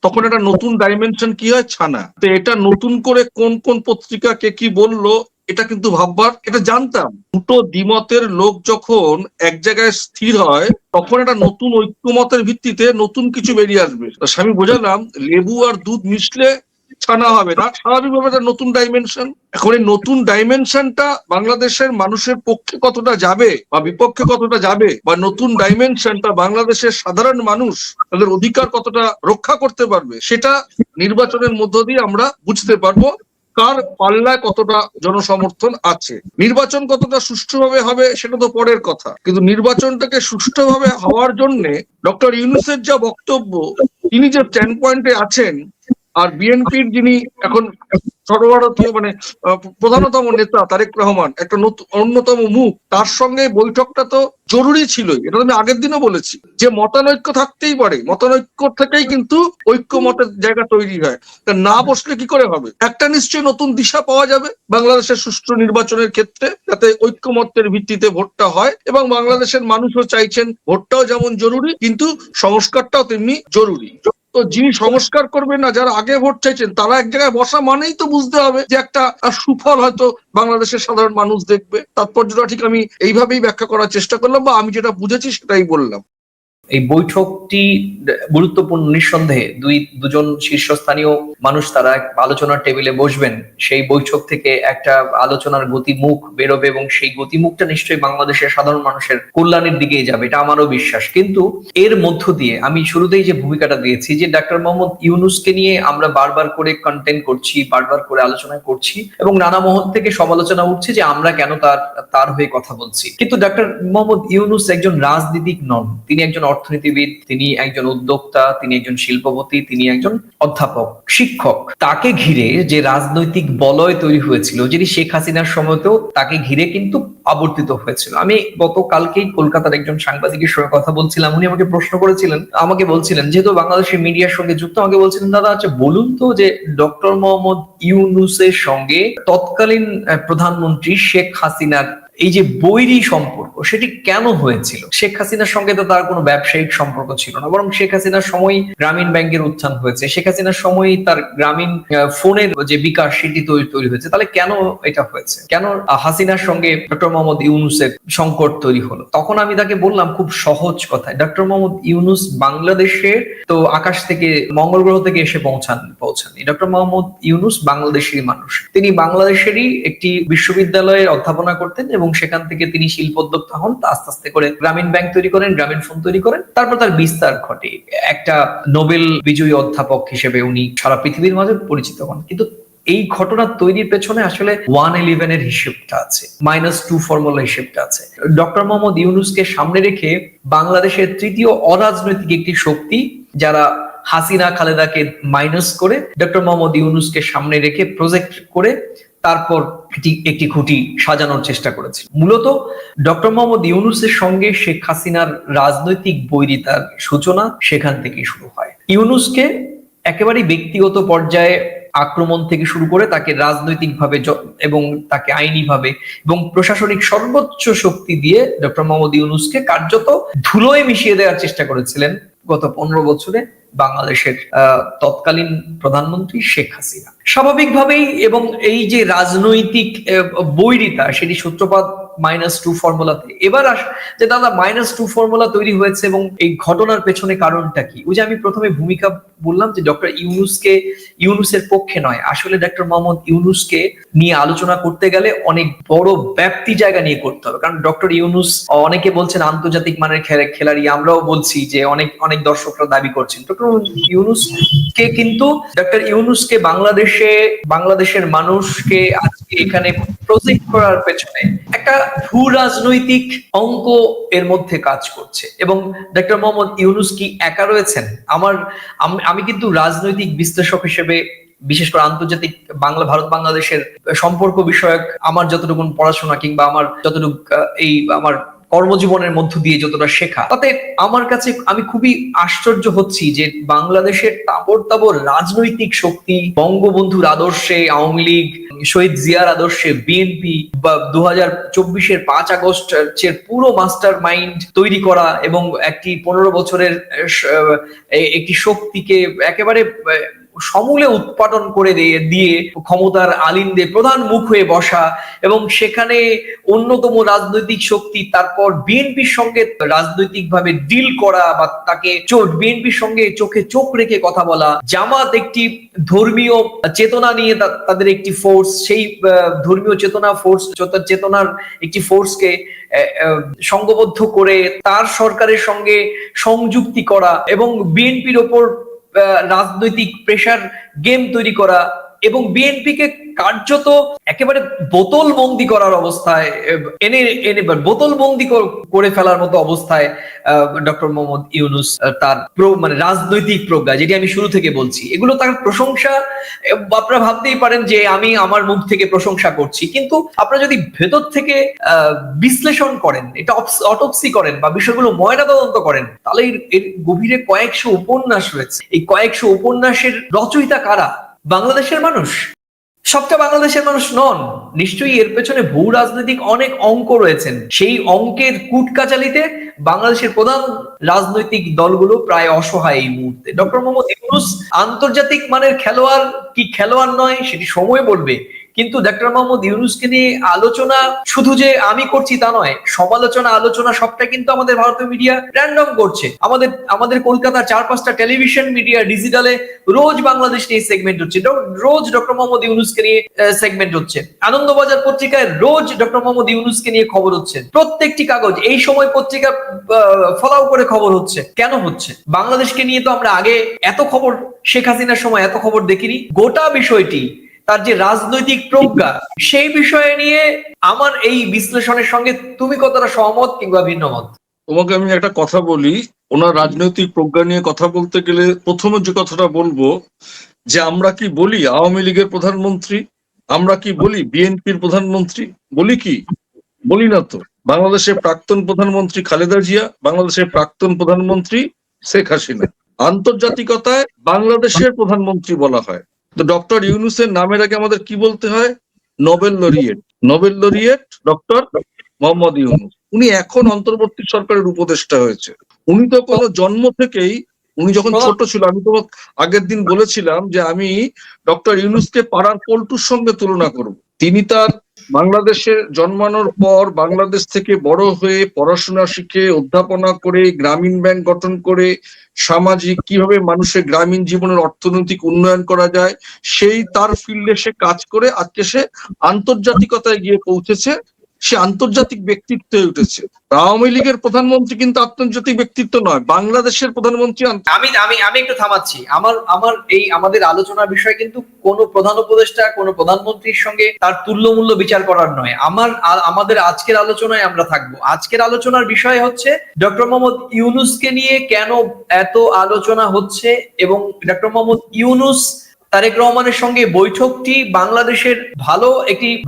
তখন একটা নতুন ডাইমেনশন কি হয়? ছানা। তো এটা নতুন করে কোন কোন পত্রিকা কে কি বললো এটা কিন্তু ভাববার, এটা জানতাম। দুটো দ্বিমতের লোক যখন এক জায়গায় স্থির হয় তখন একটা নতুন ঐক্যমতের ভিত্তিতে নতুন কিছু বেরিয়ে আসবে। আমি বোঝালাম লেবু আর দুধ মিশলে ছানা হবে না, স্বাভাবিকভাবে একটা নতুন ডাইমেনশন। এখন এই নতুন ডাইমেনশনটা বাংলাদেশের মানুষের পক্ষে কতটা যাবে বা বিপক্ষে কতটা যাবে, বা নতুন ডাইমেনশনটা বাংলাদেশের সাধারণ মানুষ তাদের অধিকার কতটা রক্ষা করতে পারবে, সেটা নির্বাচনের মধ্য দিয়ে আমরা বুঝতে পারবো। কার পাল্লায় কতটা জনসমর্থন আছে, নির্বাচন কতটা সুষ্ঠুভাবে হবে সেটা তো পরের কথা, কিন্তু নির্বাচনটাকে সুষ্ঠুভাবে হওয়ার জন্য ডক্টর ইউনূসের যা বক্তব্য, তিনি যে স্ট্যান্ড পয়েন্টে আছেন, আর বিএনপির যিনি এখন প্রধানতম নেতা তারেক রহমান, একটা অন্যতম মুখ, তার সঙ্গে বৈঠকটা তো জরুরি ছিল। এটা আমি আগের দিনও বলেছি যে মতানৈক্য থাকতেই পারে, মতানৈক্য থেকেই কিন্তু ঐক্যমতের জায়গা তৈরি হয়। তা না বসলে কি করে হবে? একটা নিশ্চয়ই নতুন দিশা পাওয়া যাবে বাংলাদেশের সুষ্ঠু নির্বাচনের ক্ষেত্রে, যাতে ঐক্যমতের ভিত্তিতে ভোটটা হয়। এবং বাংলাদেশের মানুষও চাইছেন ভোটটাও যেমন জরুরি কিন্তু সংস্কারটাও তেমনি জরুরি। তো তো যিনি সংস্কার করবেন না, যারা আগে ভোট চাইছেন, তারা এক জায়গায় বসা মানেই তো বুঝতে হবে যে একটা সুফল হয়তো বাংলাদেশের সাধারণ মানুষ দেখবে। তাৎপর্যটা ঠিক আমি এইভাবেই ব্যাখ্যা করার চেষ্টা করলাম, বা আমি যেটা বুঝেছি সেটাই বললাম। এই বৈঠকটি গুরুত্বপূর্ণ, নিঃসন্দেহে দুজন শীর্ষস্থানীয় মানুষ তারা এক আলোচনার টেবিলে বসবেন, সেই বৈঠক থেকে একটা আলোচনার গতিমুখ বেরোবে এবং সেই গতিমুখটা নিশ্চয়ই বাংলাদেশের সাধারণ মানুষের কল্যাণের দিকেই যাবে, এটা আমারও বিশ্বাস। কিন্তু এর মধ্য দিয়ে আমি শুরুতেই যে ভূমিকাটা দিয়েছি যে ডাক্তার মোহাম্মদ ইউনূসকে নিয়ে আমরা বারবার করে কন্টেন্ট করছি, বারবার করে আলোচনা করছি এবং নানা মহল থেকে সমালোচনা উঠছে যে আমরা কেন তার হয়ে কথা বলছি। কিন্তু ডাক্তার মোহাম্মদ ইউনূস একজন রাজনীতিক নন, তিনি একজন অর্থনীতিবিদ, তিনি একজন উদ্যোক্তা, তিনি একজন শিল্পপতি, তিনি একজন অধ্যাপক, শিক্ষক। তাকে ঘিরে যে রাজনৈতিক বলয় তৈরি হয়েছিল, যেটি শেখ হাসিনার সময়তেও তাকে ঘিরে কিন্তু আবর্তিত হয়েছিল। আমি গতকালকেই কলকাতার একজন সাংবাদিকের সঙ্গে কথা বলছিলাম, উনি আমাকে প্রশ্ন করেছিলেন, আমাকে বলছিলেন, যেহেতু বাংলাদেশের মিডিয়ার সঙ্গে যুক্ত, আমাকে বলছিলেন, দাদা আচ্ছা বলুন তো যে ডক্টর মোহাম্মদ ইউনূসের সঙ্গে তৎকালীন প্রধানমন্ত্রী শেখ হাসিনার এই যে বৈরী সম্পর্ক, সেটি কেন হয়েছিল? শেখ হাসিনার সঙ্গে তো তার কোনো ব্যবসায়িক সম্পর্ক ছিল না, বরং শেখ হাসিনার সময় গ্রামীণ ব্যাংকের উত্থান হয়েছে, শেখ হাসিনার সময় তার গ্রামীণ ফোনের যে বিকাশ সেটি তৈরি হয়েছে। তাহলে কেন এটা হয়েছে? কেন হাসিনার সঙ্গে ডক্টর মোহাম্মদ ইউনূসের সংকট তৈরি হলো? তখন আমি তাকে বললাম খুব সহজ কথায়, ডক্টর মোহাম্মদ ইউনূস বাংলাদেশের তো আকাশ থেকে মঙ্গল গ্রহ থেকে এসে পৌঁছাননি। ডক্টর মোহাম্মদ ইউনূস বাংলাদেশেরই মানুষ, তিনি বাংলাদেশেরই একটি বিশ্ববিদ্যালয়ে অধ্যাপনা করতেন এবং সেখান থেকে তিনি শিল্পোদ্যোক্তা হন, আস্তে আস্তে করে গ্রামীণ ব্যাংক তৈরি করেন, গ্রামীণ ফোন তৈরি করেন, তারপর তার বিস্তার ঘটে, একটা নোবেল বিজয়ী অধ্যাপক হিসেবে উনি সারা পৃথিবীর মাঝে পরিচিত হন। কিন্তু এই ঘটনা তৈরির পেছনে আসলে 111 এর হিসেবটা আছে, -2 ফর্মুলা হিসেবটা আছে। ডক্টর মোহাম্মদ ইউনূসকে সামনে রেখে বাংলাদেশের তৃতীয় অরাজনৈতিক একটি শক্তি, যারা হাসিনা খালেদাকে মাইনাস করে ডক্টর মোহাম্মদ ইউনূসকে সামনে রেখে প্রজেক্ট করে তারপর একটি খুঁটি সাজানোর চেষ্টা করেছে। মূলত ডক্টর মোহাম্মদ ইউনূসের সঙ্গে শেখ হাসিনার রাজনৈতিক বৈরিতার সূচনা সেখান থেকেই শুরু হয়। ইউনূসকে একেবারে ব্যক্তিগত পর্যায়ে আক্রমণ থেকে শুরু করে তাকে রাজনৈতিকভাবে এবং তাকে আইনিভাবে এবং প্রশাসনিক সর্বোচ্চ শক্তি দিয়ে ডক্টর মোহাম্মদ ইউনূসকে কার্যত ধুলোয় মিশিয়ে দেওয়ার চেষ্টা করেছিলেন গত 15 বছরে বাংলাদেশের তৎকালীন প্রধানমন্ত্রী শেখ হাসিনা। স্বাভাবিকভাবেই এবং এই যে রাজনৈতিক বৈরিতা, সেটি সূত্রপাত -2 ফর্মুলাতে। এবার যে দাদা -2 ফর্মুলা তৈরি হয়েছে এবং এই ঘটনার পেছনে কারণটা কি? ওই যে আমি প্রথমে ভূমিকা বললাম যে ডক্টর ইউনূসের পক্ষে নয়, আসলে ডক্টর মোহাম্মদ ইউনূসকে নিয়ে আলোচনা করতে গেলে অনেক বড় ব্যাপ্তি জায়গা নিয়ে করতে হবে, কারণ ডক্টর ইউনূস, অনেকে বলছেন আন্তর্জাতিক মানের খেলাড়ি, আমরাও বলছি যে অনেক দর্শকরা দাবি করছেন। ডক্টর ইউনূসকে বাংলাদেশের মানুষকে আজকে এখানে প্রজেক্ট করার পেছনে একটা ভূ রাজনৈতিক অঙ্ক এর মধ্যে কাজ করছে। এবং ডক্টর মোহাম্মদ ইউনূস কি একা রয়েছেন? আমি কিন্তু রাজনৈতিক বিশ্লেষক হিসেবে, বিশেষ করে আন্তর্জাতিক ভারত বাংলাদেশের সম্পর্ক বিষয়ক আমার যতটুকু পড়াশোনা কিংবা আমার যতটুকু আমার কর্মজীবনের মধ্য দিয়ে যতটা শেখা, তাতে আমার কাছে আমি খুবই আশ্চর্য হচ্ছি যে বাংলাদেশের তাবড় রাজনৈতিক শক্তি, বঙ্গবন্ধুর আদর্শে আওয়ামী লীগ, শহীদ জিয়ার আদর্শে বিএনপি, বা 2024-এর 5 আগস্টের পুরো মাস্টার মাইন্ড তৈরি করা এবং একটি 15 বছরের একটি শক্তিকে একেবারে সমূলে উৎপাদন করে দিয়ে ক্ষমতার আলিন্দে প্রধান মুখ হয়ে বসা, এবং সেখানে অন্যতম রাজনৈতিক শক্তি তারপর বিএনপির সঙ্গে রাজনৈতিকভাবে ডিল করা বা তাকে বিএনপির সঙ্গে চোখে চোখ রেখে কথা বলা, জামাত একটি ধর্মীয় চেতনা নিয়ে তাদের একটি ফোর্স, সেই ধর্মীয় চেতনার একটি ফোর্সকে সংঘবদ্ধ করে তার সরকারের সঙ্গে সংযুক্তি করা এবং বিএনপির ওপর রাজনৈতিক প্রেসার গেম তৈরি করা এবং বিএনপিকে কার্যত একেবারে বোতল বন্দি করার অবস্থায় বোতল বন্দি করে ফেলার মতো অবস্থায় ডক্টর মোহাম্মদ ইউনূস তার রাজনৈতিক প্রজ্ঞা, যেটি আমি শুরু থেকে বলছি, এগুলো তার প্রশংসা। আপনারা ভাবতেই পারেন যে আমি আমার মুখ থেকে প্রশংসা করছি, কিন্তু আপনারা যদি ভেতর থেকে বিশ্লেষণ করেন, এটা অটপসি করেন বা বিষয়গুলো ময়নাতদন্ত করেন, তাহলে এর গভীরে কয়েকশো উপন্যাস রয়েছে। এই কয়েকশো উপন্যাসের রচয়িতা কারা? বাংলাদেশের মানুষ? সবটা বাংলাদেশের মানুষ নন। নিশ্চয়ই এর পেছনে ভূ রাজনৈতিক অনেক অঙ্ক রয়েছেন। সেই অঙ্কের কুটকাচালিতে বাংলাদেশের প্রধান রাজনৈতিক দলগুলো প্রায় অসহায় এই মুহূর্তে। ডক্টর মোহাম্মদ ইউনূস আন্তর্জাতিক মানের খেলোয়াড় কি খেলোয়াড় নয় সেটি সময় বলবে, কিন্তু ডক্টর মোহাম্মদ ইউনূসকে নিয়ে আলোচনা শুধু যে আমি করছি তা নয়, সমালোচনা আলোচনা সবটা কিন্তু আমাদের ভারতীয় মিডিয়া র্যান্ডম করছে। আমাদের কলকাতার 4-5টা টেলিভিশন মিডিয়া ডিজিটালে রোজ বাংলাদেশ নিয়ে সেগমেন্ট হচ্ছে, রোজ ডক্টর মোহাম্মদ ইউনূসকে নিয়ে সেগমেন্ট হচ্ছে। আনন্দবাজার পত্রিকায় রোজ ডক্টর মোহাম্মদ ইউনূসকে নিয়ে খবর হচ্ছে, প্রত্যেকটি কাগজ এই সময় পত্রিকা ফলাও করে খবর হচ্ছে। কেন হচ্ছে? বাংলাদেশকে নিয়ে তো আমরা আগে এত খবর, শেখ হাসিনার সময় এত খবর দেখিনি। গোটা বিষয়টি তার যে রাজনৈতিক প্রজ্ঞা, সেই বিষয়ে নিয়ে আমার এই বিশ্লেষণের সঙ্গে তুমি কতটা সহমত কিংবা ভিন্নমত? তোমাকে আমি একটা কথা বলি, ওনার রাজনৈতিক প্রজ্ঞা নিয়ে কথা বলতে গেলে প্রথমে যে কথাটা বলবো, যে আমরা কি বলি আওয়ামী লীগের প্রধানমন্ত্রী, আমরা কি বলি বিএনপির প্রধানমন্ত্রী, বলি কি? বলি না তো। বাংলাদেশের প্রাক্তন প্রধানমন্ত্রী খালেদা জিয়া, বাংলাদেশের প্রাক্তন প্রধানমন্ত্রী শেখ হাসিনা। আন্তর্জাতিকতায় বাংলাদেশের প্রধানমন্ত্রী বলা হয়, তো ডক্টর ইউনূসের নামের আগে আমাদের কি বলতে হয়? Nobel laureate. Nobel laureate doctor Mohammad Yunus. উনি এখন অন্তর্বর্তী সরকারের উপদেষ্টা হয়েছে। উনি তো কোনো জন্ম থেকেই, উনি যখন ছোট ছিল, আমি তো আগের দিন বলেছিলাম যে আমি ডক্টর ইউনূসকে পাড়ার পল্টুর সঙ্গে তুলনা করব। তিনি তার বাংলাদেশে জন্মানোর পর বাংলাদেশ থেকে বড় হয়ে পড়াশোনা শিখে অধ্যাপনা করে গ্রামীণ ব্যাংক গঠন করে সামাজিক কিভাবে মানুষের গ্রামীণ জীবনের অর্থনৈতিক উন্নয়ন করা যায় সেই তার ফিল্ডে সে কাজ করে আজকে সে আন্তর্জাতিকতায় গিয়ে পৌঁছেছে, সে আন্তর্জাতিক ব্যক্তিত্ব হয়ে উঠেছে। আওয়ামী লীগের প্রধানমন্ত্রী কিন্তু আন্তর্জাতিক ব্যক্তিত্ব নয়, বাংলাদেশের প্রধানমন্ত্রী। আমি একটু থামাচ্ছি। আমার এই আমাদের আলোচনার বিষয় কিন্তু কোনো প্রধান উপদেষ্টা, কোনো প্রধানমন্ত্রীর সঙ্গে তার তুল্যমূল্য বিচার করার নয়। আমাদের আজকের আলোচনায় আমরা থাকবো। আজকের আলোচনার বিষয় হচ্ছে ডক্টর মোহাম্মদ ইউনূসকে নিয়ে কেন এত আলোচনা হচ্ছে, এবং ডক্টর মোহাম্মদ ইউনূস তারেক রহমানের সঙ্গে বৈঠকটি বাংলাদেশের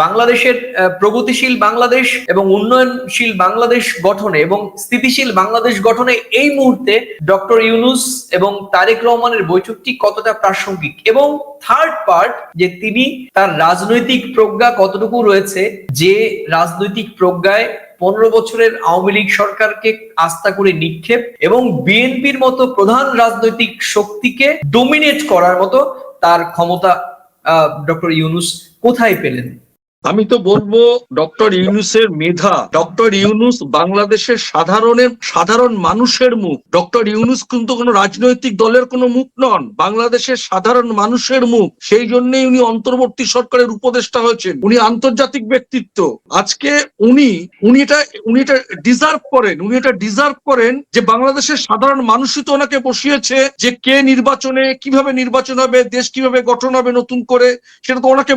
বাংলাদেশের প্রগতিশীল বাংলাদেশ এবং উন্নয়নশীল বাংলাদেশ গঠনে এবং স্থিতিশীল বাংলাদেশ গঠনে এই মুহূর্তে ডক্টর ইউনূস এবং তারেক রহমানের বৈঠকটি কতটা প্রাসঙ্গিক, এবং থার্ড পার্ট যে তিনি তার রাজনৈতিক প্রজ্ঞা কতটুকু রয়েছে, যে রাজনৈতিক প্রজ্ঞায় 15 বছরের আওয়ামী লীগ সরকারকে আস্থা করে নিক্ষেপ এবং বিএনপির মতো প্রধান রাজনৈতিক শক্তিকে ডোমিনেট করার মতো তার ক্ষমতা ডক্টর ইউনূস কোথায় পেলেন? আমি তো বলবো ডক্টর ইউনূসের মেধা। ডক্টর ইউনূস বাংলাদেশের সাধারণ মানুষের মুখ। ডক্টর ইউনূস কিন্তু কোনো রাজনৈতিক দলের কোনো মুখ নন, বাংলাদেশের সাধারণ মানুষের মুখ। সেই জন্যই উনি অন্তর্বর্তী সরকারের উপদেষ্টা হয়েছেন। উনি আন্তর্জাতিক ব্যক্তিত্ব। আজকে উনি এটা ডিজার্ভ করেন যে বাংলাদেশের সাধারণ মানুষই তো ওনাকে বসিয়েছে, যে কে নির্বাচনে কিভাবে নির্বাচন হবে, দেশ কিভাবে গঠন হবে নতুন করে, সেটা তো ওনাকে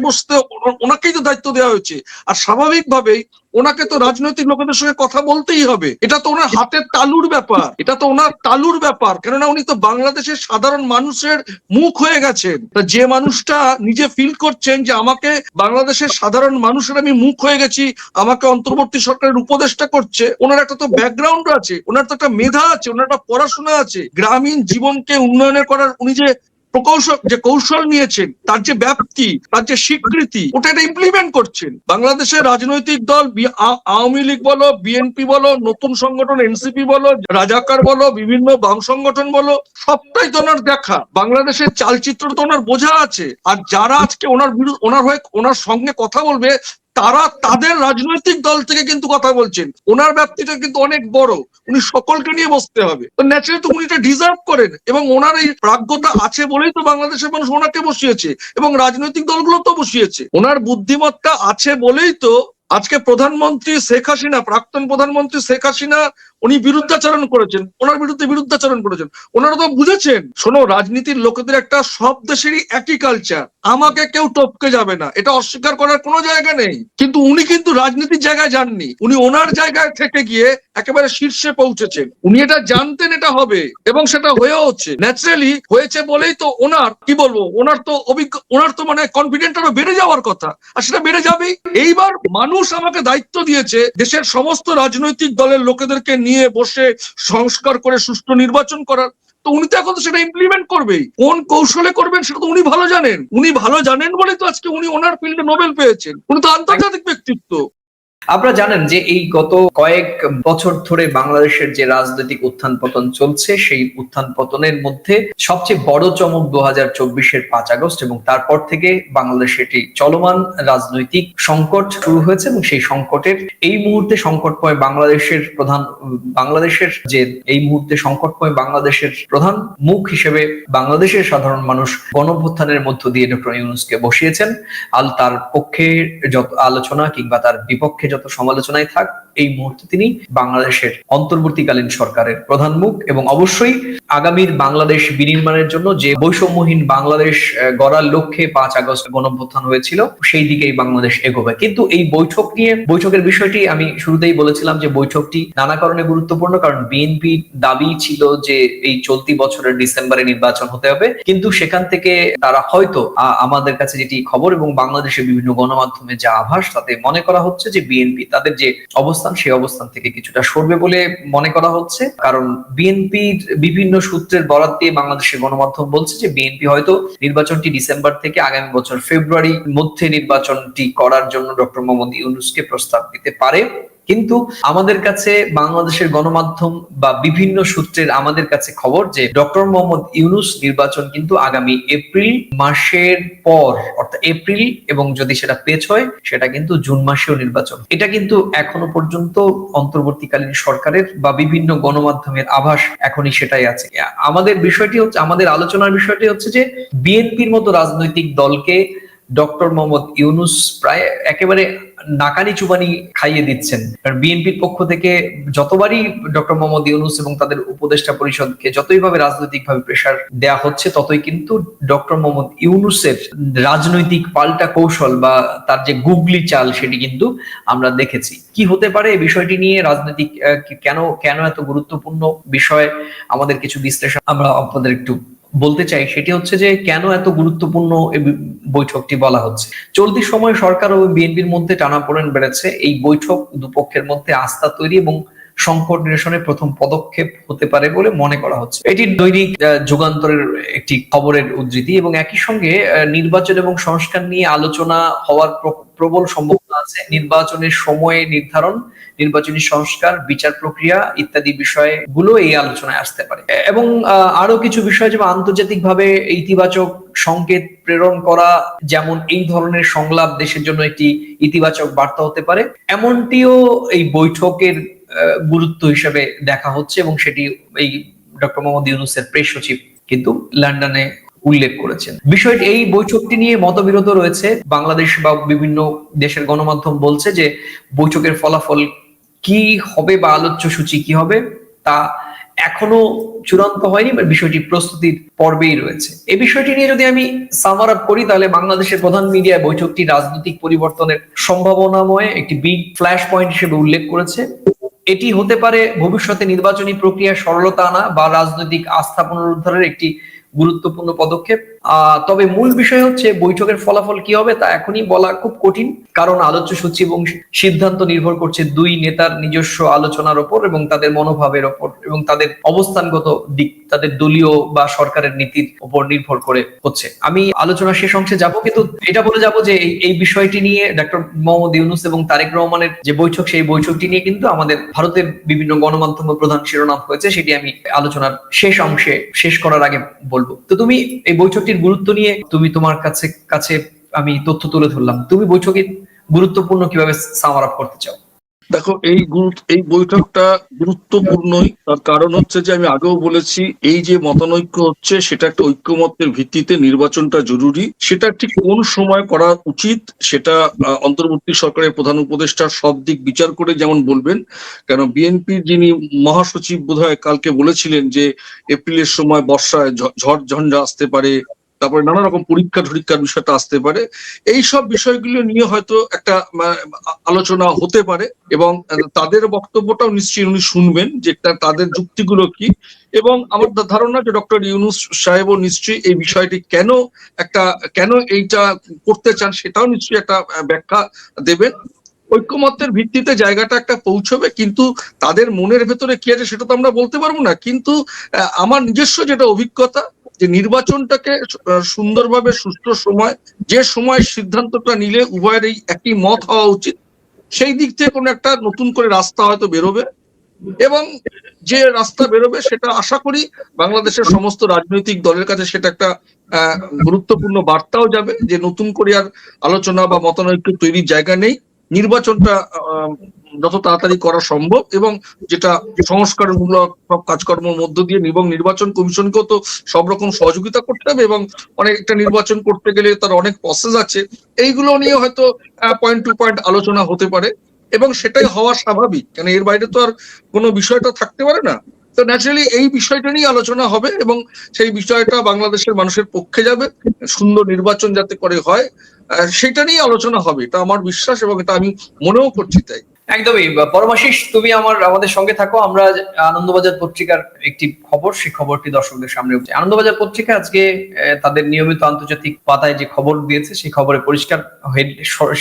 ওনাকেই তো দায়িত্ব দেওয়া হয়েছে। আর স্বাভাবিকভাবেই ওনাকে তো রাজনৈতিক লোকেদের সঙ্গে কথা বলতেই হবে। এটা তো ওনার হাতের তালুর ব্যাপার, কেননা উনি তো বাংলাদেশের সাধারণ মানুষের মুখ হয়ে গেছেন। যে মানুষটা নিজে ফিল করছেন যে আমাকে বাংলাদেশের সাধারণ মানুষের আমি মুখ হয়ে গেছি, আমাকে অন্তর্বর্তী সরকারের উপদেষ্টা করছে, ওনার একটা তো ব্যাকগ্রাউন্ড আছে, ওনার তো একটা মেধা আছে, ওনার একটা পড়াশোনা আছে, গ্রামীণ জীবনকে উন্নয়নের করার উনি যে কৌশল নিয়েছেন, তার যে ব্যাপ্তি, তার যে স্বীকৃতি, ওটা এটা ইমপ্লিমেন্ট করছেন। বাংলাদেশের রাজনৈতিক দল আওয়ামী লীগ বলো, বিএনপি বলো, নতুন সংগঠন এনসিপি বলো, রাজাকার বলো, বিভিন্ন বাম সংগঠন বলো, সবটাই তো ওনার দেখা। বাংলাদেশের চালচিত্র তো ওনার বোঝা আছে। আর যারা আজকে ওনার সঙ্গে কথা বলবে, তারা তাদের রাজনৈতিক দল থেকে কিন্তু কথা বলছেন। ওনার ব্যাপ্তিটা কিন্তু অনেক বড়, উনি সকলকে নিয়ে বসতে হবে, তো ন্যাচারালি তো উনি এটা ডিজার্ভ করেন, এবং ওনার এই প্রাজ্ঞতা আছে বলেই তো বাংলাদেশের মানুষ ওনাকে বসিয়েছে এবং রাজনৈতিক দলগুলো তো বসিয়েছে। ওনার বুদ্ধিমত্তা আছে বলেই তো আজকে প্রধানমন্ত্রী শেখ হাসিনা, প্রাক্তন প্রধানমন্ত্রী শেখ হাসিনা উনি বিরুদ্ধাচরণ করেছেন, ওনার বিরুদ্ধে বিরুদ্ধাচরণ করেছেন। ওনারা তো বুঝেছেন, শোনো, রাজনীতির লোকেদের একটা সব দেশেরই একই কালচার, আমাকে কেউ টপকে যাবে না, এটা অস্বীকার করার কোনো জায়গা নেই। কিন্তু উনি কিন্তু রাজনীতির জায়গায় যাননি, উনি ওনার জায়গায় থেকে গিয়ে একেবারে শীর্ষে পৌঁছেছেন। উনি এটা জানতেন এটা হবে, এবং সেটা হয়েও হচ্ছে, ন্যাচারালি হয়েছে বলেই তো ওনার কি বলবো, ওনার তো মানে কনফিডেন্ট আরো বেড়ে যাওয়ার কথা, আর সেটা বেড়ে যাবেই। এইবার মানুষ আমাকে দায়িত্ব দিয়েছে দেশের সমস্ত রাজনৈতিক দলের লোকেদেরকে নিয়ে বসে সংস্কার করে সুষ্ঠু নির্বাচন করার, তো উনি তো এখন সেটা ইমপ্লিমেন্ট করবেই। কোন কৌশলে করবেন সেটা তো উনি ভালো জানেন। উনি ভালো জানেন বলে তো আজকে উনি ওনার ফিল্ডে নোবেল পেয়েছেন। উনি তো আন্তর্জাতিক ব্যক্তিত্ব। আপনারা জানেন যে এই গত কয়েক বছর ধরে বাংলাদেশের যে রাজনৈতিক উত্থান পতন চলছে, সেই উত্থান পতনের মধ্যে সবচেয়ে বড় চমক 2024-এর 5 আগস্ট, এবং তারপর থেকে বাংলাদেশে একটি চলমান রাজনৈতিক সংকট শুরু হয়েছে, এবং সেই সংকটের এই মুহূর্তে সংকটময় বাংলাদেশের প্রধান মুখ হিসেবে বাংলাদেশের সাধারণ মানুষ গণঅভ্যুত্থানের মধ্য দিয়ে ডক্টর ইউনূসকে বসিয়েছেন। তার পক্ষে যত আলোচনা কিংবা তার বিপক্ষে যত সমালোচনায় থাক, এই মুহূর্তে তিনি বাংলাদেশের অন্তর্বর্তীকালীন সরকারের প্রধান মুখ, এবং অবশ্যই আগামীর বাংলাদেশ বিনির্মাণের জন্য যে বৈষম্যহীন বাংলাদেশ গড়ার লক্ষ্যে 5 আগস্ট গণঅভ্যুত্থান হয়েছিল, সেই দিকেই বাংলাদেশ এগোবে। কিন্তু এই বৈঠকের বিষয়টি আমি শুরুতেই বলেছিলাম যে বৈঠকটি নানা কারণে গুরুত্বপূর্ণ, কারণ বিএনপির দাবি ছিল যে এই চলতি বছরের ডিসেম্বরে নির্বাচন হতে হবে, কিন্তু সেখান থেকে তারা হয়তো আমাদের কাছে যেটি খবর এবং বাংলাদেশের বিভিন্ন গণমাধ্যমে যা আভাস, তাতে মনে করা হচ্ছে যে বিএনপি তাদের যে অবস্থান, সেই অবস্থান থেকে কিছুটা সরবে বলে মনে করা হচ্ছে। কারণ বিএনপির বিভিন্ন সূত্রের বরাত দিয়ে বাংলাদেশের গণমাধ্যম বলছে যে বিএনপি হয়তো নির্বাচনটি ডিসেম্বর থেকে আগামী বছর ফেব্রুয়ারির মধ্যে নির্বাচনটি করার জন্য ডক্টর মোহাম্মদ ইউনূসকে প্রস্তাব দিতে পারে। কিন্তু আমাদের কাছে বাংলাদেশের গণমাধ্যম বা বিভিন্ন সূত্রের আমাদের কাছে খবর যে ডক্টর মোহাম্মদ ইউনূস নির্বাচন কিন্তু আগামী এপ্রিল মাসের পর, অর্থাৎ এপ্রিল, এবং যদি সেটা পেছ হয় সেটা কিন্তু জুন মাসেও নির্বাচন। এটা কিন্তু এখনো পর্যন্ত অন্তর্বর্তীকালীন সরকারের বা বিভিন্ন গণমাধ্যমের আভাস এখনই সেটাই আছে। আমাদের আলোচনার বিষয়টি হচ্ছে যে বিএনপির মতো রাজনৈতিক দলকে ডক্টর মোহাম্মদ ইউনূস প্রায় একেবারে নাকানি চুবানি খাইয়ে দিচ্ছেন। কারণ বিএনপির পক্ষ থেকে যতবারই ডক্টর মোহাম্মদ ইউনূস এবং তাদের উপদেষ্টা পরিষদকে যতইভাবে রাজনৈতিকভাবে প্রেসার দেয়া হচ্ছে, ততই কিন্তু ডক্টর মোহাম্মদ ইউনূসের রাজনৈতিক পাল্টা কৌশল বা তার যে গুগলি চাল, সেটি কিন্তু আমরা দেখেছি। কি হতে পারে এই বিষয়টি নিয়ে রাজনৈতিক কেন এত গুরুত্বপূর্ণ বিষয়, আমাদের কিছু বিশ্লেষণ আমরা আপনাদের একটু বলতে চাই। সেটি হচ্ছে যে কেন এত গুরুত্বপূর্ণ এই বৈঠকটি বলা হচ্ছে। চলতি সময় সরকার ও বিএনপির মধ্যে টানাপোড়েন বেড়েছে। এই বৈঠক দুপক্ষের মধ্যে আস্থা তৈরি এবং সংকট নিরসনের প্রথম পদক্ষেপ হতে পারে বলে মনে করা হচ্ছে। এটি দৈনিক যুগান্তরের একটি খবরের উদ্ধৃতি, এবং একই সঙ্গে নির্বাচন এবং সংস্কার নিয়ে আলোচনা হওয়ার প্রবল সম্ভাবনা আছে। নির্বাচনের সময় নির্ধারণ, নির্বাচনী সংস্কার, বিচার প্রক্রিয়া ইত্যাদি বিষয়গুলো এই আলোচনায় আসতে পারে, এবং আরো কিছু বিষয় যেমন আন্তর্জাতিকভাবে ইতিবাচক সংকেত প্রেরণ করা, যেমন এই ধরনের সংলাপ দেশের জন্য একটি ইতিবাচক বার্তা হতে পারে, এমনটিও এই বৈঠকের গুরুত্ব হিসেবে দেখা হচ্ছে, এবং সেটি এই ডক্টর মোহাম্মদ ইউনূসের প্রেস সচিব কিন্তু লন্ডনে উল্লেখ করেছেন। বিষয়টি এই বৈঠকটি নিয়ে মতবিরোধ রয়েছে। বাংলাদেশ বা বিভিন্ন দেশের গণমাধ্যম বলছে যে বৈঠকের ফলাফল কি হবে বা আলোচ্য সূচি কি হবে তা এখনো চূড়ান্ত হয়নি, বা বিষয়টি প্রস্তুতির পর্বেই রয়েছে। এই বিষয়টি নিয়ে যদি আমি সামার আপ করি, তাহলে বাংলাদেশের প্রধান মিডিয়া বৈঠকটি রাজনৈতিক পরিবর্তনের সম্ভাবনাময় একটি বিগ ফ্ল্যাশ পয়েন্ট হিসেবে উল্লেখ করেছে। এটি হতে পারে ভবিষ্যতে নির্বাচনী প্রক্রিয়া সরলতা আনা বা রাজনৈতিক আস্থা পুনরুদ্ধারের একটি গুরুত্বপূর্ণ পদক্ষেপ। তবে মূল বিষয় হচ্ছে বৈঠকের ফলাফল কি হবে তা এখনই বলা খুব কঠিন, কারণ আলোচ্য সূচি এবং সিদ্ধান্ত নির্ভর করছে দুই নেতার নিজস্ব আলোচনার উপর এবং তাদের মনোভাবের উপর এবং তাদের অবস্থানগত দিক, তাদের দলীয় বা সরকারের নীতির উপর নির্ভর করে হচ্ছে। আমি আলোচনা শেষ অংশে যাব, কিন্তু এটা বলে যাব যে এই বিষয়টি নিয়ে ডক্টর মোহাম্মদ ইউনূস এবং তারেক রহমানের যে বৈঠক, সেই বৈঠকটি নিয়ে কিন্তু আমাদের ভারতের বিভিন্ন গণমাধ্যম প্রধান শিরোনাম হয়েছে। সেটি আমি আলোচনার শেষ অংশে শেষ করার আগে বলবো। তো তুমি এই বৈঠকটির গুরুত্ব নিয়ে তোমার কাছে আমি তথ্য তুলে ধরলাম, তুমি বৈঠকের গুরুত্বপূর্ণ কিভাবে সামার আপ করতে চাও? দেখো, এই বৈঠকটা গুরুত্বপূর্ণই। তার কারণ হচ্ছে যে আমি আগেও বলেছি, এই যে মতানৈক্য হচ্ছে সেটা একটা ঐক্যমত্যের ভিত্তিতে নির্বাচনটা জরুরি। সেটা ঠিক কোন সময় করা উচিত সেটা অন্তর্বর্তী সরকারের প্রধান উপদেষ্টা সব দিক বিচার করে যেমন বলবেন। কেন বিএনপির যিনি মহাসচিব বোধহয় কালকে বলেছিলেন যে এপ্রিলের সময় বর্ষায় ঝড় ঝঞ্ঝা আসতে পারে, তারপরে নানা রকম পরীক্ষার বিষয়টা আসতে পারে। এই সব বিষয়গুলো নিয়ে হয়তো একটা আলোচনা হতে পারে, এবং তাদের বক্তব্যটাও নিশ্চয়ই উনি শুনবেন যে তাদের যুক্তিগুলো কি। এবং আমার ধারণা যে ডক্টর ইউনূস সাহেবও নিশ্চয়ই এই বিষয়টি কেন এইটা করতে চান সেটাও নিশ্চয়ই একটা ব্যাখ্যা দেবেন। ঐক্যমত্যের ভিত্তিতে জায়গাটা একটা পৌঁছবে, কিন্তু তাদের মনের ভেতরে কি আছে সেটা তো আমরা বলতে পারবো না। কিন্তু আমার নিজস্ব যেটা অভিজ্ঞতা, যে নির্বাচনটাকে সুন্দরভাবে সুষ্ঠু সময়, যে সময় সিদ্ধান্তটা নিলে উভয়ের এই একই মত হওয়া উচিত, সেই দিক থেকে কোনো একটা নতুন করে রাস্তা হয়তো বেরোবে, এবং যে রাস্তা বেরোবে সেটা আশা করি বাংলাদেশের সমস্ত রাজনৈতিক দলের কাছে সেটা একটা গুরুত্বপূর্ণ বার্তাও যাবে যে নতুন করে আর আলোচনা বা মতানৈক্য তৈরির জায়গা নেই। নির্বাচনটা যত তাড়াতাড়ি করা সম্ভব, এবং যেটা সংস্কারমূলক সব কাজকর্মের মধ্য দিয়ে, এবং নির্বাচন কমিশনকেও তো সব রকম সহযোগিতা করতে হবে, এবং অনেকটা নির্বাচন করতে গেলে তার অনেক প্রসেস আছে, এইগুলো নিয়ে হয়তো পয়েন্ট টু পয়েন্ট আলোচনা হতে পারে, এবং সেটাই হওয়া স্বাভাবিক, কারণ এর বাইরে তো আর কোনো বিষয়টা থাকতে পারে না। তো ন্যাচারালি এই বিষয়টা নিয়ে আলোচনা হবে, এবং সেই বিষয়টা বাংলাদেশের মানুষের পক্ষে যাবে, সুন্দর নির্বাচন যাতে করে হয় সেটা নিয়ে আলোচনা হবে, এটা আমার বিশ্বাস, এবং এটা আমি মনেও করছি তাই। একদমই। পরমাশিস, তুমি আমাদের সঙ্গে থাকো। আমরা আনন্দবাজার পত্রিকার একটি খবর, সেই খবরটি দর্শকদের সামনে উঠছে। আনন্দবাজার পত্রিকা আজকে তাদের নিয়মিত আন্তর্জাতিক পাতায় যে খবর দিয়েছে, সেই খবরে পরিষ্কার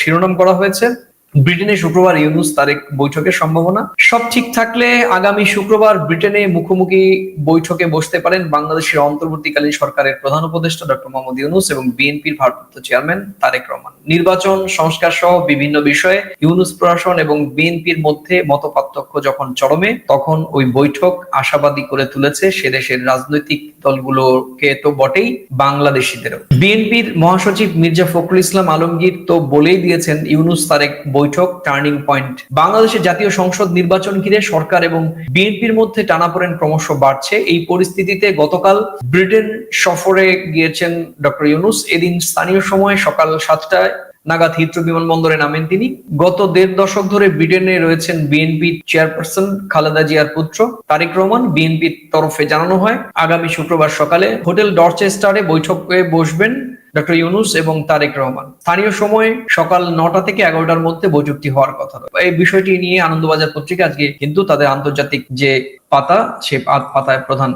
শিরোনাম করা হয়েছে, ব্রিটেনে শুক্রবার ইউনূস তারেক বৈঠকের সম্ভাবনা। সব ঠিক থাকলে আগামী শুক্রবার ব্রিটেনে মুখোমুখি বৈঠকে বসতে পারেন বাংলাদেশের অন্তর্বর্তীকালীন সরকারের প্রধান উপদেষ্টা ডক্টর মোহাম্মদ ইউনূস এবং বিএনপির ভারপ্রাপ্ত চেয়ারম্যান তারেক রহমান। নির্বাচন সংস্কার সহ বিভিন্ন বিষয়ে ইউনূস প্রশাসন এবং বিএনপির মধ্যে মতপার্থক্য যখন চরমে, তখন ওই বৈঠক আশাবাদী করে তুলেছে সে দেশের রাজনৈতিক দলগুলোকে তো বটেই, বাংলাদেশিদেরও। বিএনপির মহাসচিব মির্জা ফখরুল ইসলাম আলমগীর তো বলেই দিয়েছেন, ইউনূস তারেক বৈঠক টার্নিং পয়েন্ট। বাংলাদেশের জাতীয় সংসদ নির্বাচন ঘিরে সরকার এবং বিএনপির মধ্যে টানাপোড়েন ক্রমশ বাড়ছে। এই পরিস্থিতিতে গতকাল ব্রিটেন সফরে গিয়েছেন ডক্টর ইউনূস। এদিন স্থানীয় সময় সকাল 7টায় নাগাদ হিথ্রো বিমানবন্দরে নামেন তিনি। গত 1.5 দশক ধরে ব্রিটেনে রয়েছেন বিএনপির চেয়ারপারসন খালেদা জিয়ার পুত্র তারেক রহমান। বিএনপির তরফে জানানো হয়, আগামী শুক্রবার সকালে হোটেল ডরচেস্টারে বৈঠকে বসবেন ডক্টর ইউনূস এবং তারেক রহমান। স্থানীয় সময় সকাল 9টা থেকে 11টার মধ্যে বৈঠকটি হওয়ার কথা। এই বিষয়টি নিয়ে আনন্দবাজার পত্রিকা আজকে কিন্তু তাদের আন্তর্জাতিক যে পাতা, সে পাতায় প্রধান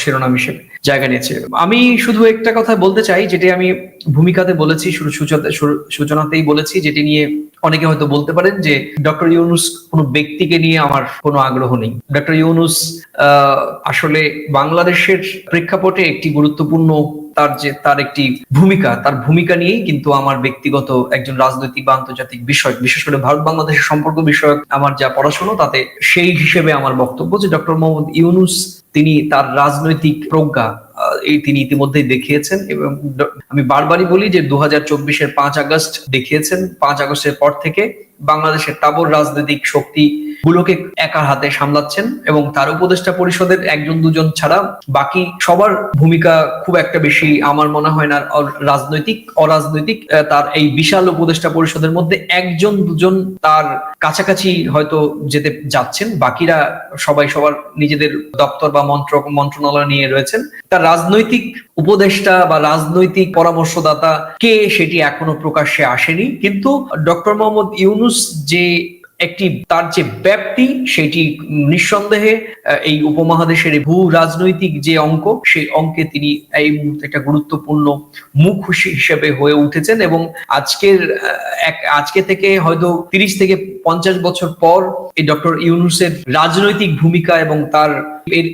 শিরোনাম হিসেবে জায়গা নিয়েছে। আমি শুধু একটা কথা বলতে চাই, যেটি আমি ভূমিকাতে বলেছি, সূচনাতেই বলেছি, যেটি নিয়ে অনেকে হয়তো বলতে পারেন যে ডক্টর ইউনূস কোনো ব্যক্তিকে নিয়ে আমার কোনো আগ্রহ নেই। ডক্টর ইউনূস আসলে বাংলাদেশের প্রেক্ষাপটে একটি গুরুত্বপূর্ণ তার একটি ভূমিকা, তার ভূমিকা নিয়েই কিন্তু আমার ব্যক্তিগত একজন রাজনৈতিক বা আন্তর্জাতিক বিষয়, বিশেষ করে ভারত বাংলাদেশের সম্পর্ক বিষয়ক আমার যা পড়াশোনা, তাতে সেই হিসেবে আমার বক্তব্য যে ডক্টর মোহাম্মদ ইউনূস তিনি তার রাজনৈতিক প্রজ্ঞা তিনি ইতিমধ্যেই দেখিয়েছেন, এবং আমি বারবারই বলি যে 2024-এর 5 আগস্ট দেখিয়েছেন। 5 আগস্টের পর থেকে বাংলাদেশের তাবর রাজনৈতিক শক্তি গুলোকে একার হাতে সামলাচ্ছেন, এবং তার উপদেষ্টা পরিষদের 1-2 ছাড়া বাকি সবার ভূমিকা খুব একটা বেশি আমার মনে হয় না অরাজনৈতিক। তার এই বিশাল উপদেষ্টা পরিষদের মধ্যে 1-2 তার কাছাকাছি হয়তো যেতে যাচ্ছেন, বাকিরা সবাই সবার নিজেদের দপ্তর বা মন্ত্রণালয় নিয়ে রয়েছেন। তার রাজনৈতিক উপদেষ্টা বা রাজনৈতিক পরামর্শদাতা কে সেটি এখনো প্রকাশ্যে আসেনি, কিন্তু ডক্টর মোহাম্মদ ইউনূস যে তার যে ব্যাপ্তি, সেটি নিঃসন্দেহে এই উপমহাদেশের ভূ রাজনৈতিক যে অঙ্ক, সেই অঙ্কে তিনি এই মুহূর্তে একটা গুরুত্বপূর্ণ মুখ হিসেবে হয়ে উঠেছেন। এবং আজকে থেকে হয়তো 30 থেকে 50 বছর পর এই ডক্টর ইউনূসের রাজনৈতিক ভূমিকা এবং তার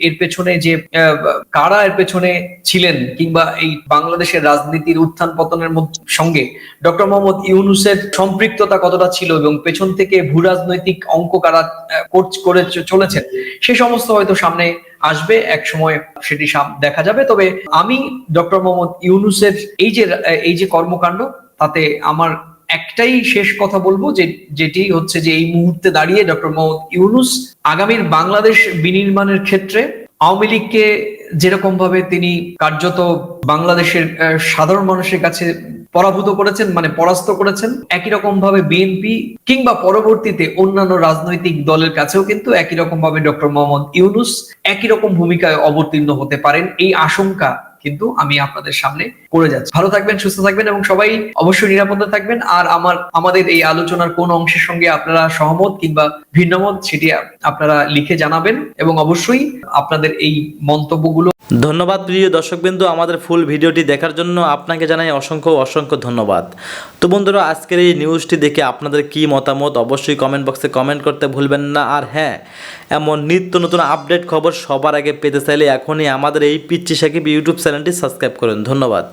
এর পেছনে যে কারা এর পেছনে ছিলেন, কিংবা এই বাংলাদেশের রাজনীতির উত্থান পতনের সঙ্গে ডক্টর মোহাম্মদ ইউনূসের সম্পৃক্ততা কতটা ছিল, এবং পেছন থেকে ভূ রাজনৈতিক অঙ্ক কারা করে চলেছেন, সে সমস্ত হয়তো সামনে আসবে, এক সময় সেটি দেখা যাবে। তবে আমি ডক্টর মোহাম্মদ ইউনূসের এই যে কর্মকাণ্ড, তাতে আমার একটাই শেষ কথা বলবো, যেটি হচ্ছে যে এই মুহূর্তে দাঁড়িয়ে ডক্টর মোহাম্মদ ইউনূস আগামীর বাংলাদেশ বিনির্মাণের ক্ষেত্রে আওয়ামী লীগকে যেরকম ভাবে তিনি কার্যত বাংলাদেশের সাধারণ মানুষের কাছে পরাভূত করেছেন, মানে পরাস্ত করেছেন, একই রকম ভাবে বিএনপি কিংবা পরবর্তীতে অন্যান্য রাজনৈতিক দলের কাছেও কিন্তু একই রকম ভাবে ডক্টর মোহাম্মদ ইউনূস একই রকম ভূমিকায় অবতীর্ণ হতে পারেন, এই আশঙ্কা কিন্তু আমি আপনাদের সামনে করে যাচ্ছি। ভালো থাকবেন, সুস্থ থাকবেন, এবং সবাই অবশ্যই নিরাপদে থাকবেন। আর আমাদের এই আলোচনার কোন অংশের সঙ্গে আপনারা সহমত কিংবা ভিন্নমত, সেটি আপনারা লিখে জানাবেন, এবং অবশ্যই আপনাদের এই মন্তব্যগুলো। ধন্যবাদ প্রিয় দর্শকবৃন্দু, আমাদের ফুল ভিডিওটি দেখার জন্য আপনাকে জানাই অসংখ্য ধন্যবাদ। তো বন্ধুরা, আজকের এই নিউজটি দেখে আপনাদের কি মতামত অবশ্যই কমেন্ট বক্সে কমেন্ট করতে ভুলবেন না। আর হ্যাঁ, এমন নিত্য নতুন আপডেট খবর সবার আগে পেতে চাইলে এখনই আমাদের এই পিচ্চি সাকিব ইউটিউব চ্যানেলটি সাবস্ক্রাইব করুন। ধন্যবাদ।